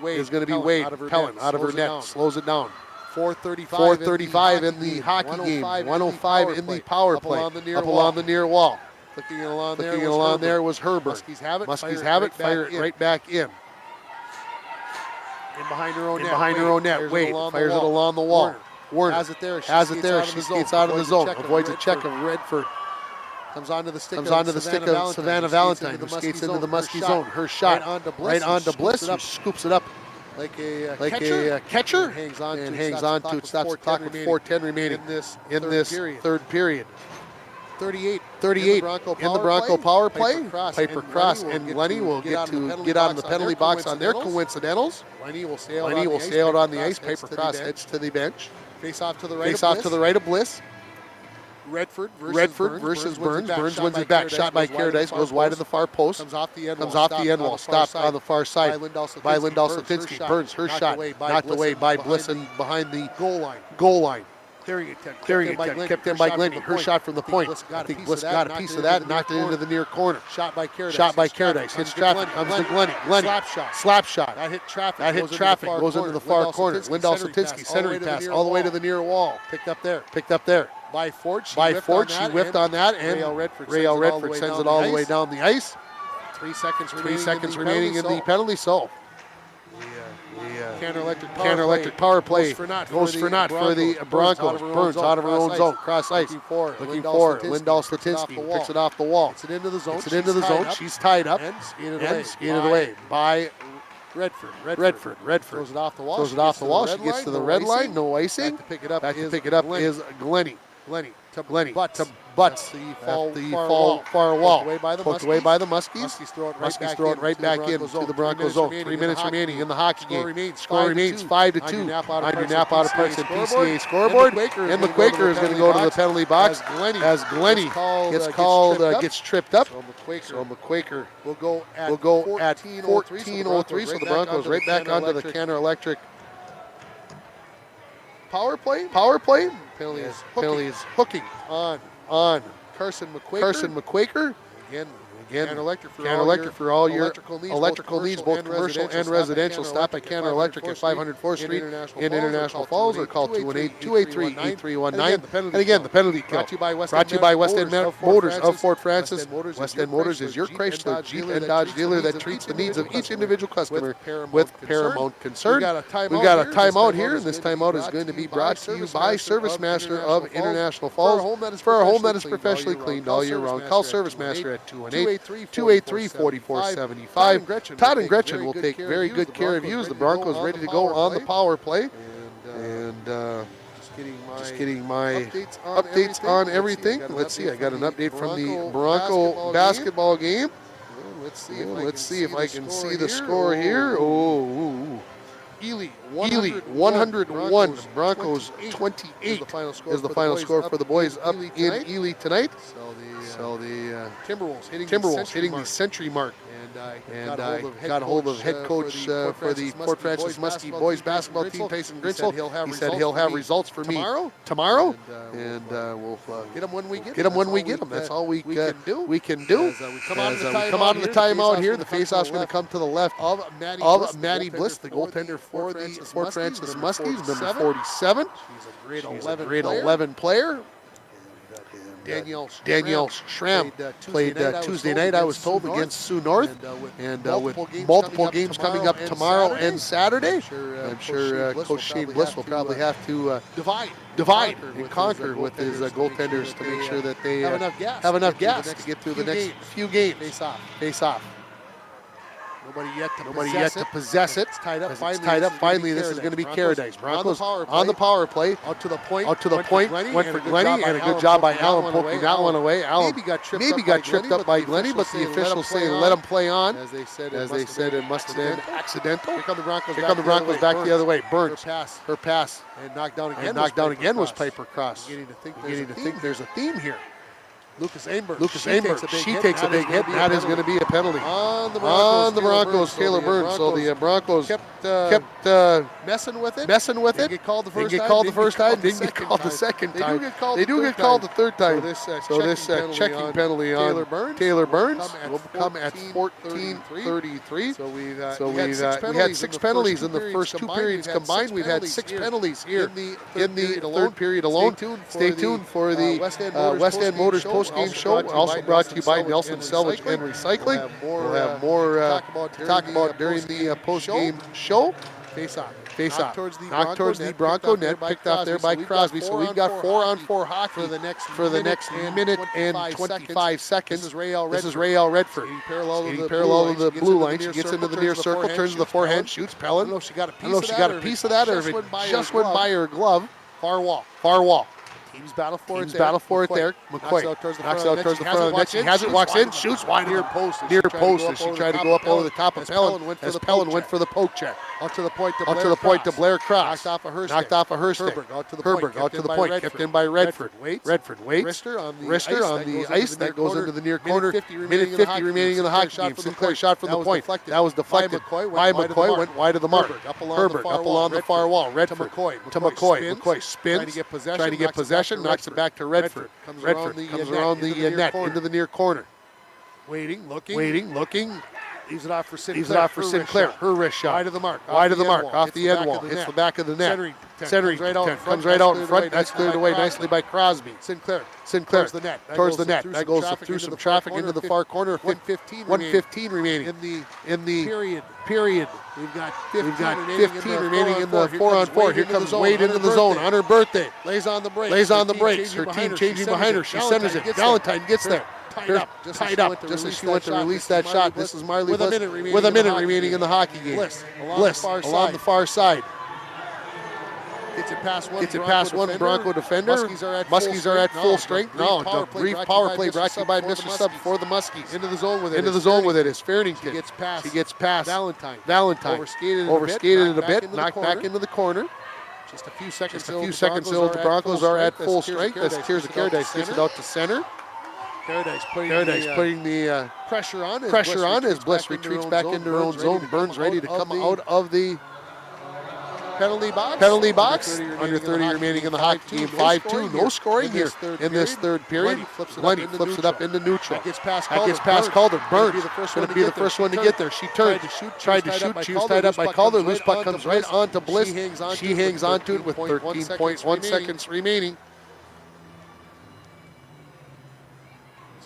[SPEAKER 2] Is going to be Wade. Pelland out of her net. Slows it down. 4:35 in the hockey game. 1:05 in the power play. Up along the near wall. Looking along there was Herbert. Muskies have it. Fire it right back in. In behind her own net. Wade fires it along the wall. Werner has it there. She skates out of the zone. Avoids a check of Redford. Comes onto the stick of Savannah Valentine, who skates into the Muskie zone. Her shot right onto Bliss, who scoops it up like a catcher and hangs on to it. Stops the clock with 4:10 remaining in this third period. 38 in the Bronco power play. Piper Cross and Glennie will get out of the penalty box on their coincidentals. Lenny will stay out on the ice. Piper Cross heads to the bench. Face off to the right of Bliss. Redford versus Burns. Burns wins it back. Shot by Paradise. Goes wide of the far post. Comes off the end wall. Stopped on the far side by Lindell Slatinsky. Burns, her shot knocked away by Bliss and behind the goal line. Clearing attempt kept in by Glennie. Her shot from the point. I think Bliss got a piece of that and knocked it into the near corner. Shot by Paradise. Hits traffic. Comes to Glennie. Slap shot. That hit traffic. Goes into the far corner. Lindell Slatinsky centering pass all the way to the near wall. Picked up there. By Ford. She whiffed on that, and Rael Redford sends it all the way down the ice. 3 seconds remaining in the penalty zone. Canner Electric power play goes for naught for the Broncos. Burns out of her own zone. Cross ice. Looking for Lindell Slatinsky. Picks it off the wall. It's it into the zone. She's tied up. And skated away by Redford. Throws it off the wall. She gets to the red line. No icing. Back to pick it up is Glennie. To Butts at the far wall. Poked away by the Muskies. Muskies throw it right back into the Broncos zone. 3 minutes remaining in the hockey game. Score remains 5-2. On your Nap Out of Parts and PCA scoreboard. And McQuaker is going to go to the penalty box as Glennie gets tripped up. So McQuaker will go at 14:03. So the Broncos right back onto the Canada Electric power play. Penalty is hooking on Carson McQuaker. Again, Canada Electric for all your electrical needs, both commercial and residential. Stop at Canada Electric at 504th Street in International Falls, or call 218-283-8319. And again, the penalty kill. Brought to you by West End Motors of Fort Francis. West End Motors is your Chrysler, Jeep, and Dodge dealer that treats the needs of each individual customer with paramount concern. We've got a timeout here, and this timeout is going to be brought to you by Service Master of International Falls. For a home that is professionally cleaned all year round, call Service Master at 283-4475. Todd and Gretchen will take very good care of you as the Broncos ready to go on the power play. And just getting my updates on everything. Let's see, I got an update from the Bronco basketball game. Let's see if I can see the score here. Ely 101, Broncos 28 is the final score for the boys up in Ely tonight. So the Timberwolves hitting the century mark. And I got a hold of head coach for the Fort Francis Muskie boys basketball team, Tyson Gritzel. He said he'll have results for me tomorrow, and we'll get them when we get them. That's all we can do. As we come out of the timeout here, the faceoff's going to come to the left of Maddie Bliss, the goaltender for the Fort Francis Muskies, number 47. She's a grade 11 player. Danielle Schramm played Tuesday night, I was told, against Sioux North, and with multiple games coming up tomorrow and Saturday. I'm sure Coach Shane Bliss will probably have to divide and conquer with his goaltenders to make sure that they have enough gas to get through the next few games. Face off. Nobody yet to possess it. It's tied up. Finally, this is going to be Caradice. Broncos on the power play. Out to the point. Went for Glennie, and a good job by Allen poking that one away. Allen maybe got tripped up by Glennie, but the officials say let him play on. As they said, it must have been accidental. Here come the Broncos back the other way. Burns. Her pass. And knocked down again was Piper Cross. Beginning to think there's a theme here. Lucas Ainberg, she takes a big hit, and that is going to be a penalty on the Broncos. Taylor Burns. So the Broncos kept messing with it. Didn't get called the first time. Didn't get called the second time. They do get called the third time. So this checking penalty on Taylor Burns will come at 14:33. So we had 6 penalties in the first 2 periods combined. We've had 6 penalties here in the third period alone. Stay tuned for the West End Motors post-game show, also brought to you by Nelson Salvage and Recycling. We'll have more to talk about during the post-game show. Face off. Knocked towards the Bronco net, picked off there by Crosby. So we've got 4-on-4 hockey for the next minute and 25 seconds. This is Raelle Redford. Skating parallel to the blue line. She gets into the near circle, turns to the forehand, shoots Pellin. I don't know if she got a piece of that or if it just went by her glove. Far wall. Teams battle for it there. McQuaid knocks out towards the front of the net. She has it, walks in, shoots wide near post as she tried to go up over the top of Pellin as Pellin went for the poke check. Out to the point to Blair Cross. Knocked off a her stick. Herberg out to the point. Kept in by Redford. Redford waits. Rister on the ice. That goes into the near corner. Minute 50 remaining in the hockey game. Sinclair shot from the point. That was deflected by McCoy. Went wide of the mark. Herberg up along the far wall. Redford to McCoy. McCoy spins. Trying to get possession. Knocks it back to Redford. Redford comes around the net into the near corner. Waiting, looking. Leaves it off for Sinclair. Her wrist shot. Wide of the mark. Off the end wall. Hits the back of the net. Centering comes right out in front. That's cleared away nicely by Crosby. Sinclair towards the net. That goes through some traffic into the far corner. 1:15 remaining in the period. We've got 15 remaining in the 4-on-4. Here comes Wade into the zone on her birthday. Lays on the brakes. Her team changing behind her. She centers it. Valentine gets there. Tied up just as she went to release that shot. This is Marley Bliss with a minute remaining in the hockey game. Bliss along the far side. Gets it past one Bronco defender. Muskies are at full strength. Now, the brief power play brought to you by Mr. Sub for the Muskies. Into the zone with it is Farrington. She gets past Valentine. Overskated it a bit. Knocked back into the corner. Just a few seconds till the Broncos are at full strength. As Tears of Paradise gets it out to center. Paradise putting the pressure on as Bliss retreats back into her own zone. Burns ready to come out of the penalty box. Under 30 remaining in the hockey game. 5-2. No scoring here in this third period. Lenny flips it up into neutral. That gets past Calder. Burns going to be the first one to get there. She turned, tried to shoot. She was tied up by Calder. Loose puck comes right onto Bliss. She hangs on to it with 13.1 seconds remaining.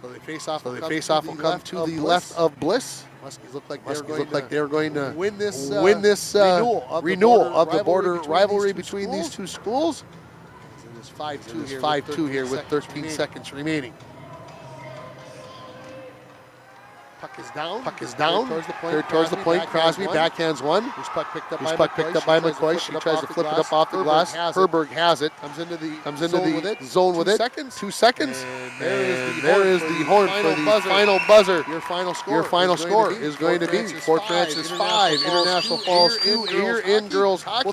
[SPEAKER 2] So they face off will come to the left of Bliss. Muskies look like they're going to win this renewal of the border rivalry between these two schools. It is 5-2 here with 13 seconds remaining. Puck is down. Towards the point. Crosby backhands one. Loose puck picked up by McCoy. She tries to flip it up off the glass. Herberg has it. Comes into the zone with it. 2 seconds. And there is the horn for the final buzzer. Your final score is going to be Fort Francis 5, International Falls 2 here in girls hockey.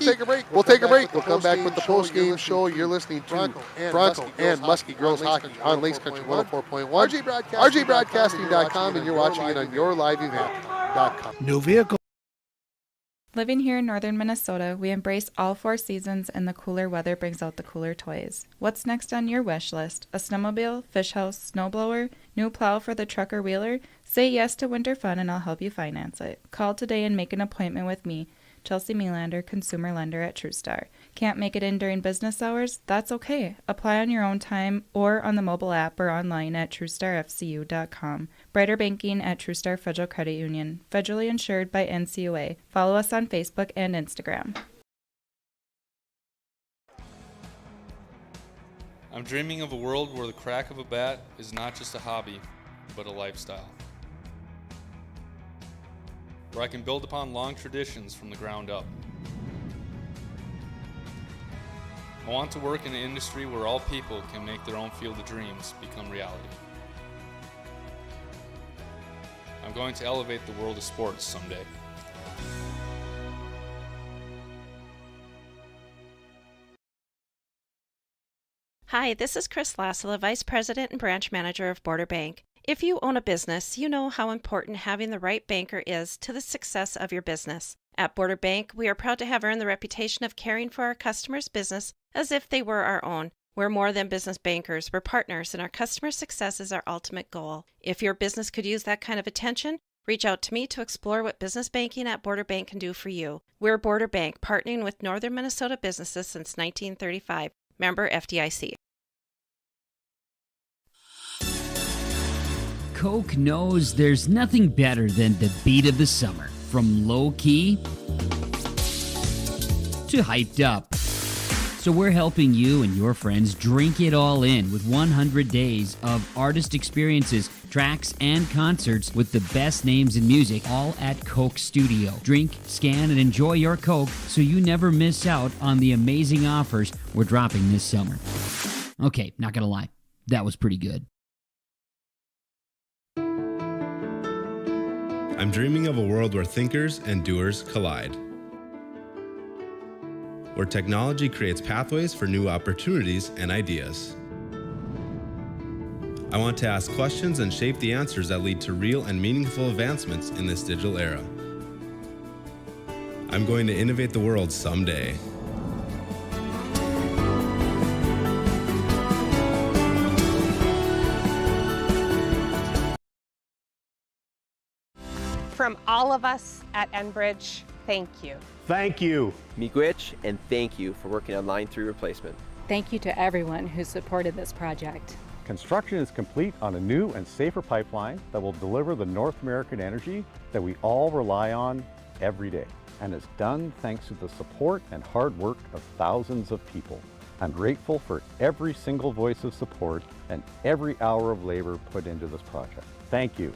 [SPEAKER 2] We'll take a break. We'll come back with the post-game show. You're listening to Bronco and Muskie Girls Hockey on Lakes Country 104.1, RJBroadcasting.com, and you're watching it on yourliveevent.com.
[SPEAKER 17] New vehicle.
[SPEAKER 15] Living here in northern Minnesota, we embrace all 4 seasons, and the cooler weather brings out the cooler toys. What's next on your wish list? A snowmobile, fish house, snowblower, new plow for the truck or wheeler? Say yes to winter fun and I'll help you finance it. Call today and make an appointment with me, Chelsea Melander, consumer lender at TrueStar. Can't make it in during business hours? That's okay. Apply on your own time or on the mobile app or online at TrueStarFCU.com. Brighter banking at TrueStar Federal Credit Union. Federally insured by NCUA. Follow us on Facebook and Instagram.
[SPEAKER 20] I'm dreaming of a world where the crack of a bat is not just a hobby, but a lifestyle. Where I can build upon long traditions from the ground up. I want to work in an industry where all people can make their own field of dreams become reality. I'm going to elevate the world of sports someday.
[SPEAKER 21] Hi, this is Chris Lassila, Vice President and Branch Manager of Border Bank. If you own a business, you know how important having the right banker is to the success of your business. At Border Bank, we are proud to have earned the reputation of caring for our customers' business as if they were our own. We're more than business bankers, we're partners, and our customer success is our ultimate goal. If your business could use that kind of attention, reach out to me to explore what business banking at Border Bank can do for you. We're Border Bank, partnering with Northern Minnesota businesses since 1935. Member FDIC.
[SPEAKER 3] Coke knows there's nothing better than the beat of the summer. From low-key to hyped up. So we're helping you and your friends drink it all in with 100 days of artist experiences, tracks, and concerts with the best names in music, all at Coke Studio. Drink, scan, and enjoy your Coke so you never miss out on the amazing offers we're dropping this summer. Okay, not gonna lie, that was pretty good.
[SPEAKER 22] I'm dreaming of a world where thinkers and doers collide. Where technology creates pathways for new opportunities and ideas. I want to ask questions and shape the answers that lead to real and meaningful advancements in this digital era. I'm going to innovate the world someday.
[SPEAKER 4] From all of us at Enbridge, thank you.
[SPEAKER 6] Thank you. Miigwech, and thank you for working on Line 3 replacement.
[SPEAKER 7] Thank you to everyone who supported this project.
[SPEAKER 5] Construction is complete on a new and safer pipeline that will deliver the North American energy that we all rely on every day. And it's done thanks to the support and hard work of thousands of people. I'm grateful for every single voice of support and every hour of labor put into this project. Thank you.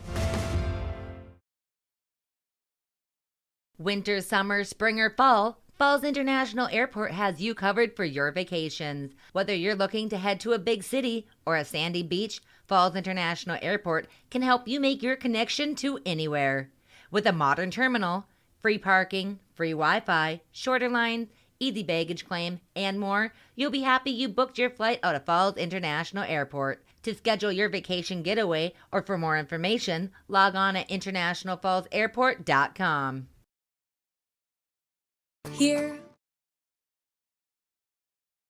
[SPEAKER 11] Winter, summer, spring, or fall, Falls International Airport has you covered for your vacations. Whether you're looking to head to a big city or a sandy beach, Falls International Airport can help you make your connection to anywhere. With a modern terminal, free parking, free Wi-Fi, shorter lines, easy baggage claim, and more, you'll be happy you booked your flight out of Falls International Airport. To schedule your vacation getaway or for more information, log on at internationalfallsairport.com.
[SPEAKER 12] Here,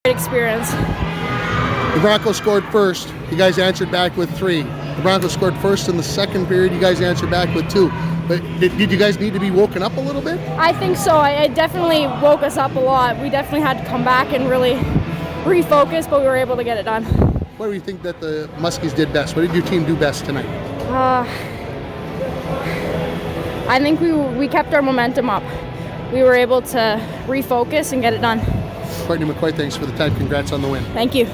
[SPEAKER 8] experience.
[SPEAKER 2] The Broncos scored first. You guys answered back with 3. The Broncos scored first in the second period. You guys answered back with 2. But did you guys need to be woken up a little bit?
[SPEAKER 8] I think so. It definitely woke us up a lot. We definitely had to come back and really refocus, but we were able to get it done.
[SPEAKER 2] What do you think that the Muskies did best? What did your team do best tonight?
[SPEAKER 8] I think we kept our momentum up. We were able to refocus and get it done.
[SPEAKER 2] Courtney McCoy, thanks for the time. Congrats on the win.
[SPEAKER 8] Thank you.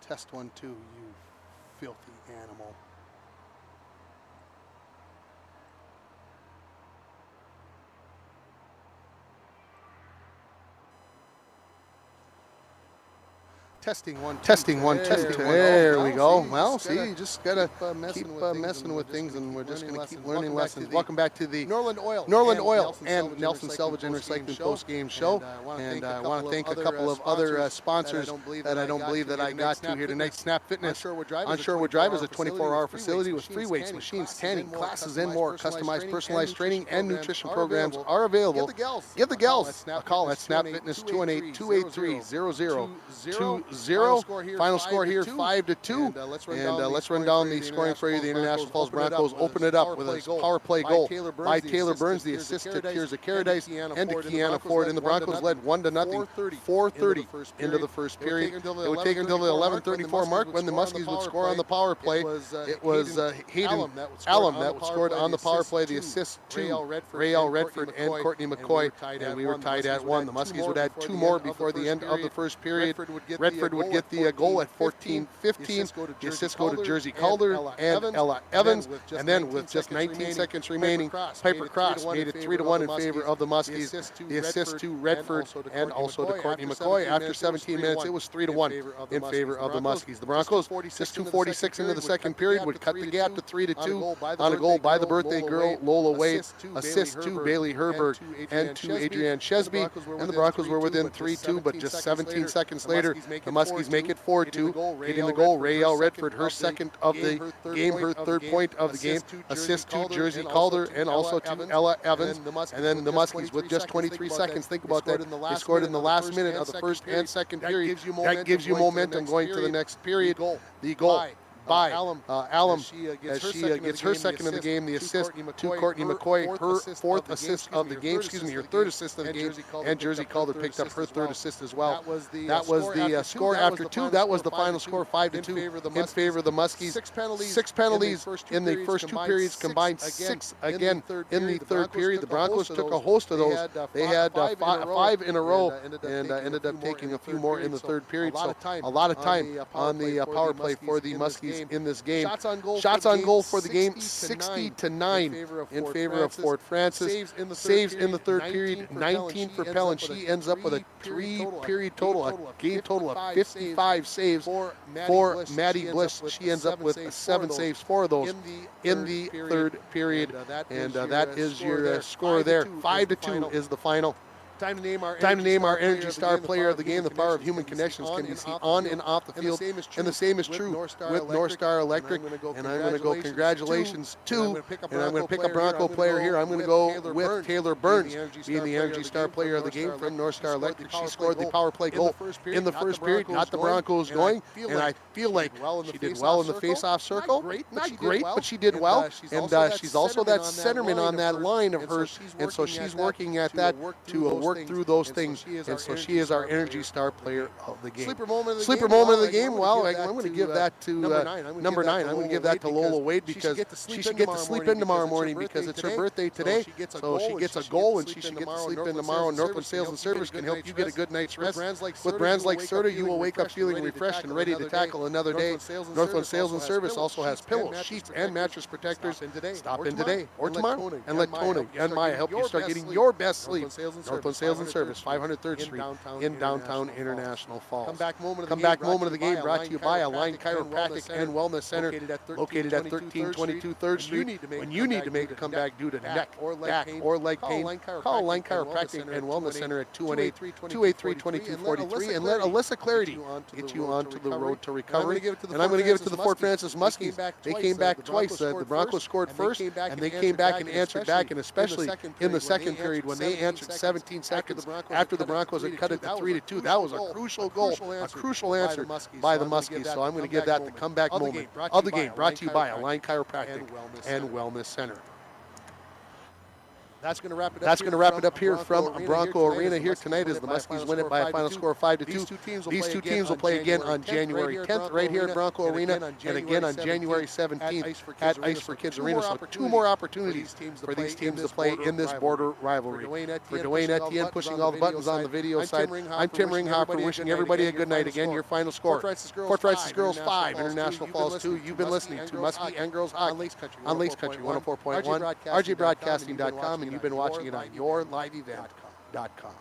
[SPEAKER 2] Test 1, 2, you filthy animal. Testing 1, 2. Testing 1, 2. There we go. Well, see, you just gotta keep messing with things, and we're just gonna keep learning lessons. Welcome back to the Norland Oil and Nelson Salvage and Recycling post-game show. And I want to thank a couple of other sponsors that I don't believe that I got to here tonight. Snap Fitness on Shorewood Drive is a 24-hour facility with free weights, machines, tanning, classes, and more. Customized, personalized training and nutrition programs are available. Give the gals a call at Snap Fitness 218-283-0020. 0. Final score here 5-2. And let's run down the scoring for you. The International Falls Broncos open it up with a power play goal by Taylor Burns. The assist to Tirza Caradice and to Kiana Ford. And the Broncos led 1-0, 4:30 into the first period. It would take until the 11:34 mark when the Muskies would score on the power play. It was Hayden Allen that scored on the power play. The assist to Rael Redford and Courtney McCoy. And we were tied at 1. The Muskies would add 2 more before the end of the first period. Redford would get the goal at 14:15. The assist go to Jersey Calder and Ella Evans. And then with just 19 seconds remaining, Piper Cross made it 3-1 in favor of the Muskies. The assist to Redford and also to Courtney McCoy. After 17 minutes, it was 3-1 in favor of the Muskies. The Broncos, just 2:46 into the second period, would cut the gap to 3-2 on a goal by the birthday girl, Lola Wade. Assist to Bailey Herberg and to Adrienne Chesby. And the Broncos were within 3-2, but just 17 seconds later, the Muskies make it 4-2. Hitting the goal, Rael Redford, her second of the game, her third point of the game. Assist to Jersey Calder and also to Ella Evans. And then the Muskies, with just 23 seconds, think about that, they scored in the last minute of the first and second period. That gives you momentum going to the next period. The goal by Alum as she gets her second of the game. The assist to Courtney McCoy, her fourth assist of the game, her third assist of the game, and Jersey Calder picked up her third assist as well. That was the score after 2. That was the final score, 5-2 in favor of the Muskies. 6 penalties in the first 2 periods, combined 6 again in the third period. The Broncos took a host of those. They had 5 in a row and ended up taking a few more in the third period. So a lot of time on the power play for the Muskies in this game. Shots on goal for the game, 60-9 in favor of Fort Francis. Saves in the third period, 19 for Pellin. She ends up with a 3-period total, a game total of 55 saves for Maddie Bliss. She ends up with 7 saves for those in the third period. And that is your score there. 5-2 is the final. Time to name our Energy Star player of the game. The power of human connections can be seen on and off the field. And the same is true with North Star Electric. And I'm going to go congratulations to, and I'm going to pick a Bronco player here. I'm going to go with Taylor Burns, being the Energy Star player of the game from North Star Electric. She scored the power play goal in the first period, got the Broncos going. And I feel like she did well in the face-off circle. Not great, but she did well. And she's also that centerman on that line of hers. And so she's working at that to work through those things, and so she is our Energy Star player of the game. Sleeper moment of the game. Well, I'm going to give that to number 9. I'm going to give that to Lola Wade because she should get to sleep in tomorrow morning because it's her birthday today. So she gets a goal and she should get to sleep in tomorrow. Northland Sales and Service can help you get a good night's rest. With brands like Serta, you will wake up feeling refreshed and ready to tackle another day. Northland Sales and Service also has pillows, sheets, and mattress protectors. Stop in today or tomorrow and let Tony and Maya help you start getting your best sleep. Northland Sales and Service, 503rd Street in downtown International Falls. Comeback moment of the game brought to you by Align Chiropractic and Wellness Center, located at 1322 3rd Street. When you need to make a comeback due to neck, back, or leg pain, call Align Chiropractic and Wellness Center at 218-283-2243 and let Alyssa Clarity get you onto the road to recovery. And I'm going to give it to the Fort Francis Muskies. They came back twice. The Broncos scored first, and they came back and answered back, and especially in the second period when they answered 17 seconds after the Broncos had cut it to 3-2. That was a crucial goal, a crucial answer by the Muskies. So I'm going to give that the comeback moment of the game, brought to you by Align Chiropractic and Wellness Center. That's going to wrap it up here from Bronco Arena here tonight as the Muskies win it by a final score of 5-2. These two teams will play again on January 10th right here at Bronco Arena and again on January 17th at Ice for Kids Arena. So 2 more opportunities for these teams to play in this border rivalry. For Dwayne Etienne pushing all the buttons on the video side, I'm Tim Ringhoffer wishing everybody a good night. Again, your final score, Fort Francis Girls 5, International Falls 2. You've been listening to Muskie and Girls Hockey on Lakes Country 104.1, RJBroadcasting.com, and you've been watching it on YourLiveEvent.com.